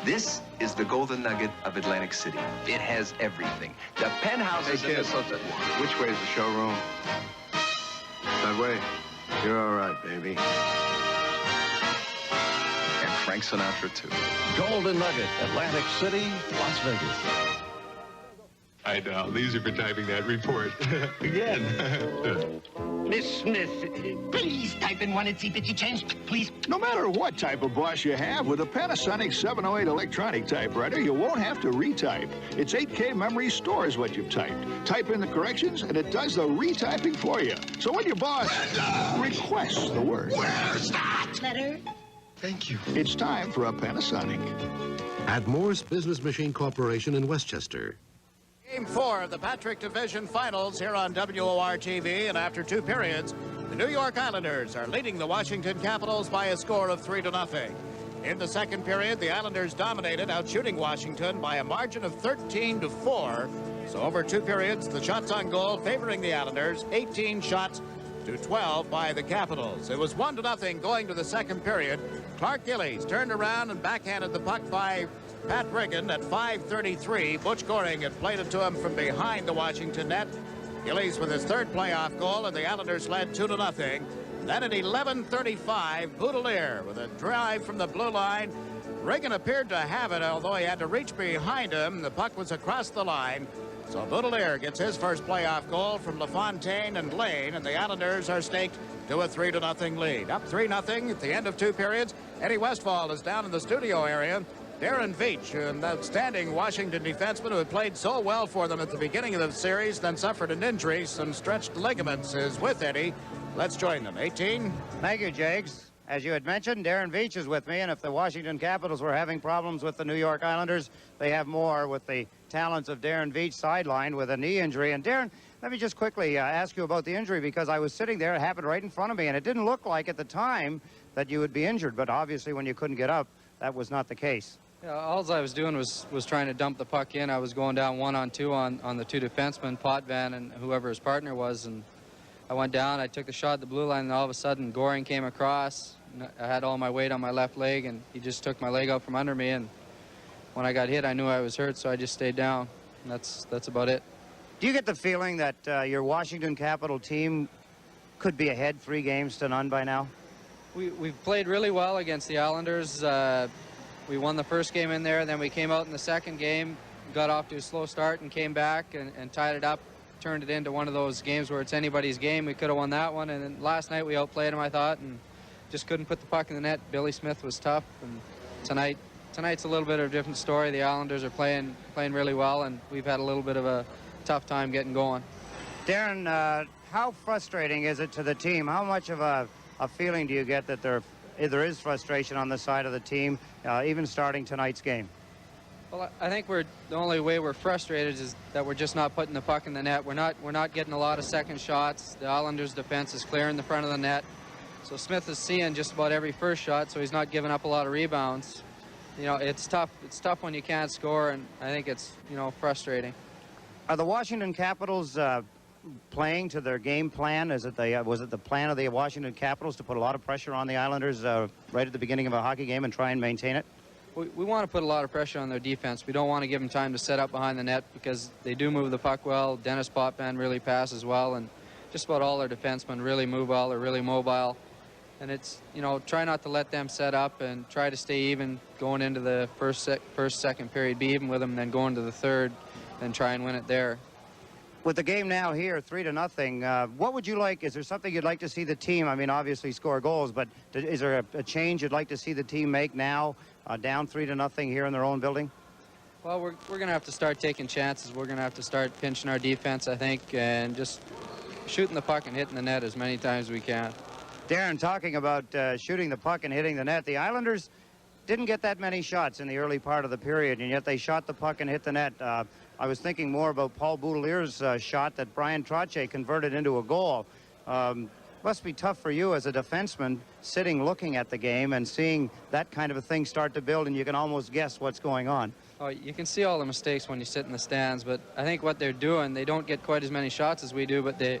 This is the Golden Nugget of Atlantic City. It has everything. The penthouses in this hotel. Which way is the showroom? That way. You're all right, baby. And Frank Sinatra, too. Golden Nugget, Atlantic City, Las Vegas. I know. These are for typing that report. Again. Miss Smith, please type in one itsy bitsy change, please. No matter what type of boss you have, with a Panasonic 708 electronic typewriter, you won't have to retype. Its 8K memory stores what you've typed. Type in the corrections, and it does the retyping for you. So when your boss requests the word... Where's that letter? Thank you. It's time for a Panasonic. At Morse Business Machine Corporation in Westchester. Game 4 of the Patrick Division Finals here on WORTV, and after 2 periods, the New York Islanders are leading the Washington Capitals by a score of 3-0. In the second period, the Islanders dominated, outshooting Washington by a margin of 13-4. So over 2 periods, the shots on goal favoring the Islanders, 18 shots to 12 by the Capitals. It was 1-0 going to the second period. Clark Gillies turned around and backhanded the puck by Pat Riggin at 5:33. Butch Goring had played it to him from behind the Washington net. Gillies with his 3rd playoff goal, and the Islanders led 2-0. Then at 11:35, Boudelier with a drive from the blue line. Riggin appeared to have it, although he had to reach behind him. The puck was across the line. So Boudelier gets his first playoff goal from LaFontaine and Lane, and the Islanders are staked to a 3-0 lead. Up 3-0 at the end of 2 periods. Eddie Westfall is down in the studio area. Darren Veach, an outstanding Washington defenseman who had played so well for them at the beginning of the series, then suffered an injury, some stretched ligaments, is with Eddie. Let's join them. 18. Thank you, Jags. As you had mentioned, Darren Veach is with me, and if the Washington Capitals were having problems with the New York Islanders, they have more with the talents of Darren Veach sidelined with a knee injury. And Darren, let me just quickly ask you about the injury, because I was sitting there, it happened right in front of me, and it didn't look like at the time that you would be injured, but obviously when you couldn't get up, that was not the case. Yeah, all I was doing was trying to dump the puck in. I was going down 1-on-2 on the two defensemen, Potvin and whoever his partner was, and I went down, I took the shot at the blue line, and all of a sudden Goring came across. I had all my weight on my left leg, and he just took my leg out from under me, and when I got hit, I knew I was hurt, so I just stayed down, and that's about it. Do you get the feeling that your Washington Capital team could be ahead 3-0 by now? We've played really well against the Islanders. We won the first game in there, then we came out in the second game, got off to a slow start and came back and tied it up, turned it into one of those games where it's anybody's game. We could have won that one, and then last night we outplayed them, I thought, and just couldn't put the puck in the net. Billy Smith was tough, and tonight's a little bit of a different story. The Islanders are playing really well, and we've had a little bit of a tough time getting going. Darren, how frustrating is it to the team? How much of a feeling do you get that there is frustration on the side of the team, even starting tonight's game? Well, I think the only way we're frustrated is that we're just not putting the puck in the net. We're not getting a lot of second shots. The Islanders' defense is clearing the front of the net. So Smith is seeing just about every first shot, so he's not giving up a lot of rebounds. You know, it's tough. It's tough when you can't score, and I think it's, frustrating. Are the Washington Capitals playing to their game plan? Was it the plan of the Washington Capitals to put a lot of pressure on the Islanders right at the beginning of a hockey game and try and maintain it? We want to put a lot of pressure on their defense. We don't want to give them time to set up behind the net because they do move the puck well. Dennis Potvin really passes well, and just about all their defensemen really move well. They're really mobile. And it's, try not to let them set up and try to stay even going into the first, second period, be even with them, and then go into the third and try and win it there. With the game now here, 3-0, what would you like? Is there something you'd like to see the team, obviously score goals, but is there a change you'd like to see the team make now, down 3-0 here in their own building? Well, we're going to have to start taking chances. We're going to have to start pinching our defense, I think, and just shooting the puck and hitting the net as many times as we can. Darren, talking about shooting the puck and hitting the net, the Islanders didn't get that many shots in the early part of the period, and yet they shot the puck and hit the net. I was thinking more about Paul Boutilier's shot that Brian Trottier converted into a goal. Must be tough for you as a defenseman sitting looking at the game and seeing that kind of a thing start to build, and you can almost guess what's going on. Oh, you can see all the mistakes when you sit in the stands, but I think what they're doing, they don't get quite as many shots as we do, but they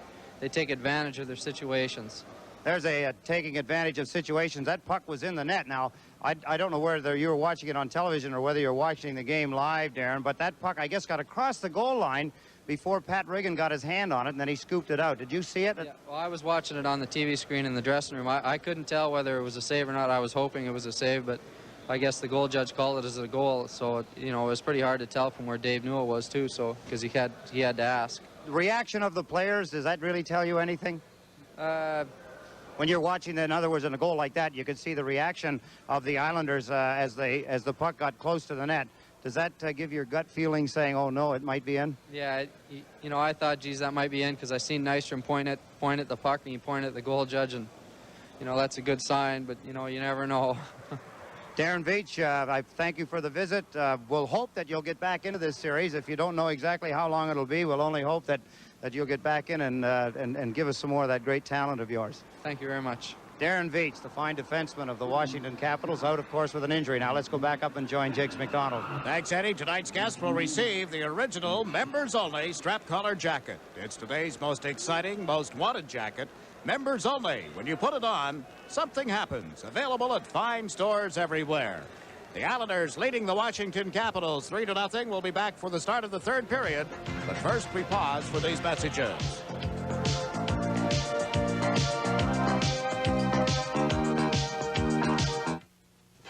take advantage of their situations. There's a taking advantage of situations. That puck was in the net. Now, I don't know whether you were watching it on television or whether you're watching the game live, Darren, but that puck, I guess, got across the goal line before Pat Riggin got his hand on it, and then he scooped it out. Did you see it? Yeah, well, I was watching it on the TV screen in the dressing room. I couldn't tell whether it was a save or not. I was hoping it was a save, but I guess the goal judge called it as a goal, so, it was pretty hard to tell from where Dave Newell was, too, so because he had to ask. The reaction of the players, does that really tell you anything? When you're watching, in other words, in a goal like that, you could see the reaction of the Islanders as the puck got close to the net. Does that give your gut feeling saying, oh, no, it might be in? Yeah, I thought, geez, that might be in because I seen Nystrom point at the puck, and he pointed at the goal judge, and, that's a good sign, but, you never know. Darren Veach, I thank you for the visit. We'll hope that you'll get back into this series. If you don't know exactly how long it'll be, we'll only hope that you'll get back in and give us some more of that great talent of yours. Thank you very much. Darren Veach, the fine defenseman of the Washington Capitals, out, of course, with an injury. Now let's go back up and join Jakes McDonald. Thanks, Eddie. Tonight's guest will receive the original members-only strap collar jacket. It's today's most exciting, most wanted jacket. Members only. When you put it on, something happens. Available at fine stores everywhere. The Islanders leading the Washington Capitals 3-0. We'll be back for the start of the third period. But first, we pause for these messages.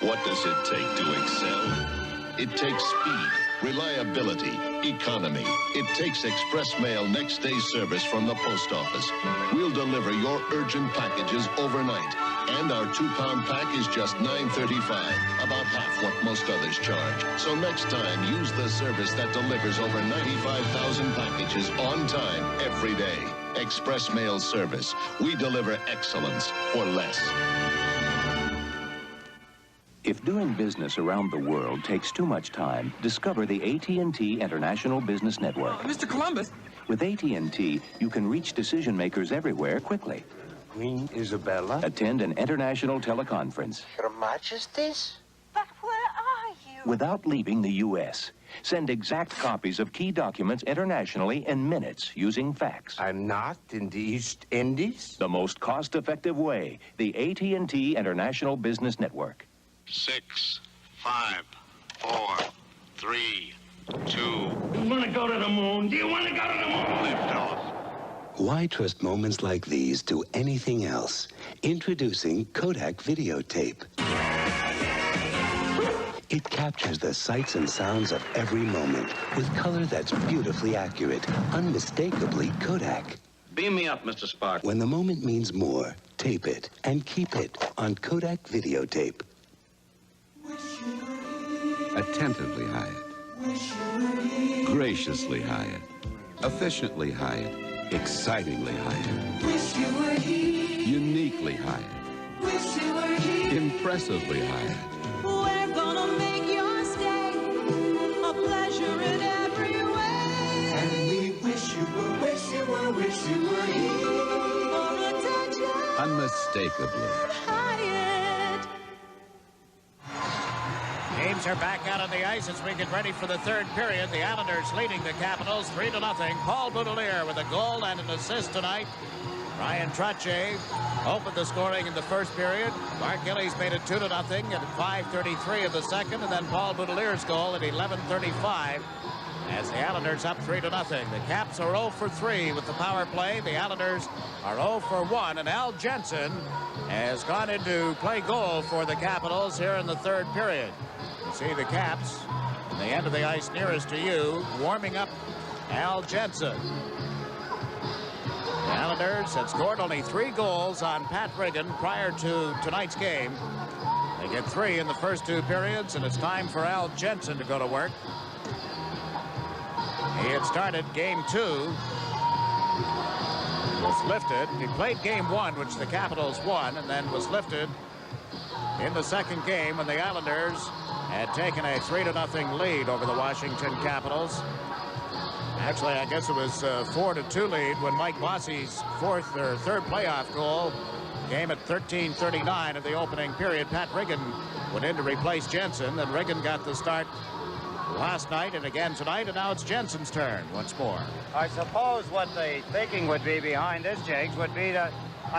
What does it take to excel? It takes speed, reliability, economy. It takes express mail next day service from the post office. We'll deliver your urgent packages overnight And our 2-pound pack is just $9.35, about half what most others charge. So next time, use the service that delivers over 95,000 packages on time every day. Express Mail Service. We deliver excellence for less. If doing business around the world takes too much time, discover the AT&T International Business Network. Mr. Columbus. With AT&T, you can reach decision makers everywhere quickly. Queen Isabella? Attend an international teleconference Your Majesties? But where are you? without leaving the U.S. Send exact copies of key documents internationally in minutes using fax. I'm not in the East Indies? The most cost-effective way, the AT&T International Business Network. 6, 5, 4, 3, 2. You want to go to the moon? Do you want to go to the moon? Lift off. Why trust moments like these to anything else? Introducing Kodak Videotape. It captures the sights and sounds of every moment with color that's beautifully accurate, unmistakably Kodak. Beam me up, Mr. Spark. When the moment means more, tape it and keep it on Kodak Videotape. Attentively hired. Graciously hired. Efficiently hired. Excitingly hired. Wish you were here. Uniquely hired. Wish you were here. Impressively hired. We're gonna make your stay a pleasure in every way. And we wish you were, wish you were, wish you were here. For attention. Unmistakably. Hyatt. Teams are back out on the ice as we get ready for the third period. The Islanders leading the Capitals 3-0. Paul Boudelier with a goal and an assist tonight. Ryan Trottier opened the scoring in the first period. Mark Gillies made it 2-0 at 5:33 of the second, and then Paul Boudelier's goal at 11:35 as the Islanders up 3-0. The Caps are 0 for 3 with the power play. The Islanders are 0 for 1, and Al Jensen has gone into play goal for the Capitals here in the third period. You see the Caps in the end of the ice nearest to you warming up Al Jensen. The Islanders had scored only 3 goals on Pat Riggin prior to tonight's game. They get 3 in the first 2 periods, and it's time for Al Jensen to go to work. He had started game 2. Was lifted. He played game 1, which the Capitals won, and then was lifted in the second game when the Islanders had taken a 3-0 lead over the Washington Capitals. Actually, I guess it was a 4-2 lead when Mike Bossy's third playoff goal came at 13:39 of the opening period. Pat Riggin went in to replace Jensen, and Riggin got the start last night and again tonight, and now it's Jensen's turn once more. I suppose what the thinking would be behind this, Jakes, would be a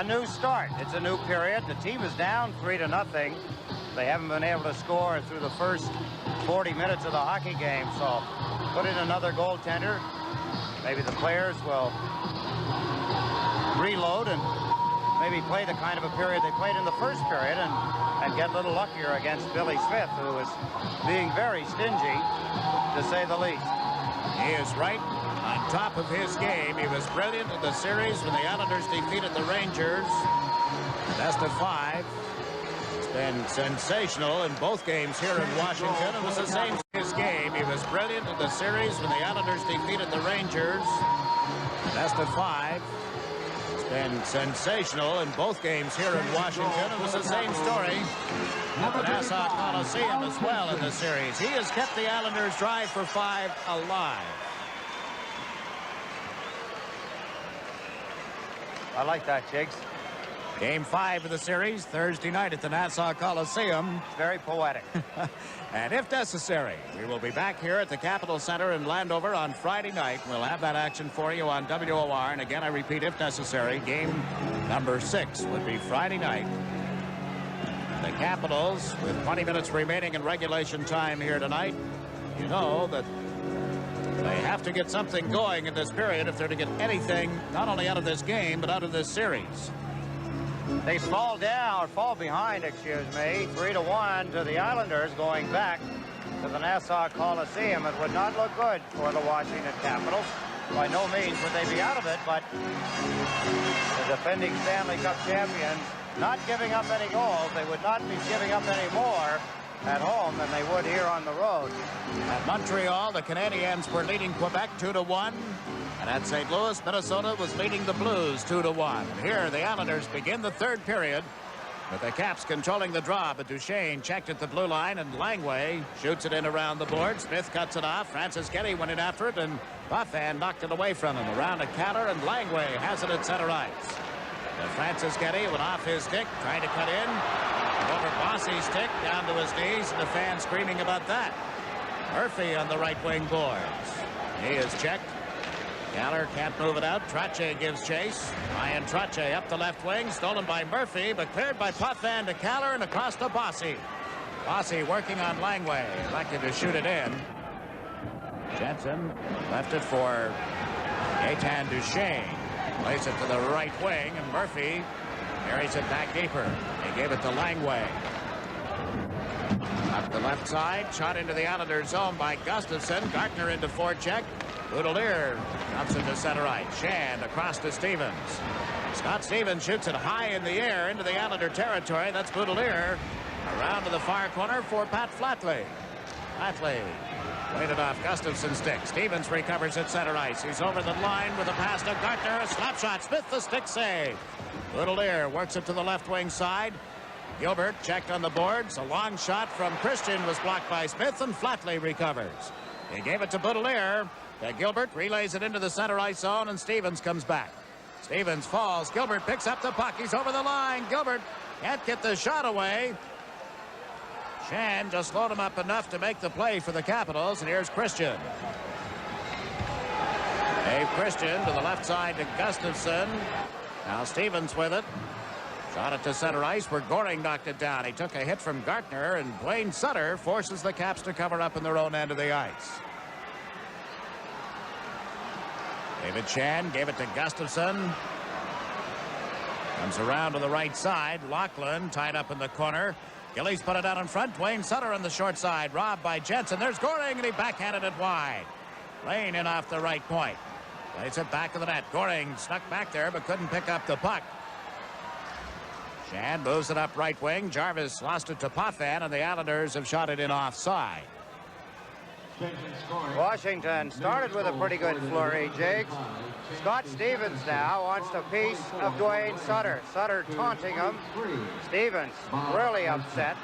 new start. It's a new period. The team is down 3-0. They haven't been able to score through the first 40 minutes of the hockey game, so put in another goaltender. Maybe the players will reload and maybe play the kind of a period they played in the first period and get a little luckier against Billy Smith, who is being very stingy, to say the least. He is right on top of his game. He was brilliant in the series when the Islanders defeated the Rangers. Best of 5. It's been sensational in both games here in Washington. It was the same his game. He was brilliant in the series when the Islanders defeated the Rangers. Best of 5. It's been sensational in both games here in Washington. It was the same story at the Nassau Coliseum as well in the series. He has kept the Islanders' drive for 5 alive. I like that, Jakes. Game 5 of the series, Thursday night at the Nassau Coliseum. It's very poetic. And if necessary, we will be back here at the Capitol Center in Landover on Friday night. We'll have that action for you on WOR. And again, I repeat, if necessary, game number 6 would be Friday night. The Capitals, with 20 minutes remaining in regulation time here tonight, you know that they have to get something going in this period if they're to get anything, not only out of this game, but out of this series. They fall behind, 3-1 to the Islanders going back to the Nassau Coliseum. It would not look good for the Washington Capitals. By no means would they be out of it, but the defending Stanley Cup champions not giving up any goals. They would not be giving up any more at home than they would here on the road. At Montreal, the Canadiens were leading Quebec 2-1. And at St. Louis, Minnesota was leading the Blues 2-1. And here, the Islanders begin the third period with the Caps controlling the draw. But Duchesne checked at the blue line, and Langway shoots it in around the board. Smith cuts it off. Francis Getty went in after it, and Buffan knocked it away from him. Around to Keller, and Langway has it at center ice. And Francis Getty went off his stick, trying to cut in. Over Bossy's stick, down to his knees, and the fans screaming about that. Murphy on the right wing boards. He is checked. Keller can't move it out. Trottier gives chase. Ryan Trottier up the left wing, stolen by Murphy, but cleared by Puffin to Keller and across to Bossy. Bossy working on Langway, elected to shoot it in. Jensen left it for Gaetan Duchesne. Plays it to the right wing, and Murphy carries it back deeper. He gave it to Langway. Up the left side, shot into the Islanders' zone by Gustafson. Gartner into forecheck. Boudelier comes into center ice. Shand across to Stevens. Scott Stevens shoots it high in the air into the Islander territory. That's Boudelier. Around to the far corner for Pat Flatley. Flatley waited off Gustafson's stick. Stevens recovers at center ice. He's over the line with a pass to Gartner. A slap shot. Smith the stick save. Boudelier works it to the left wing side. Gilbert checked on the boards. A long shot from Christian was blocked by Smith, and Flatley recovers. He gave it to Boudelier. Gilbert relays it into the center ice zone, and Stevens comes back. Stevens falls. Gilbert picks up the puck. He's over the line. Gilbert can't get the shot away. Shand just slowed him up enough to make the play for the Capitals, and here's Christian. Dave Christian to the left side to Gustafson. Now Stevens with it. Shot it to center ice where Goring knocked it down. He took a hit from Gartner, and Blaine Sutter forces the Caps to cover up in their own end of the ice. David Shand gave it to Gustafson. Comes around to the right side. Lachlan tied up in the corner. Gillies put it out in front. Dwayne Sutter on the short side. Robbed by Jensen. There's Goring, and he backhanded it wide. Lane in off the right point. Plays it back of the net. Goring snuck back there but couldn't pick up the puck. Shand moves it up right wing. Jarvis lost it to Potvin, and the Islanders have shot it in offside. Washington started with a pretty good flurry, Jakes. Scott Stevens now wants a piece of Dwayne Sutter. Sutter taunting him. Stevens really upset.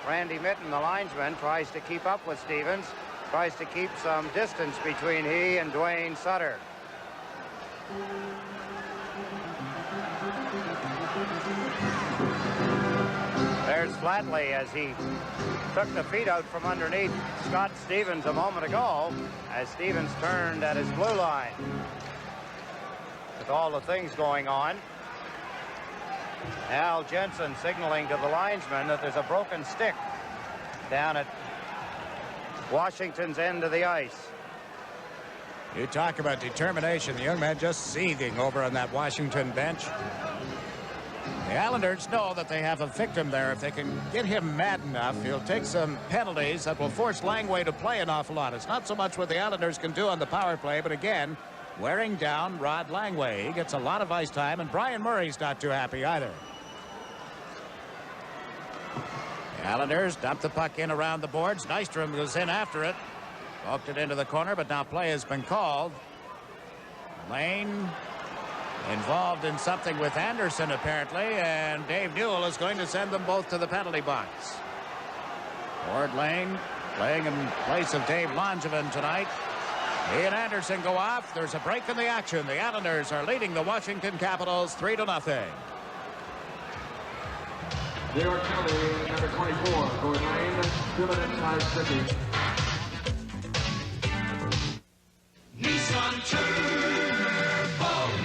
Randy Mitten, the linesman, tries to keep up with Stevens. Tries to keep some distance between he and Dwayne Sutter. There's Flatley as he took the feet out from underneath Scott Stevens a moment ago as Stevens turned at his blue line. With all the things going on, Al Jensen signaling to the linesman that there's a broken stick down at Washington's end of the ice. You talk about determination. The young man just seething over on that Washington bench. The Islanders know that they have a victim there. If they can get him mad enough, he'll take some penalties that will force Langway to play an awful lot. It's not so much what the Islanders can do on the power play, but again, wearing down Rod Langway. He gets a lot of ice time, and Brian Murray's not too happy either. The Islanders dump the puck in around the boards. Nystrom goes in after it. Poked it into the corner, but now play has been called. Lane involved in something with Anderson, apparently, and Dave Newell is going to send them both to the penalty box. Ward Lane playing in place of Dave Langevin tonight. He and Anderson go off. There's a break in the action. The Islanders are leading the Washington Capitals 3-0. New York County, number 24, Gordon Lane, 2 minutes, 5 seconds. Nissan Turbo.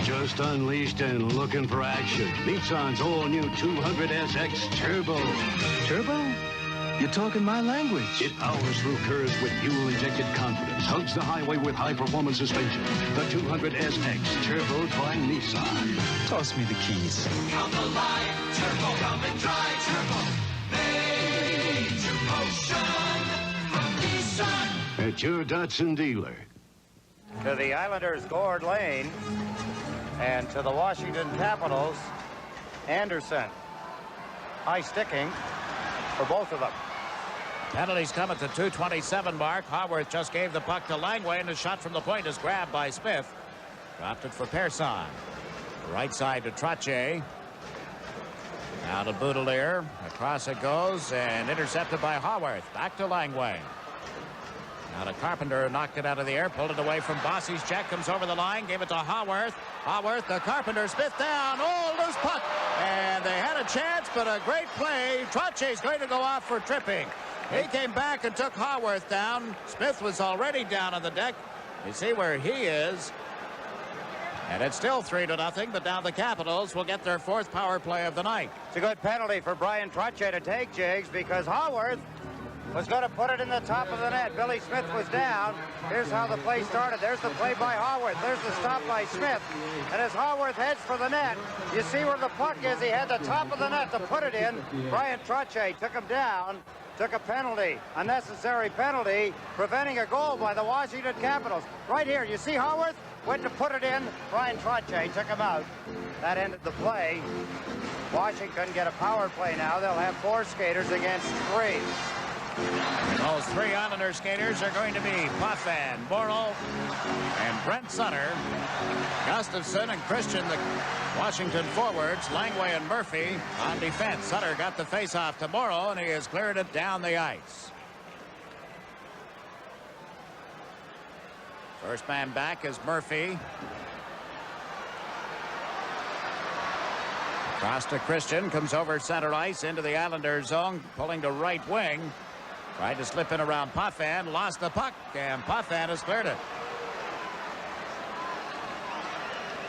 Just unleashed and looking for action. Nissan's all-new 200SX Turbo. Turbo? You're talking my language. It powers through curves with fuel-injected confidence. Hugs the highway with high-performance suspension. The 200SX Turbo by Nissan. Toss me the keys. Come alive, Turbo. Come and drive, Turbo. Major motion from Nissan. At your Datsun dealer. To the Islanders, Gord Lane, and to the Washington Capitals, Anderson. high sticking for both of them. Penalties come at the 2:27 mark. Haworth just gave the puck to Langway, and a shot from the point is grabbed by Smith. Dropped it for Persson. Right side to Trottier. Now to Boudelier. Across it goes and intercepted by Haworth. Back to Langway. Now to Carpenter, knocked it out of the air, pulled it away from Bossy's check, comes over the line, gave it to Haworth. Haworth to Carpenter, Smith down, oh, loose puck. And they had a chance, but a great play. Trottier's going to go off for tripping. He came back and took Haworth down. Smith was already down on the deck. You see where he is. And it's still 3-0, but now the Capitals will get their 4th power play of the night. It's a good penalty for Brian Trottier to take, Jigs, because Haworth was going to put it in the top of the net. Billy Smith was down. Here's how the play started. There's the play by Haworth. There's the stop by Smith. And as Haworth heads for the net, you see where the puck is. He had the top of the net to put it in. Brian Trottier took him down, took a penalty, unnecessary penalty, preventing a goal by the Washington Capitals. Right here, you see Haworth went to put it in. Brian Trottier took him out. That ended the play. Washington get a power play now. They'll have 4 skaters against 3. Those 3 Islander skaters are going to be Potvin, Morrill, and Brent Sutter. Gustafson and Christian, the Washington forwards. Langway and Murphy on defense. Sutter got the face-off to Morrill, and he has cleared it down the ice. First man back is Murphy. Across to Christian, comes over center ice into the Islanders zone, pulling to right wing. Tried to slip in around Potvin, lost the puck, and Potvin has cleared it.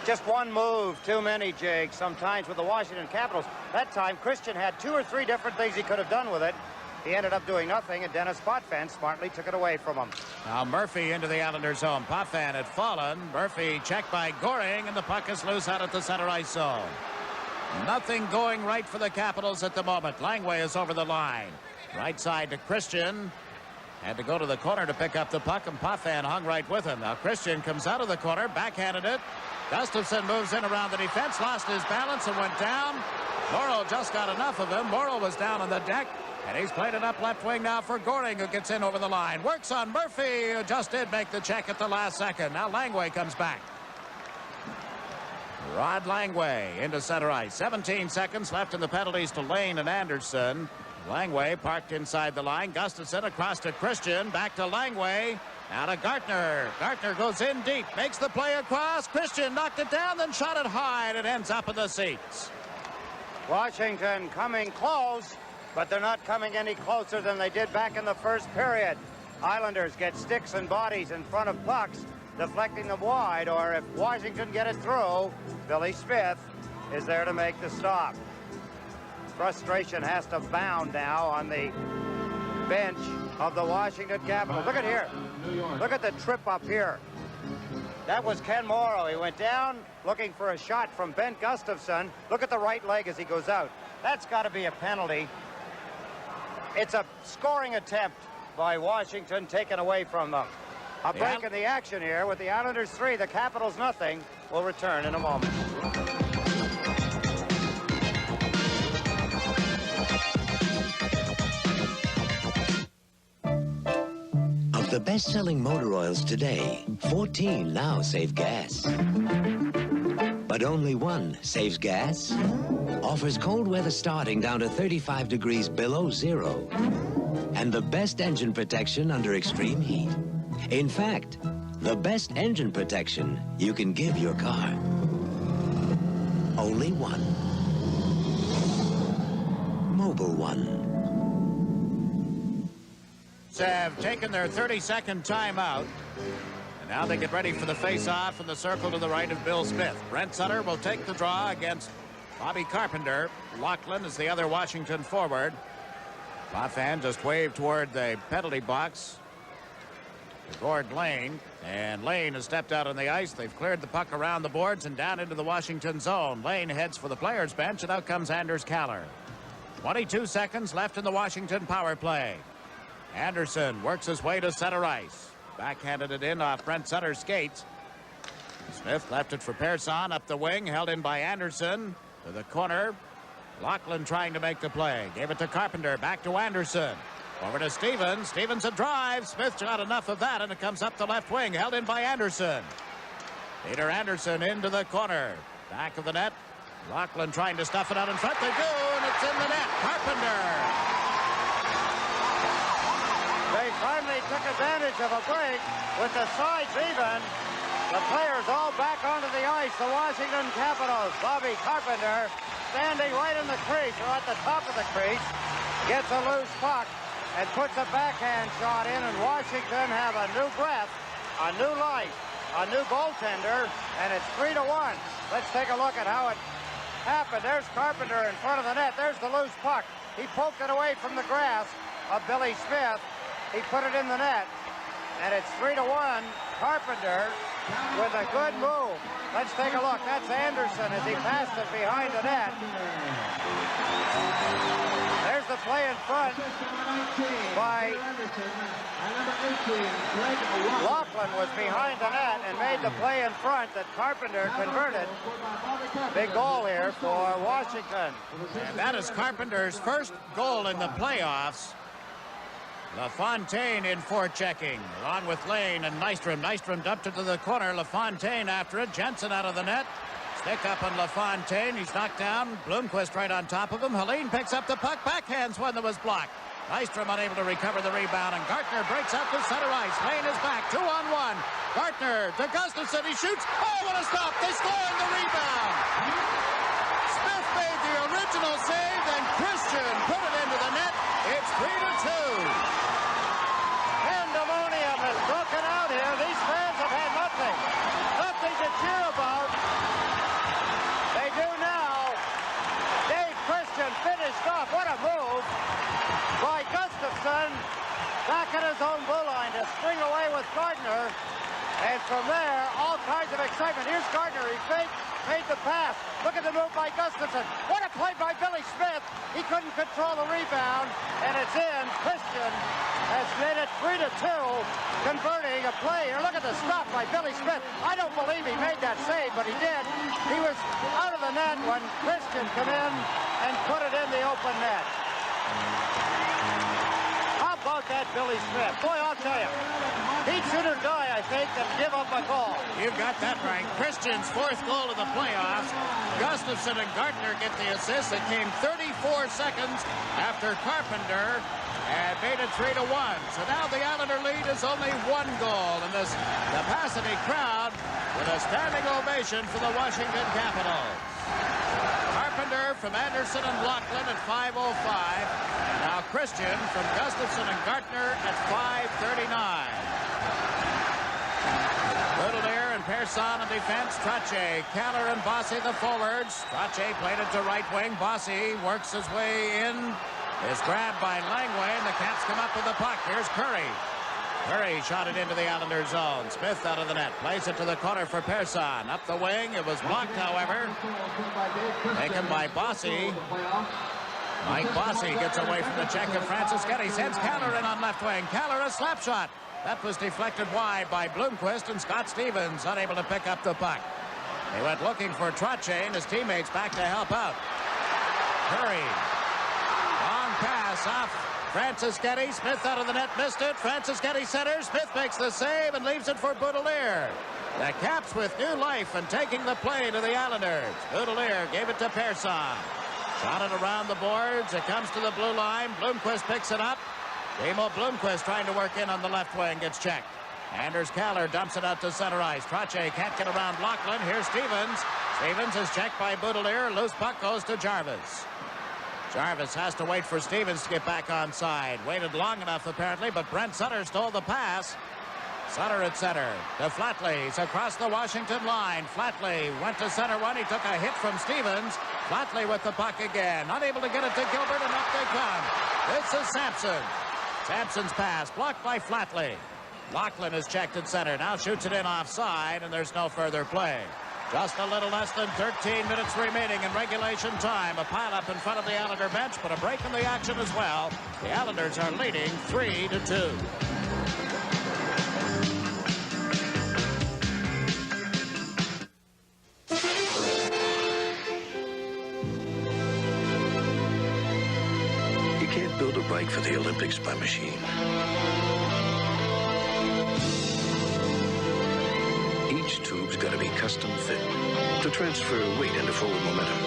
Just one move too many, Jake, sometimes with the Washington Capitals. That time, Christian had 2 or 3 different things he could have done with it. He ended up doing nothing, and Dennis Potvin smartly took it away from him. Now Murphy into the Islanders zone. Potvin had fallen. Murphy checked by Goring, and the puck is loose out at the center ice zone. Nothing going right for the Capitals at the moment. Langway is over the line. Right side to Christian. Had to go to the corner to pick up the puck, and Potvin hung right with him. Now Christian comes out of the corner, backhanded it. Gustafson moves in around the defense, lost his balance and went down. Morrill just got enough of him. Morrill was down on the deck, and he's played it up left wing now for Goring, who gets in over the line. Works on Murphy, who just did make the check at the last second. Now Langway comes back. Rod Langway into center ice. 17 seconds left in the penalties to Lane and Anderson. Langway parked inside the line. Gustafson across to Christian. Back to Langway. Now to Gartner. Gartner goes in deep. Makes the play across. Christian knocked it down, then shot it high, and it ends up in the seats. Washington coming close, but they're not coming any closer than they did back in the first period. Islanders get sticks and bodies in front of pucks, deflecting them wide, or if Washington get it through, Billy Smith is there to make the stop. Frustration has to bound now on the bench of the Washington Capitals. Look at here. Look at the trip up here. That was Ken Morrow. He went down looking for a shot from Ben Gustafson. Look at the right leg as he goes out. That's got to be a penalty. It's a scoring attempt by Washington taken away from them. A break in the action here with the Islanders 3, the Capitals nothing. We'll return in a moment. Of the best-selling motor oils today, 14 now save gas. But only one saves gas. Offers cold weather starting down to 35 degrees below zero. And the best engine protection under extreme heat. In fact, the best engine protection you can give your car. Only one. Mobile One. Have taken their 30-second timeout. And now they get ready for the face-off in the circle to the right of Bill Smith. Brent Sutter will take the draw against Bobby Carpenter. Lachlan is the other Washington forward. Potvin just waved toward the penalty box to Gord Lane. And Lane has stepped out on the ice. They've cleared the puck around the boards and down into the Washington zone. Lane heads for the players' bench, and out comes Anders Kaller. 22 seconds left in the Washington power play. Anderson works his way to center ice. Backhanded it in off Brent Sutter's skates. Smith left it for Persson up the wing, held in by Anderson to the corner. Laughlin trying to make the play. Gave it to Carpenter. Back to Anderson. Over to Stevens. Stevens a drive. Smith got enough of that, and it comes up the left wing. Held in by Anderson. Peter Anderson into the corner. Back of the net. Laughlin trying to stuff it out in front. They do, and it's in the net. Carpenter. They finally took advantage of a break with the sides even. The players all back onto the ice. The Washington Capitals. Bobby Carpenter standing right in the crease, or at the top of the crease, gets a loose puck and puts a backhand shot in, and Washington have a new breath, a new life, a new goaltender, and it's 3-1. Let's take a look at how it happened. There's Carpenter in front of the net. There's the loose puck. He poked it away from the grasp of Billy Smith. He put it in the net, and it's 3-1. Carpenter with a good move. Let's take a look. That's Anderson as he passed it behind the net. There's the play in front by Laughlin, was behind the net and made the play in front that Carpenter converted. Big goal here for Washington. And that is Carpenter's first goal in the playoffs. LaFontaine in forechecking, along with Lane and Nystrom. Nystrom dumped it to the corner. LaFontaine after it. Jensen out of the net. Stick up on LaFontaine. He's knocked down. Bloomquist right on top of him. Helene picks up the puck. Backhands one that was blocked. Nystrom unable to recover the rebound, and Gartner breaks out to center ice. Lane is back. 2-on-1. Gartner to Gustafson. He shoots. Oh, what a stop. They score on the rebound. Smith made the original save, and Christian put it into the net. It's 3-2. Pandemonium has broken out here. These fans have had nothing to cheer about. They do now. Dave Christian finished off. What a move by Gustafson. Back at his own blue line to string away with Gardner. And from there, all kinds of excitement. Here's Gardner. He faked, made the pass. Look at the move by Gustafson. What a play by Billy Smith. He couldn't control the rebound, and it's in. Christian has made it 3-2, converting a play. Here, look at the stop by Billy Smith. I don't believe he made that save, but he did. He was out of the net when Christian came in and put it in the open net. How about that, Billy Smith? Boy, I'll tell you, he'd sooner die, I think, than give up a goal. You've got that right. Christian's fourth goal of the playoffs. Gustafson and Gartner get the assist. It came 34 seconds after Carpenter and made it 3-1. So now the Islander lead is only one goal, and this capacity crowd with a standing ovation for the Washington Capitals. Carpenter from Anderson and Laughlin at 5:05. Now Christian from Gustafson and Gartner at 5:39. Baudelaire and Persson in defense. Trache, Keller, and Bossy the forwards. Trache played it to right wing. Bossy works his way in. Is grabbed by Langway, and the Caps come up with the puck. Here's Curry. Curry shot it into the Islander zone. Smith out of the net. Plays it to the corner for Persson. Up the wing. It was blocked, however. Taken by Bossy. Mike Bossy gets away from the check of Francis Getty. Sends Keller in on left wing. Keller a slap shot. That was deflected wide by Bloomquist, and Scott Stevens unable to pick up the puck. He went looking for Trache, and his teammates back to help out. Curry. Long pass off Francis Getty. Smith out of the net, missed it. Francis Getty centers. Smith makes the save and leaves it for Baudelaire. The Caps with new life and taking the play to the Islanders. Baudelaire gave it to Persson. Shot it around the boards. It comes to the blue line. Bloomquist picks it up. Demo Bloomquist trying to work in on the left wing. Gets checked. Anders Keller dumps it out to center ice. Trache can't get around Laughlin. Here's Stevens. Stevens is checked by Baudelaire. Loose puck goes to Jarvis. Jarvis has to wait for Stevens to get back on side. Waited long enough, apparently, but Brent Sutter stole the pass. Sutter at center to Flatley. He's across the Washington line. Flatley went to center one. He took a hit from Stevens. Flatley with the puck again. Unable to get it to Gilbert, and up they come. This is Sampson. Sampson's pass blocked by Flatley. Laughlin is checked at center. Now shoots it in offside, and there's no further play. Just a little less than 13 minutes remaining in regulation time. A pile-up in front of the Islander bench, but a break in the action as well. The Islanders are leading 3-2. Build a bike for the Olympics by Machine. Each tube's got to be custom fit to transfer weight into forward momentum.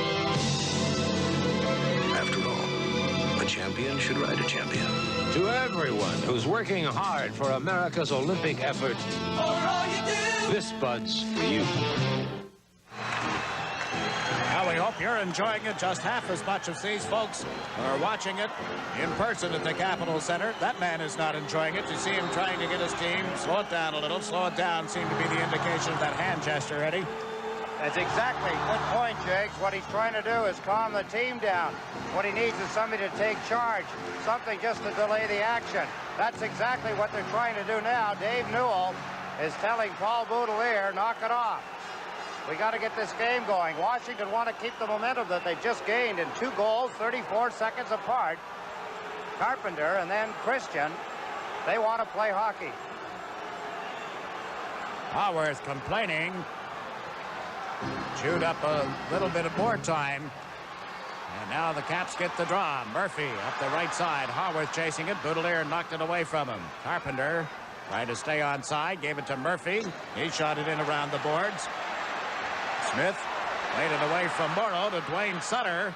After all, a champion should ride a champion. To everyone who's working hard for America's Olympic effort, this Bud's for you. Now we hope you're enjoying it just half as much as these folks are watching it in person at the Capitol Center. That man is not enjoying it. You see him trying to get his team. Slow it down a little. Slow it down seemed to be the indication of that hand gesture, Eddie. That's exactly. Good point, Jakes. What he's trying to do is calm the team down. What he needs is somebody to take charge, something just to delay the action. That's exactly what they're trying to do now. Dave Newell is telling Paul Boudelier, knock it off. We got to get this game going. Washington want to keep the momentum that they just gained in 2 goals, 34 seconds apart. Carpenter and then Christian, they want to play hockey. Haworth complaining. Chewed up a little bit of more time. And now the Caps get the draw. Murphy up the right side. Haworth chasing it. Boudelier knocked it away from him. Carpenter trying to stay on side. Gave it to Murphy. He shot it in around the boards. Smith played it away from Morrow to Dwayne Sutter.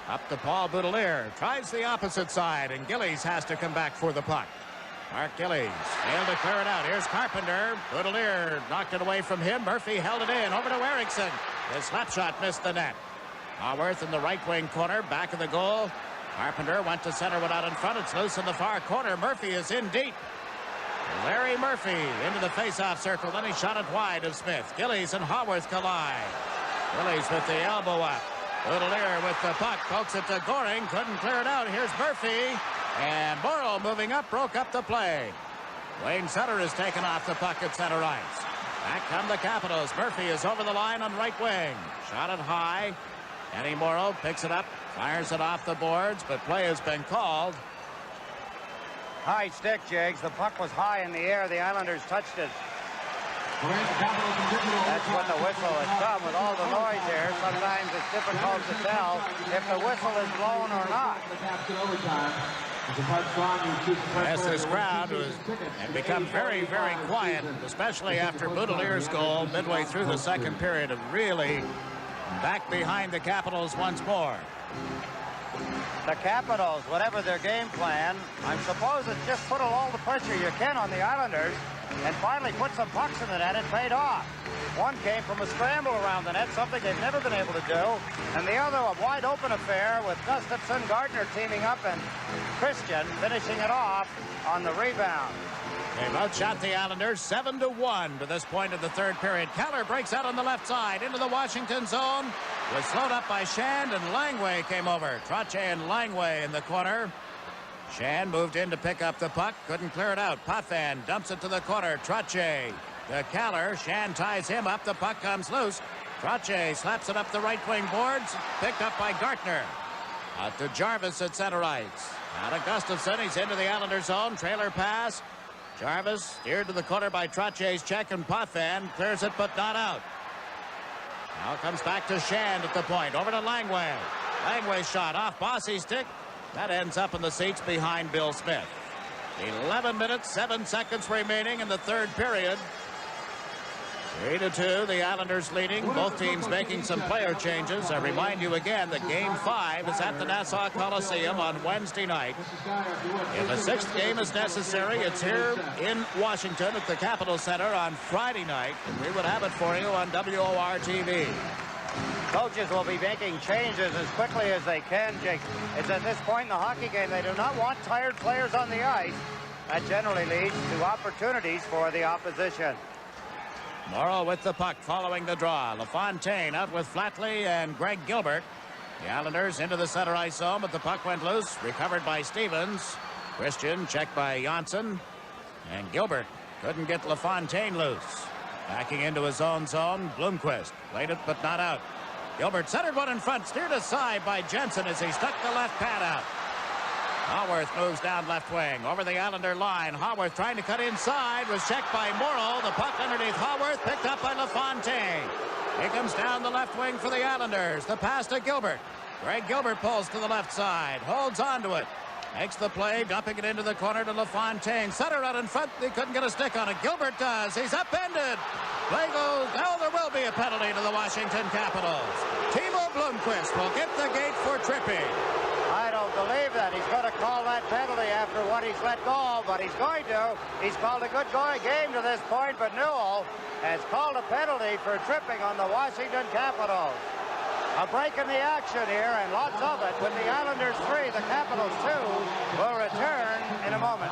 Up to Paul Boudelier. Tries the opposite side, and Gillies has to come back for the puck. Mark Gillies failed to clear it out. Here's Carpenter. Boudelier knocked it away from him. Murphy held it in. Over to Erickson. His slap shot missed the net. Haworth in the right wing corner. Back of the goal. Carpenter went to center, went out in front. It's loose in the far corner. Murphy is in deep. Larry Murphy into the face-off circle. Then he shot it wide of Smith. Gillies and Haworth collide. Gillies with the elbow up. Boudelier with the puck. Pokes it to Goring. Couldn't clear it out. Here's Murphy. And Morrow moving up, broke up the play. Wayne Sutter is taken off the puck at center ice. Back come the Capitals. Murphy is over the line on right wing. Shot it high. Eddie Morrow picks it up, fires it off the boards, but play has been called. High stick, Jags. The puck was high in the air. The Islanders touched it. That's when the whistle has come. With all the noise here, sometimes it's difficult to tell if the whistle is blown or not. Yes, this crowd had become very, very quiet, especially after Boudelier's goal midway through the second period, and really back behind the Capitals once more. The Capitals, whatever their game plan, I suppose it's just put all the pressure you can on the Islanders and finally put some pucks in the net. It paid off. One came from a scramble around the net, something they've never been able to do, and the other a wide open affair with Gustafsson, Gardner teaming up, and Christian finishing it off on the rebound. They've outshot the Islanders 7-1 to this point of the third period. Keller breaks out on the left side into the Washington zone. Was slowed up by Shand, and Langway came over. Trottier and Langway in the corner. Shand moved in to pick up the puck. Couldn't clear it out. Potvin dumps it to the corner. Trottier to Keller. Shand ties him up. The puck comes loose. Trottier slaps it up the right wing boards. Picked up by Gartner. Out to Jarvis at center ice. Out of Gustafsson. He's into the Islander zone. Trailer pass. Jarvis steered to the corner by Trottier's check, and Potvin clears it but not out. Now comes back to Shand at the point. Over to Langway. Langway's shot off Bossy's stick. That ends up in the seats behind Bill Smith. 11 minutes, 7 seconds remaining in the third period. 3-2, the Islanders leading. Both teams making some player changes. I remind you again that Game 5 is at the Nassau Coliseum on Wednesday night. If a sixth game is necessary, it's here in Washington at the Capitol Center on Friday night. And we would have it for you on WORTV. Coaches will be making changes as quickly as they can, Jake. It's at this point in the hockey game they do not want tired players on the ice. That generally leads to opportunities for the opposition. Morrow with the puck following the draw. LaFontaine out with Flatley and Greg Gilbert. The Islanders into the center ice zone, but the puck went loose. Recovered by Stevens. Christian checked by Janssen. And Gilbert couldn't get LaFontaine loose. Backing into his own zone, Blomqvist played it but not out. Gilbert centered one in front, steered aside by Jensen as he stuck the left pad out. Haworth moves down left wing over the Islander line. Haworth trying to cut inside, was checked by Morrow. The puck underneath Haworth, picked up by LaFontaine. He comes down the left wing for the Islanders. The pass to Gilbert. Greg Gilbert pulls to the left side, holds on to it. Makes the play, dumping it into the corner to LaFontaine. Sutter out in front. He couldn't get a stick on it. Gilbert does. He's upended. Play goes. Now there will be a penalty to the Washington Capitals. Timo Blomqvist will get the gate for tripping. I don't believe that. He's going to call that penalty after what he's let go, but he's going to. He's called a good game to this point, but Newell has called a penalty for tripping on the Washington Capitals. A break in the action here, and lots of it. With the Islanders 3, the Capitals 2 will return in a moment.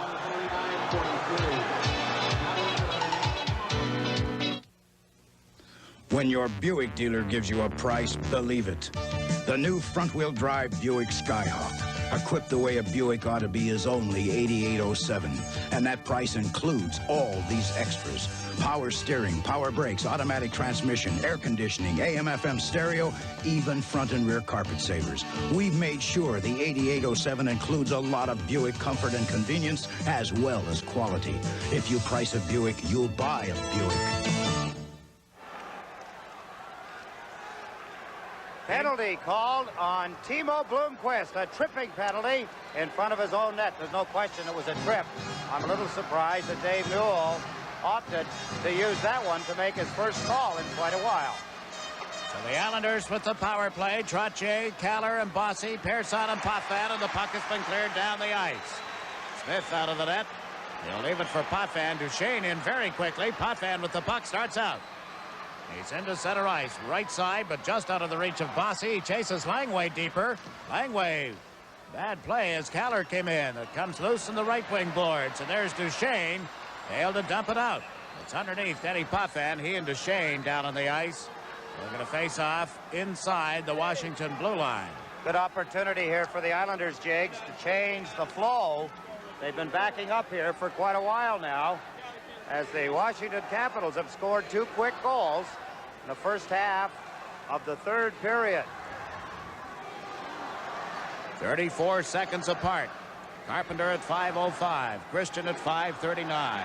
When your Buick dealer gives you a price, believe it. The new front-wheel drive Buick Skyhawk, equipped the way a Buick ought to be, is only $8807. And that price includes all these extras. Power steering, power brakes, automatic transmission, air conditioning, AM/FM stereo, even front and rear carpet savers. We've made sure the $8807 includes a lot of Buick comfort and convenience as well as quality. If you price a Buick, you'll buy a Buick. Penalty called on Timo Blomqvist, a tripping penalty in front of his own net. There's no question it was a trip. I'm a little surprised that Dave Newell opted to use that one to make his first call in quite a while. So the Islanders with the power play. Trottier, Kaller, and Bossy, Persson, and Potvin, and the puck has been cleared down the ice. Smith out of the net. He'll leave it for Potvin. Duchesne in very quickly. Potvin with the puck starts out. He's into center ice, right side, but just out of the reach of Bossy. He chases Langway deeper. Langway, bad play as Kaller came in. It comes loose in the right wing boards, and there's Duchesne. Failed to dump it out. It's underneath Denny Potvin. He and Duchesne down on the ice. They're going to face off inside the Washington blue line. Good opportunity here for the Islanders, Jigs, to change the flow. They've been backing up here for quite a while now, as the Washington Capitals have scored 2 quick goals in the first half of the third period. 34 seconds apart. Carpenter at 5:05. Christian at 5:39.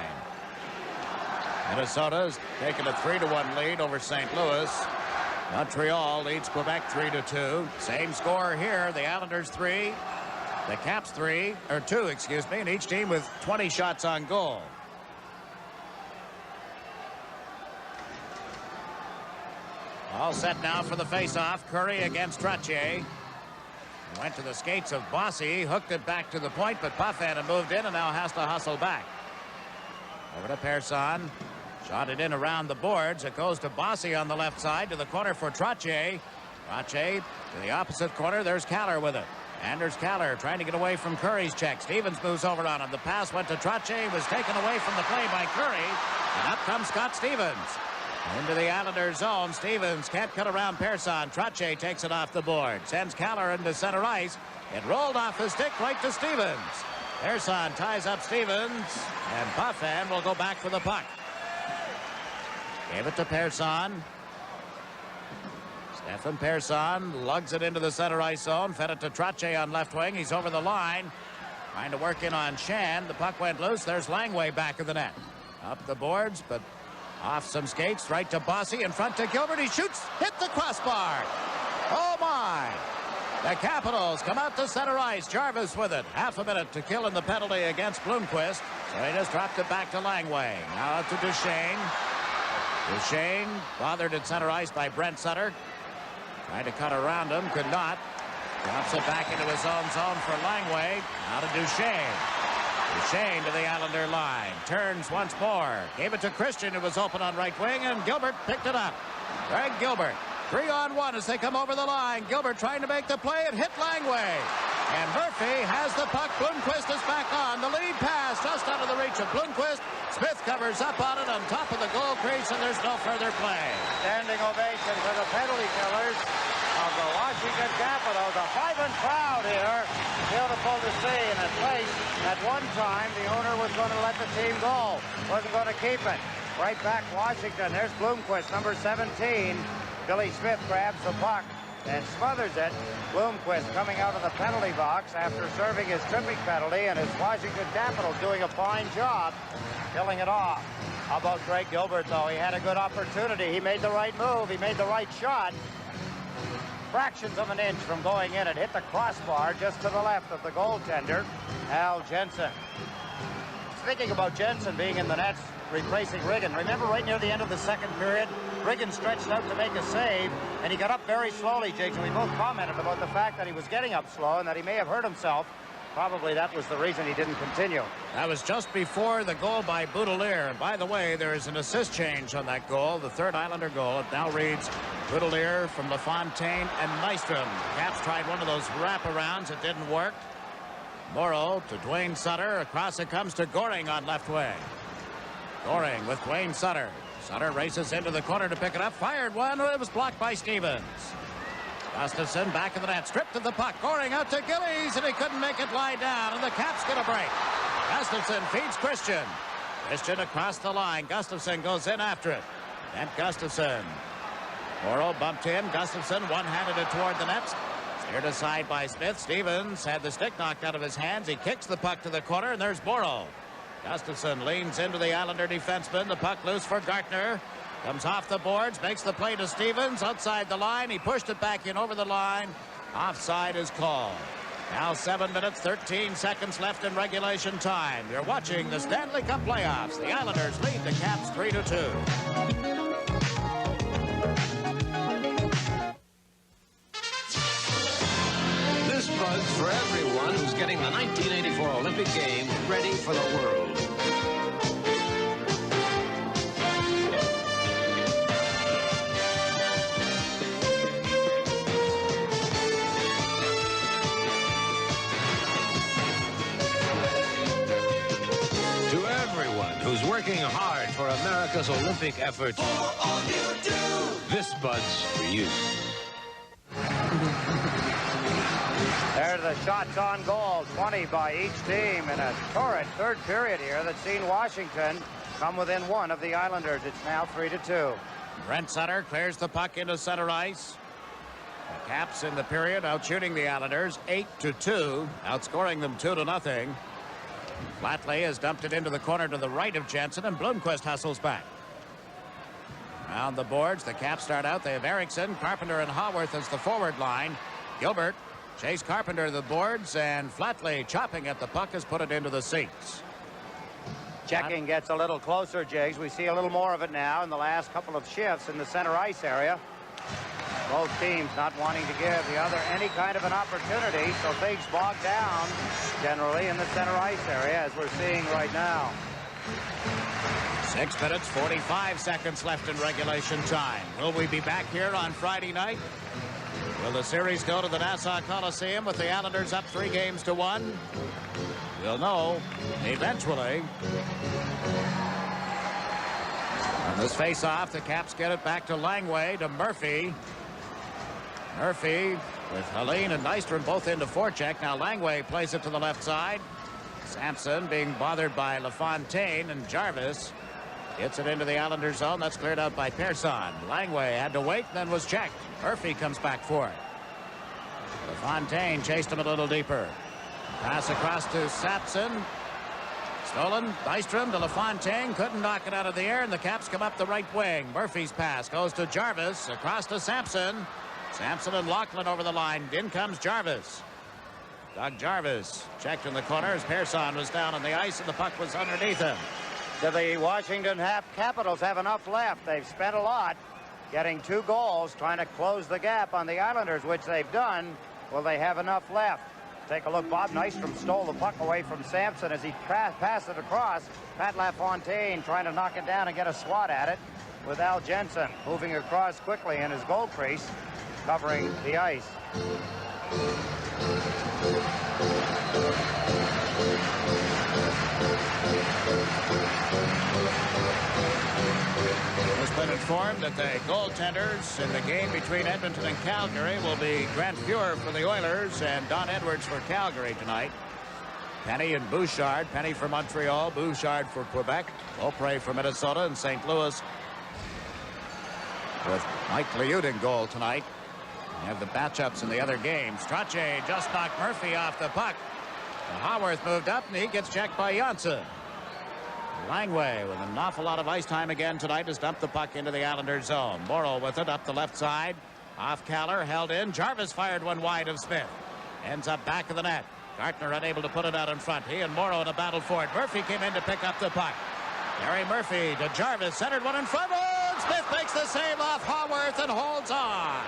Minnesota's taken a 3-1 lead over St. Louis. Montreal leads Quebec 3-2. Same score here. The Islanders 3, the Caps 2, and each team with 20 shots on goal. All set now for the face-off. Curry against Trottier. Went to the skates of Bossy, hooked it back to the point, but Potvin had moved in and now has to hustle back. Over to Persson. Shot it in around the boards. It goes to Bossy on the left side to the corner for Trottier. Trottier to the opposite corner. There's Kaller with it. Anders Kaller trying to get away from Curry's check. Stevens moves over on him. The pass went to Trottier, was taken away from the play by Curry. And up comes Scott Stevens. Into the Islanders zone. Stevens can't cut around Persson. Trottier takes it off the board. Sends Kaller into center ice. It rolled off his stick right to Stevens. Persson ties up Stevens. And Potvin will go back for the puck. Gave it to Persson. Stefan Persson lugs it into the center ice zone. Fed it to Trottier on left wing. He's over the line. Trying to work in on Shan. The puck went loose. There's Langway back of the net. Up the boards, but off some skates, right to Bossy, in front to Gilbert. He shoots, hit the crossbar. Oh, my. The Capitals come out to center ice. Jarvis with it. Half a minute to kill in the penalty against Blomqvist. So he just dropped it back to Langway. Now to Duchesne. Duchesne bothered at center ice by Brent Sutter. Tried to cut around him, could not. Drops it back into his own zone for Langway. Now to Duchesne. Duchesne to the Islander line. Turns once more. Gave it to Christian, who was open on right wing, and Gilbert picked it up. Greg Gilbert. 3-on-1 as they come over the line. Gilbert trying to make the play. It hit Langway. And Murphy has the puck. Blomqvist is back on. The lead pass just out of the reach of Blomqvist. Smith covers up on it on top of the goal crease, and there's no further play. Standing ovation for the penalty killers of the Washington Capitals. A vibrant crowd here. Beautiful to see. And at place, at one time, the owner was going to let the team go. Wasn't going to keep it. Right back Washington. There's Blomqvist, number 17. Billy Smith grabs the puck and smothers it. Blomqvist coming out of the penalty box after serving his tripping penalty, and his Washington Capitals doing a fine job killing it off. How about Greg Gilbert, though? He had a good opportunity. He made the right move. He made the right shot. fractions of an inch from going in. It hit the crossbar just to the left of the goaltender, Al Jensen. Thinking about Jensen being in the nets, replacing Riggin. Remember, right near the end of the second period, Riggin stretched out to make a save, and he got up very slowly, Jigs, and we both commented about the fact that he was getting up slow and that he may have hurt himself. Probably that was the reason he didn't continue. That was just before the goal by Boudelier. And by the way, there is an assist change on that goal, the third Islander goal. It now reads Boudelier from LaFontaine and Nystrom. Caps tried one of those wraparounds. It didn't work. Morrow to Dwayne Sutter. Across it comes to Goring on left wing. Goring with Dwayne Sutter. Sutter races into the corner to pick it up. Fired one. It was blocked by Stevens. Gustafson back in the net. Stripped of the puck. Goring out to Gillies, and he couldn't make it lie down. And the Caps get a break. Gustafson feeds Christian. Christian across the line. Gustafson goes in after it. Kent Gustafson. Morrow bumped in. Gustafson one-handed it toward the net. Steered aside by Smith. Stevens had the stick knocked out of his hands. He kicks the puck to the corner, and there's Morrow. Gustafson leans into the Islander defenseman. The puck loose for Gartner. Comes off the boards, makes the play to Stevens. Outside the line, he pushed it back in over the line. Offside is called. Now 7 minutes, 13 seconds left in regulation time. You're watching the Stanley Cup playoffs. The Islanders lead the Caps 3-2. This buzz for everyone who's getting the 1984 Olympic Games ready for the world. To everyone who's working hard for America's Olympic efforts, this buzz for you. There are the shots on goal, 20 by each team in a torrid third period here that's seen Washington come within one of the Islanders. It's now 3-2. Brent Sutter clears the puck into center ice. The Caps in the period out shooting the Islanders 8-2, outscoring them 2-0. Flatley has dumped it into the corner to the right of Jensen, and Blomqvist hustles back. Around the boards, the Caps start out. They have Eriksson, Carpenter, and Haworth as the forward line. Gilbert, Chase Carpenter the boards, and Flatley chopping at the puck has put it into the seats. Checking gets a little closer, Jigs. We see a little more of it now in the last couple of shifts in the center ice area. Both teams not wanting to give the other any kind of an opportunity, so things bog down generally in the center ice area, as we're seeing right now. 6 minutes, 45 seconds left in regulation time. Will we be back here on Friday night? Will the series go to the Nassau Coliseum with the Islanders up 3-1? We'll know eventually. On this face-off, the Caps get it back to Langway, to Murphy. Murphy with Helene and Nystrom both into forecheck. Now Langway plays it to the left side. Sampson being bothered by LaFontaine, and Jarvis gets it into the Islanders zone. That's cleared out by Persson. Langway had to wait and then was checked. Murphy comes back for it. LaFontaine chased him a little deeper. Pass across to Sampson. Stolen. Nystrom to LaFontaine. Couldn't knock it out of the air, and the Caps come up the right wing. Murphy's pass goes to Jarvis. Across to Sampson. Sampson and Lachlan over the line. In comes Jarvis. Doug Jarvis checked in the corner as Persson was down on the ice, and the puck was underneath him. Do the Washington Capitals have enough left? They've spent a lot getting 2 goals, trying to close the gap on the Islanders, which they've done. Will they have enough left? Take a look. Bob Nystrom stole the puck away from Sampson as he passed it across. Pat LaFontaine trying to knock it down and get a swat at it, with Al Jensen moving across quickly in his goal crease, covering the ice. Has been informed that the goaltenders in the game between Edmonton and Calgary will be Grant Fuhr for the Oilers and Don Edwards for Calgary tonight. Penny and Bouchard. Penny for Montreal, Bouchard for Quebec, Beaupre for Minnesota, and St. Louis with Mike Liut in goal tonight. We have the matchups in the other games. Strache just knocked Murphy off the puck. Haworth moved up, and he gets checked by Janssen. Langway with an awful lot of ice time again tonight has dumped the puck into the Islanders zone. Morrow with it up the left side. Off Caller, held in. Jarvis fired one wide of Smith. Ends up back of the net. Gartner unable to put it out in front. He and Morrow in a battle for it. Murphy came in to pick up the puck. Gary Murphy to Jarvis, centered one in front. Oh, Smith makes the save off Haworth and holds on.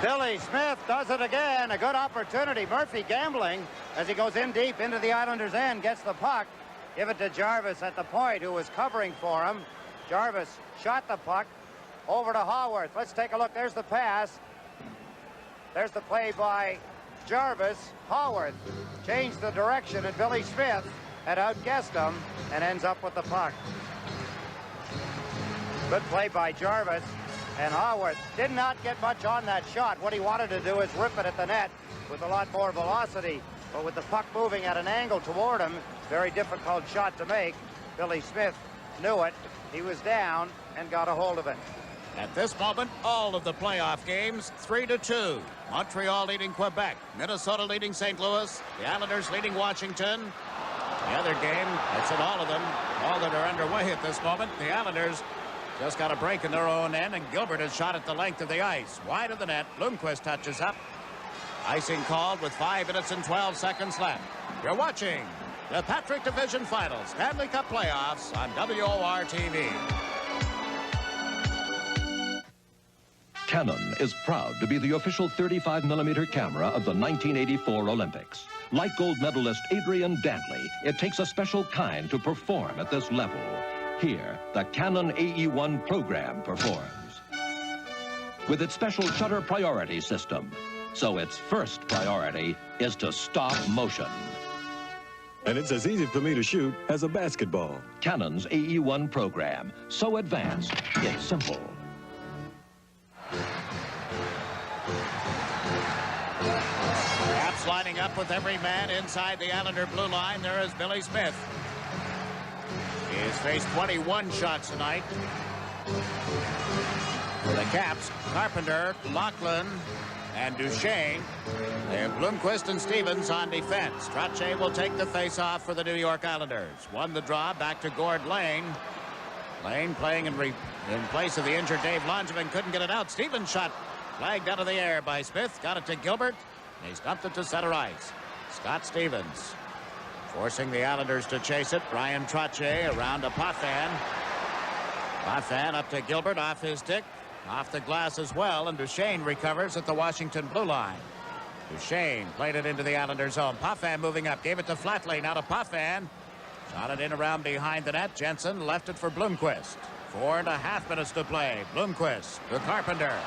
Billy Smith does it again. A good opportunity. Murphy gambling as he goes in deep into the Islanders' end, gets the puck. Give it to Jarvis at the point, who was covering for him. Jarvis shot the puck over to Haworth. Let's take a look. There's the pass. There's the play by Jarvis. Haworth changed the direction, and Billy Smith had outguessed him and ends up with the puck. Good play by Jarvis, and Haworth did not get much on that shot. What he wanted to do is rip it at the net with a lot more velocity, but with the puck moving at an angle toward him, very difficult shot to make. Billy Smith knew it. He was down and got a hold of it. At this moment, all of the playoff games, 3-2. Montreal leading Quebec. Minnesota leading St. Louis. The Islanders leading Washington. The other game, that's in all of them, all that are underway at this moment. The Islanders just got a break in their own end, and Gilbert has shot at the length of the ice. Wide of the net, Blomqvist touches up. Icing called with 5 minutes and 12 seconds left. You're watching the Patrick Division Finals Stanley Cup Playoffs on WORTV. Canon is proud to be the official 35mm camera of the 1984 Olympics. Like gold medalist Adrian Dantley, it takes a special kind to perform at this level. Here, the Canon AE1 program performs. With its special shutter priority system. So its first priority is to stop motion. And it's as easy for me to shoot as a basketball. Canon's AE1 program. So advanced, it's simple. Caps lining up with every man inside the Islander blue line. There is Billy Smith. He has faced 21 shots tonight. For the Caps, Carpenter, Lachlan, and Duchesne. They have Blomqvist and Stevens on defense. Trottier will take the face-off for the New York Islanders. Won the draw, back to Gord Lane. Lane playing in place of the injured Dave Langevin, couldn't get it out. Stevens shot flagged out of the air by Smith. Got it to Gilbert. And he's dumped it to center ice. Scott Stevens forcing the Islanders to chase it. Brian Trottier around to Potvin. Potvin up to Gilbert, off his stick. Off the glass as well, and Duchesne recovers at the Washington blue line. Duchesne played it into the Islanders' zone. Potvin moving up, gave it to Flatley. Now to Potvin. Shot it in around behind the net. Jensen left it for Blomqvist. 4.5 minutes to play. Blomqvist to Carpenter.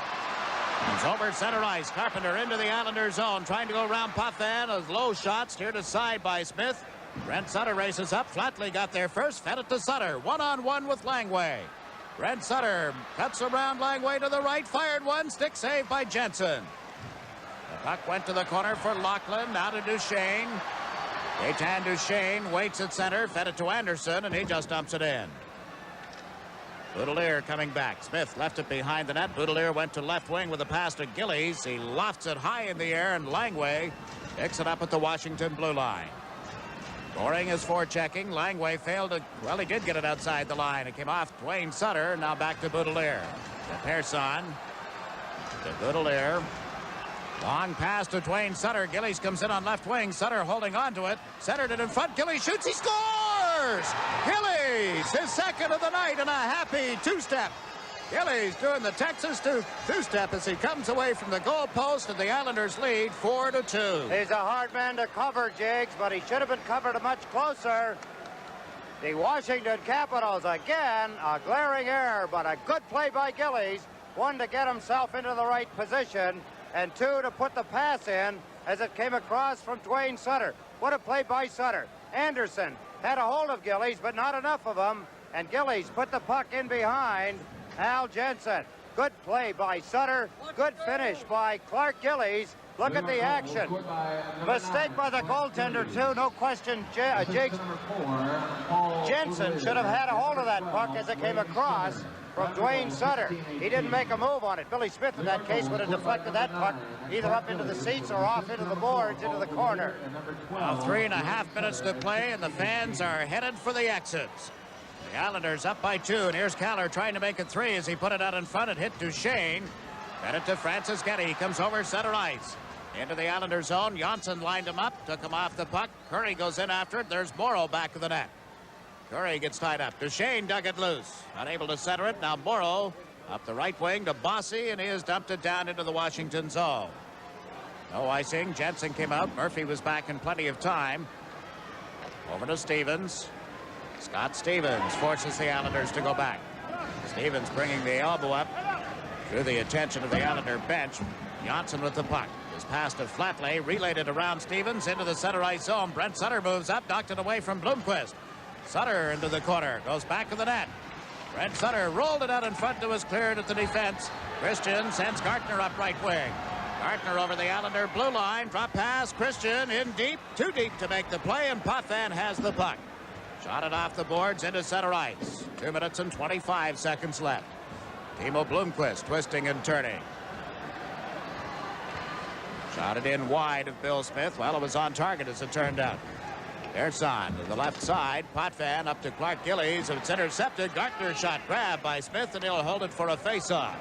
He's over center ice. Carpenter into the Islanders' zone, trying to go around Potvin. A low shot steered aside by Smith. Brent Sutter races up. Flatley got there first, fed it to Sutter. One-on-one with Langway. Brent Sutter cuts around Langway to the right, fired one, stick save by Jensen. The puck went to the corner for Lachlan, now to Duchesne. Gaetan Duchesne waits at center, fed it to Anderson, and he just dumps it in. Boudelier coming back. Smith left it behind the net. Boudelier went to left wing with a pass to Gillies. He lofts it high in the air, and Langway picks it up at the Washington blue line. Goring is forechecking. Langway failed to, well, he did get it outside the line. It came off Dwayne Sutter. Now back to Boudelier. To Persson. To Boudelier. Long pass to Dwayne Sutter. Gillies comes in on left wing. Sutter holding on to it. Centered it in front. Gillies shoots. He scores! Gillies, his second of the night, and a happy two-step. Gillies doing the Texas two-step as he comes away from the goal post, and the Islanders lead 4-2. He's a hard man to cover, Jigs, but he should have been covered much closer. The Washington Capitals, again, a glaring error, but a good play by Gillies. One, to get himself into the right position, and two, to put the pass in as it came across from Dwayne Sutter. What a play by Sutter. Anderson had a hold of Gillies, but not enough of him, and Gillies put the puck in behind Al Jensen. Good play by Sutter. Good finish by Clark Gillies. Look at the action. Mistake by the goaltender, too. No question, Jigs. Jensen should have had a hold of that puck as it came across from Dwayne Sutter. He didn't make a move on it. Billy Smith, in that case, would have deflected that puck either up into the seats or off into the boards, into the corner. Now 3.5 minutes to play, and the fans are headed for the exits. The Islanders up by 2, and here's Caller trying to make it 3 as he put it out in front. It hit Duchesne. Fed it to Francis Getty. He comes over center ice. Into the Islander zone. Janssen lined him up. Took him off the puck. Curry goes in after it. There's Morrow back of the net. Curry gets tied up. Duchesne dug it loose. Unable to center it. Now Morrow up the right wing to Bossy, and he has dumped it down into the Washington zone. No icing. Jensen came out. Murphy was back in plenty of time. Over to Stevens. Scott Stevens forces the Islanders to go back. Stevens bringing the elbow up to the attention of the Islander bench. Janssen with the puck. His pass to Flatley. Relayed it around Stevens into the center ice zone. Brent Sutter moves up. Knocked it away from Blomqvist. Sutter into the corner. Goes back to the net. Brent Sutter rolled it out in front. It was cleared at the defense. Christian sends Gartner up right wing. Gartner over the Islander blue line. Drop pass. Christian in deep. Too deep to make the play, and Potvin has the puck. Shot it off the boards into center ice. 2 minutes and 25 seconds left. Timo Blomqvist twisting and turning. Shot it in wide of Bill Smith. Well, it was on target as it turned out. Ersan to the left side. Potvin up to Clark Gillies. It's intercepted. Gartner shot grabbed by Smith, and he'll hold it for a face-off.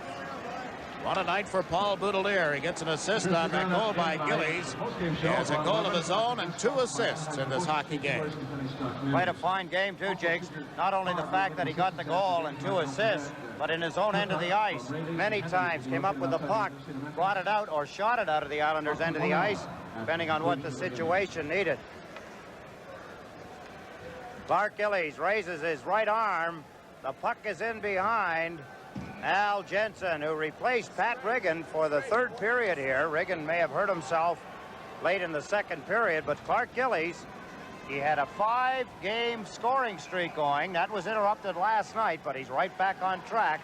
What a night for Paul Boudelier. He gets an assist on that goal by Gillies. He has a goal of his own and 2 assists in this hockey game. Quite a fine game, too, Jakes. Not only the fact that he got the goal and 2 assists, but in his own end of the ice, many times came up with the puck, brought it out or shot it out of the Islanders' end of the ice, depending on what the situation needed. Clark Gillies raises his right arm. The puck is in behind. Al Jensen, who replaced Pat Riggin for the 3rd period here. Riggin may have hurt himself late in the 2nd period, but Clark Gillies, he had a 5-game scoring streak going. That was interrupted last night, but he's right back on track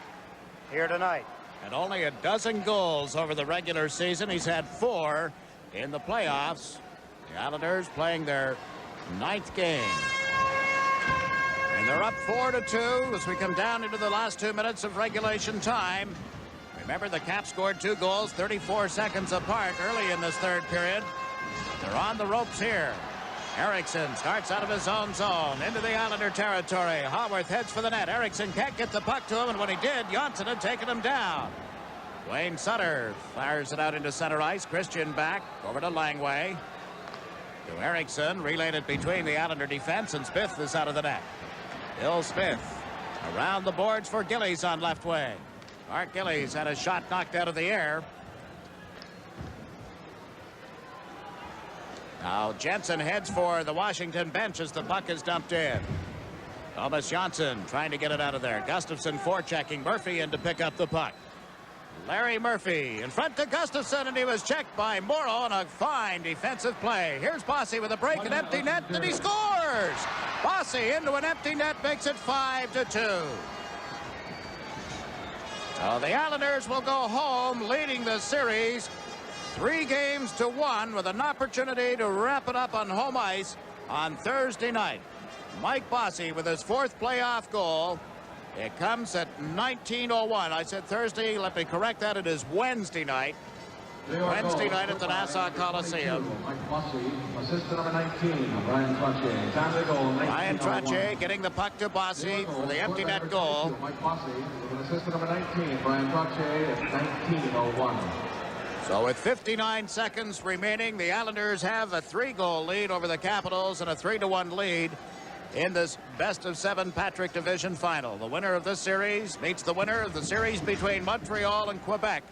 here tonight. And only a dozen goals over the regular season. He's had 4 in the playoffs. The Islanders playing their 9th game. And they're up 4-2 as we come down into the last 2 minutes of regulation time. Remember, the Caps scored 2 goals 34 seconds apart early in this 3rd period. They're on the ropes here. Eriksson starts out of his own zone into the Islander territory. Haworth heads for the net. Eriksson can't get the puck to him, and when he did, Janssen had taken him down. Wayne Sutter fires it out into center ice. Christian back over to Langway. To Eriksson, relayed it between the Islander defense, and Smith is out of the net. Bill Smith around the boards for Gillies on left wing. Clark Gillies had a shot knocked out of the air. Now Jensen heads for the Washington bench as the puck is dumped in. Thomas Janssen trying to get it out of there. Gustafsson forechecking. Murphy in to pick up the puck. Larry Murphy in front to Gustafsson, and he was checked by Morrow on a fine defensive play. Here's Bossy with a break, an empty net, and he scores! Bossy into an empty net makes it 5-2. So the Islanders will go home leading the series 3-1 with an opportunity to wrap it up on home ice on Thursday night. Mike Bossy with his 4th playoff goal. It comes at 19:01. I said Thursday. Let me correct that. It is Wednesday night. Wednesday night at the Nassau Coliseum. Assist number 19, Brian Trottier. Time to goal, Brian Trottier getting the puck to Bossy for the empty net goal. Mike Bossy with assist number 19, Brian Trottier at 19:01. So with 59 seconds remaining, the Islanders have a 3-goal lead over the Capitals and a 3-1 lead in this best-of-7 Patrick Division final. The winner of this series meets the winner of the series between Montreal and Quebec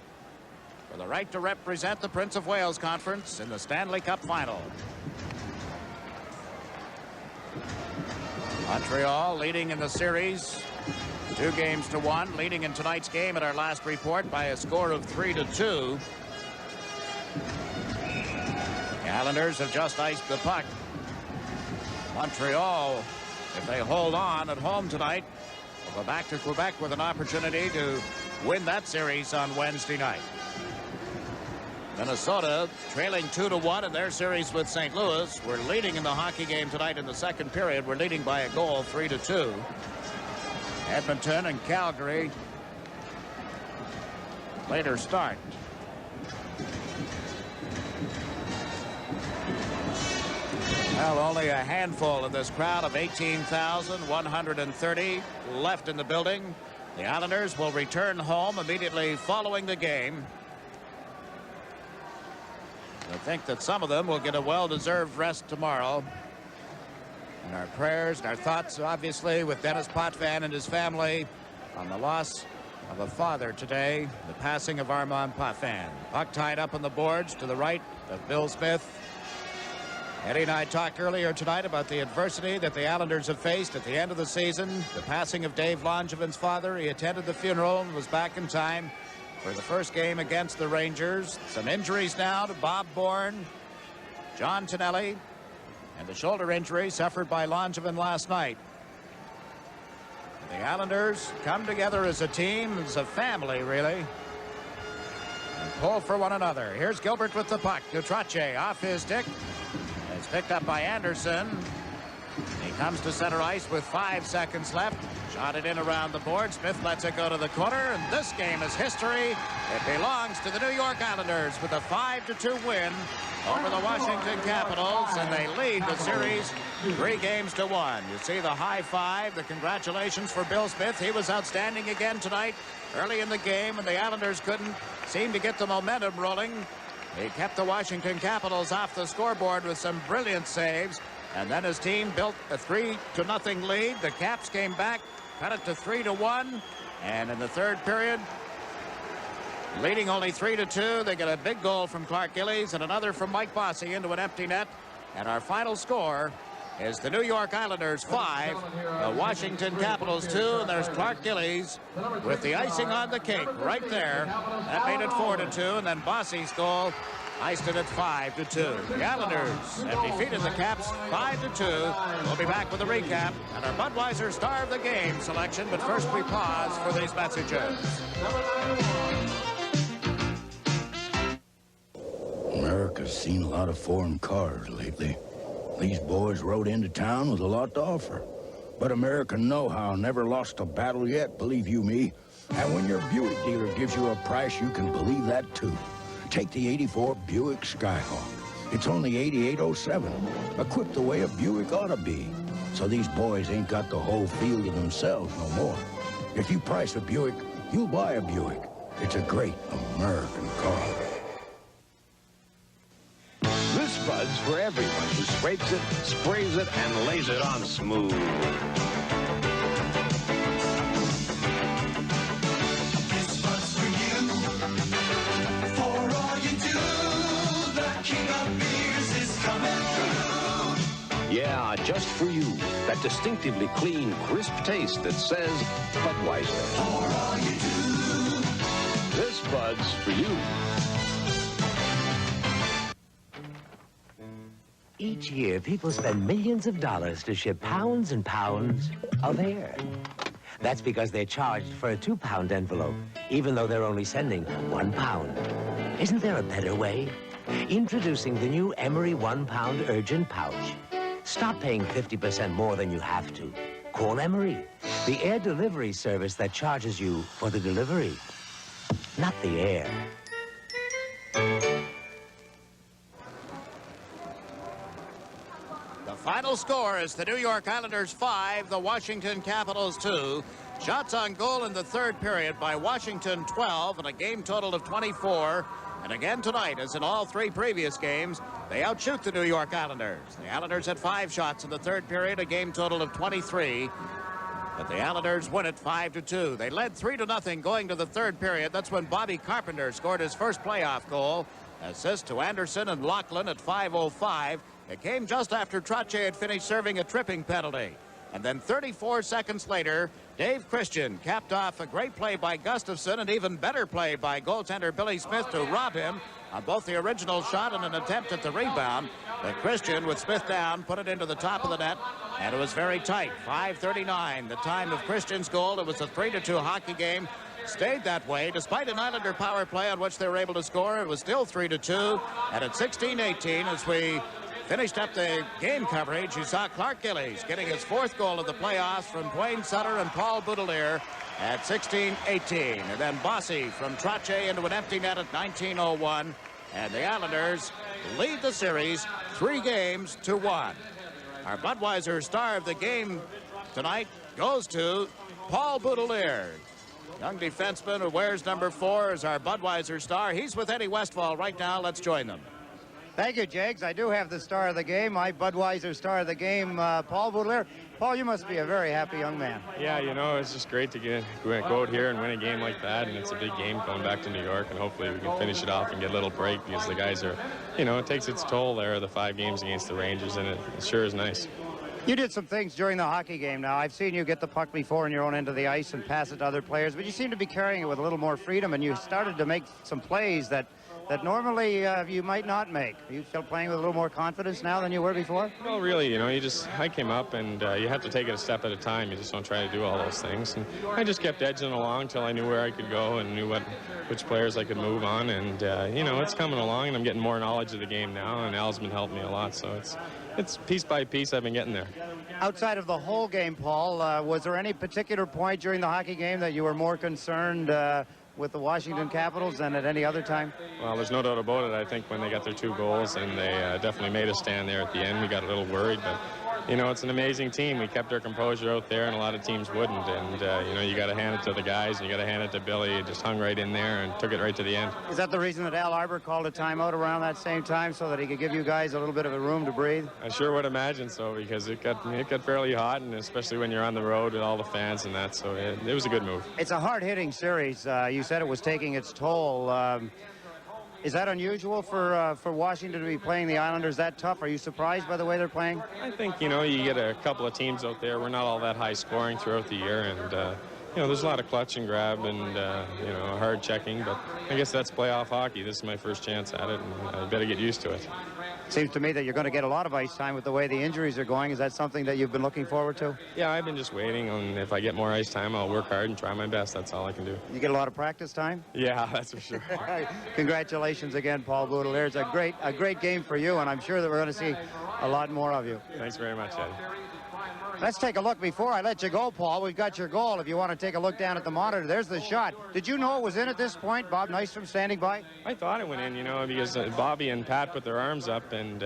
for the right to represent the Prince of Wales Conference in the Stanley Cup final. Montreal leading in the series 2-1, leading in tonight's game at our last report by a score of 3-2. The Islanders have just iced the puck. Montreal, if they hold on at home tonight, will go back to Quebec with an opportunity to win that series on Wednesday night. Minnesota trailing 2-1 in their series with St. Louis. We're leading in the hockey game tonight in the 2nd period. We're leading by a goal, 3-2. Edmonton and Calgary later start. Well, only a handful of this crowd of 18,130 left in the building. The Islanders will return home immediately following the game. I think that some of them will get a well-deserved rest tomorrow. And our prayers and our thoughts, obviously, with Dennis Potvin and his family on the loss of a father today, the passing of Armand Potvin. Puck tied up on the boards to the right of Bill Smith. Eddie and I talked earlier tonight about the adversity that the Islanders have faced at the end of the season. The passing of Dave Langevin's father. He attended the funeral and was back in time for the first game against the Rangers. Some injuries now to Bob Bourne, John Tonelli, and the shoulder injury suffered by Langevin last night. The Islanders come together as a team, as a family, really, and pull for one another. Here's Gilbert with the puck. Dutrache off his stick. It's picked up by Anderson. He comes to center ice with 5 seconds left. Shot it in around the board. Smith lets it go to the corner, and this game is history. It belongs to the New York Islanders with a 5-2 win over the Washington Capitals, and they lead the series 3-1. You see the high five, the congratulations for Bill Smith. He was outstanding again tonight early in the game, and the Islanders couldn't seem to get the momentum rolling. He kept the Washington Capitals off the scoreboard with some brilliant saves, and then his team built a 3-0 lead. The Caps came back, cut it to 3-1, and in the third period, leading only 3-2, they get a big goal from Clark Gillies and another from Mike Bossy into an empty net, and our final score is the New York Islanders 5, the Washington Capitals 2, and there's Clark Gillies with the icing on the cake right there. That made it 4-2, and then Bossy's goal iced it at 5-2. The Islanders have defeated the Caps 5-2. We'll be back with a recap and our Budweiser Star of the Game selection, but first we pause for these messages. America's seen a lot of foreign cars lately. These boys rode into town with a lot to offer. But American know-how never lost a battle yet, believe you me. And when your Buick dealer gives you a price, you can believe that too. Take the '84 Buick Skyhawk. It's only $88,07, equipped the way a Buick ought to be. So these boys ain't got the whole field to themselves no more. If you price a Buick, you'll buy a Buick. It's a great American car. This Bud's for everyone who scrapes it, sprays it, and lays it on smooth. This Bud's for you, for all you do. The king of beers is coming through. Yeah, just for you. That distinctively clean, crisp taste that says Budweiser. For all you do. This Bud's for you. Each year, people spend millions of dollars to ship pounds and pounds of air. That's because they're charged for a 2-pound envelope, even though they're only sending 1 pound. Isn't there a better way? Introducing the new Emery 1-pound urgent pouch. Stop paying 50% more than you have to. Call Emery, the air delivery service that charges you for the delivery, not the air. Final score is the New York Islanders 5, the Washington Capitals 2. Shots on goal in the third period by Washington 12 and a game total of 24. And again tonight, as in all 3 previous games, they outshoot the New York Islanders. The Islanders had 5 shots in the third period, a game total of 23. But the Islanders win it 5-2. They led 3-0 going to the third period. That's when Bobby Carpenter scored his first playoff goal. Assist to Anderson and Lachlan at 5:05. It came just after Trache had finished serving a tripping penalty. And then 34 seconds later, Dave Christian capped off a great play by Gustafson, and even better play by goaltender Billy Smith to rob him on both the original shot and an attempt at the rebound. But Christian, with Smith down, put it into the top of the net, and it was very tight. 5:39, the time of Christian's goal. It was a 3-2 hockey game. Stayed that way despite an Islander power play on which they were able to score. It was still 3-2, and at 16:18, as we finished up the game coverage, you saw Clark Gillies getting his 4th goal of the playoffs from Dwayne Sutter and Paul Boudelier at 16:18. And then Bossy from Trache into an empty net at 19:01. And the Islanders lead the series 3-1. Our Budweiser Star of the Game tonight goes to Paul Boudelier. Young defenseman who wears number 4 is our Budweiser star. He's with Eddie Westfall right now. Let's join them. Thank you, Jags. I do have the star of the game, my Budweiser star of the game, Paul Baudelaire. Paul, you must be a very happy young man. Yeah, you know, it's just great to go out here and win a game like that, and it's a big game going back to New York, and hopefully we can finish it off and get a little break because the guys are, you know, it takes its toll there, the 5 games against the Rangers, and it sure is nice. You did some things during the hockey game now. I've seen you get the puck before in your own end of the ice and pass it to other players, but you seem to be carrying it with a little more freedom, and you started to make some plays that normally you might not make. Are you still playing with a little more confidence now than you were before? Well, really, you know, I came up and you have to take it a step at a time. You just don't try to do all those things. And I just kept edging along until I knew where I could go and knew which players I could move on. And, you know, it's coming along, and I'm getting more knowledge of the game now, and Al's been helping me a lot. So it's piece by piece I've been getting there. Outside of the whole game, Paul, was there any particular point during the hockey game that you were more concerned with the Washington Capitals than at any other time? Well, there's no doubt about it. I think when they got their 2 goals and they definitely made a stand there at the end, we got a little worried. But, you know, it's an amazing team. We kept our composure out there, and a lot of teams wouldn't. And, you know, you got to hand it to the guys, and you got to hand it to Billy. He just hung right in there and took it right to the end. Is that the reason that Al Arbor called a timeout around that same time, so that he could give you guys a little bit of a room to breathe? I sure would imagine so, because it got fairly hot, and especially when you're on the road with all the fans and that. So it was a good move. It's a hard-hitting series. You said it was taking its toll. Is that unusual for Washington to be playing the Islanders that tough? Are you surprised by the way they're playing? I think, you know, you get a couple of teams out there. We're not all that high scoring throughout the year, and you know, there's a lot of clutch and grab and you know, hard checking. But I guess that's playoff hockey. This is my first chance at it, and I better get used to it. Seems to me that you're going to get a lot of ice time with the way the injuries are going. Is that something that you've been looking forward to? Yeah, I've been just waiting on if I get more ice time, I'll work hard and try my best. That's all I can do. You get a lot of practice time? Yeah, that's for sure. Congratulations again, Paul Baudelaire. It's a great game for you, and I'm sure that we're going to see a lot more of you. Thanks very much, Eddie. Let's take a look before I let you go, Paul. We've got your goal. If you want to take a look down at the monitor, there's the shot. Did you know it was in at this point? Bob Nystrom standing by? I thought it went in, you know, because Bobby and Pat put their arms up, and,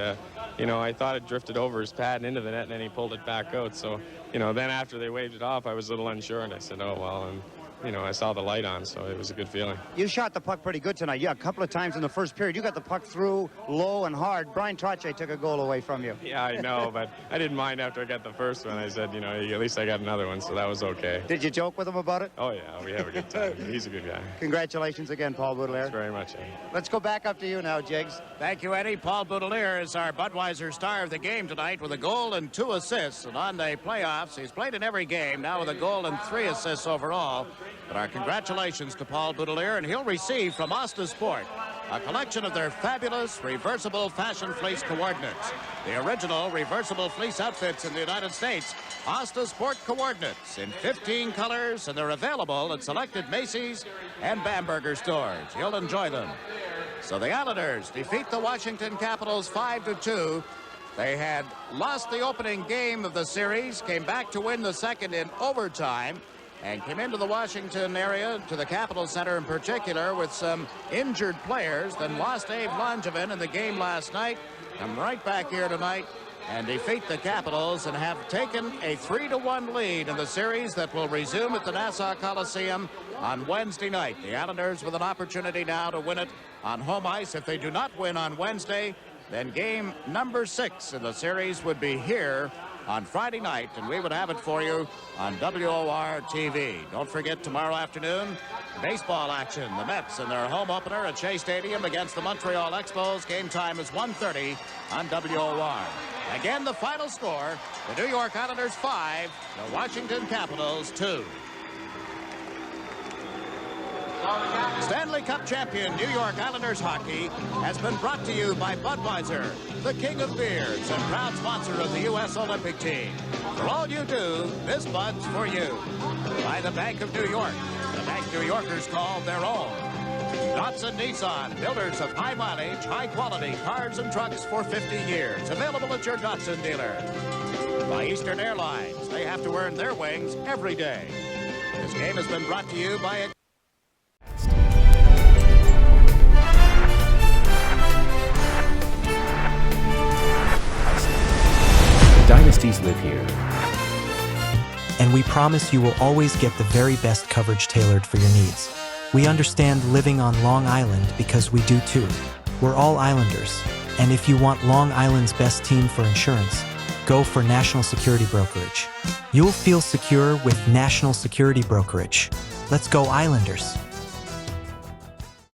you know, I thought it drifted over his pad and into the net, and then he pulled it back out. So, you know, then after they waved it off, I was a little unsure, and I said, oh, well, and, you know, I saw the light on, so it was a good feeling. You shot the puck pretty good tonight. Yeah, a couple of times in the first period. You got the puck through low and hard. Brian Trottier took a goal away from you. Yeah, I know, but I didn't mind after I got the first one. I said, you know, at least I got another one, so that was okay. Did you joke with him about it? Oh, yeah, we have a good time. He's a good guy. Congratulations again, Paul Baudelaire. Thanks very much, Eddie. Let's go back up to you now, Jiggs. Thank you, Eddie. Paul Baudelaire is our Budweiser star of the game tonight with a goal and 2 assists. And on the playoffs, he's played in every game, now with a goal and 3 assists overall. But our congratulations to Paul Baudelaire, and he'll receive from Asta Sport a collection of their fabulous reversible fashion fleece coordinates. The original reversible fleece outfits in the United States. Asta Sport coordinates in 15 colors, and they're available at selected Macy's and Bamberger stores. You'll enjoy them. So the Islanders defeat the Washington Capitals 5-2. They had lost the opening game of the series, came back to win the second in overtime, and came into the Washington area, to the Capitol Center in particular, with some injured players, then lost Abe Langevin in the game last night, come right back here tonight and defeat the Capitals and have taken a 3-1 lead in the series that will resume at the Nassau Coliseum on Wednesday night. The Islanders with an opportunity now to win it on home ice. If they do not win on Wednesday, then game number 6 in the series would be here on Friday night, and we would have it for you on WORTV. Don't forget tomorrow afternoon, baseball action. The Mets in their home opener at Shea Stadium against the Montreal Expos. Game time is 1:30 on WOR. Again, the final score, the New York Islanders 5, the Washington Capitals 2. Stanley Cup champion New York Islanders hockey has been brought to you by Budweiser, the king of beers and proud sponsor of the U.S. Olympic team. For all you do, this Bud's for you. By the Bank of New York, the bank New Yorkers call their own. Datsun Nissan, builders of high mileage, high quality cars and trucks for 50 years. Available at your Datsun dealer. By Eastern Airlines, they have to earn their wings every day. This game has been brought to you by Dynasties live here. And we promise you will always get the very best coverage tailored for your needs. We understand living on Long Island because we do too. We're all islanders, and if you want Long Island's best team for insurance, go for National Security Brokerage. You'll feel secure with National Security Brokerage. Let's go Islanders!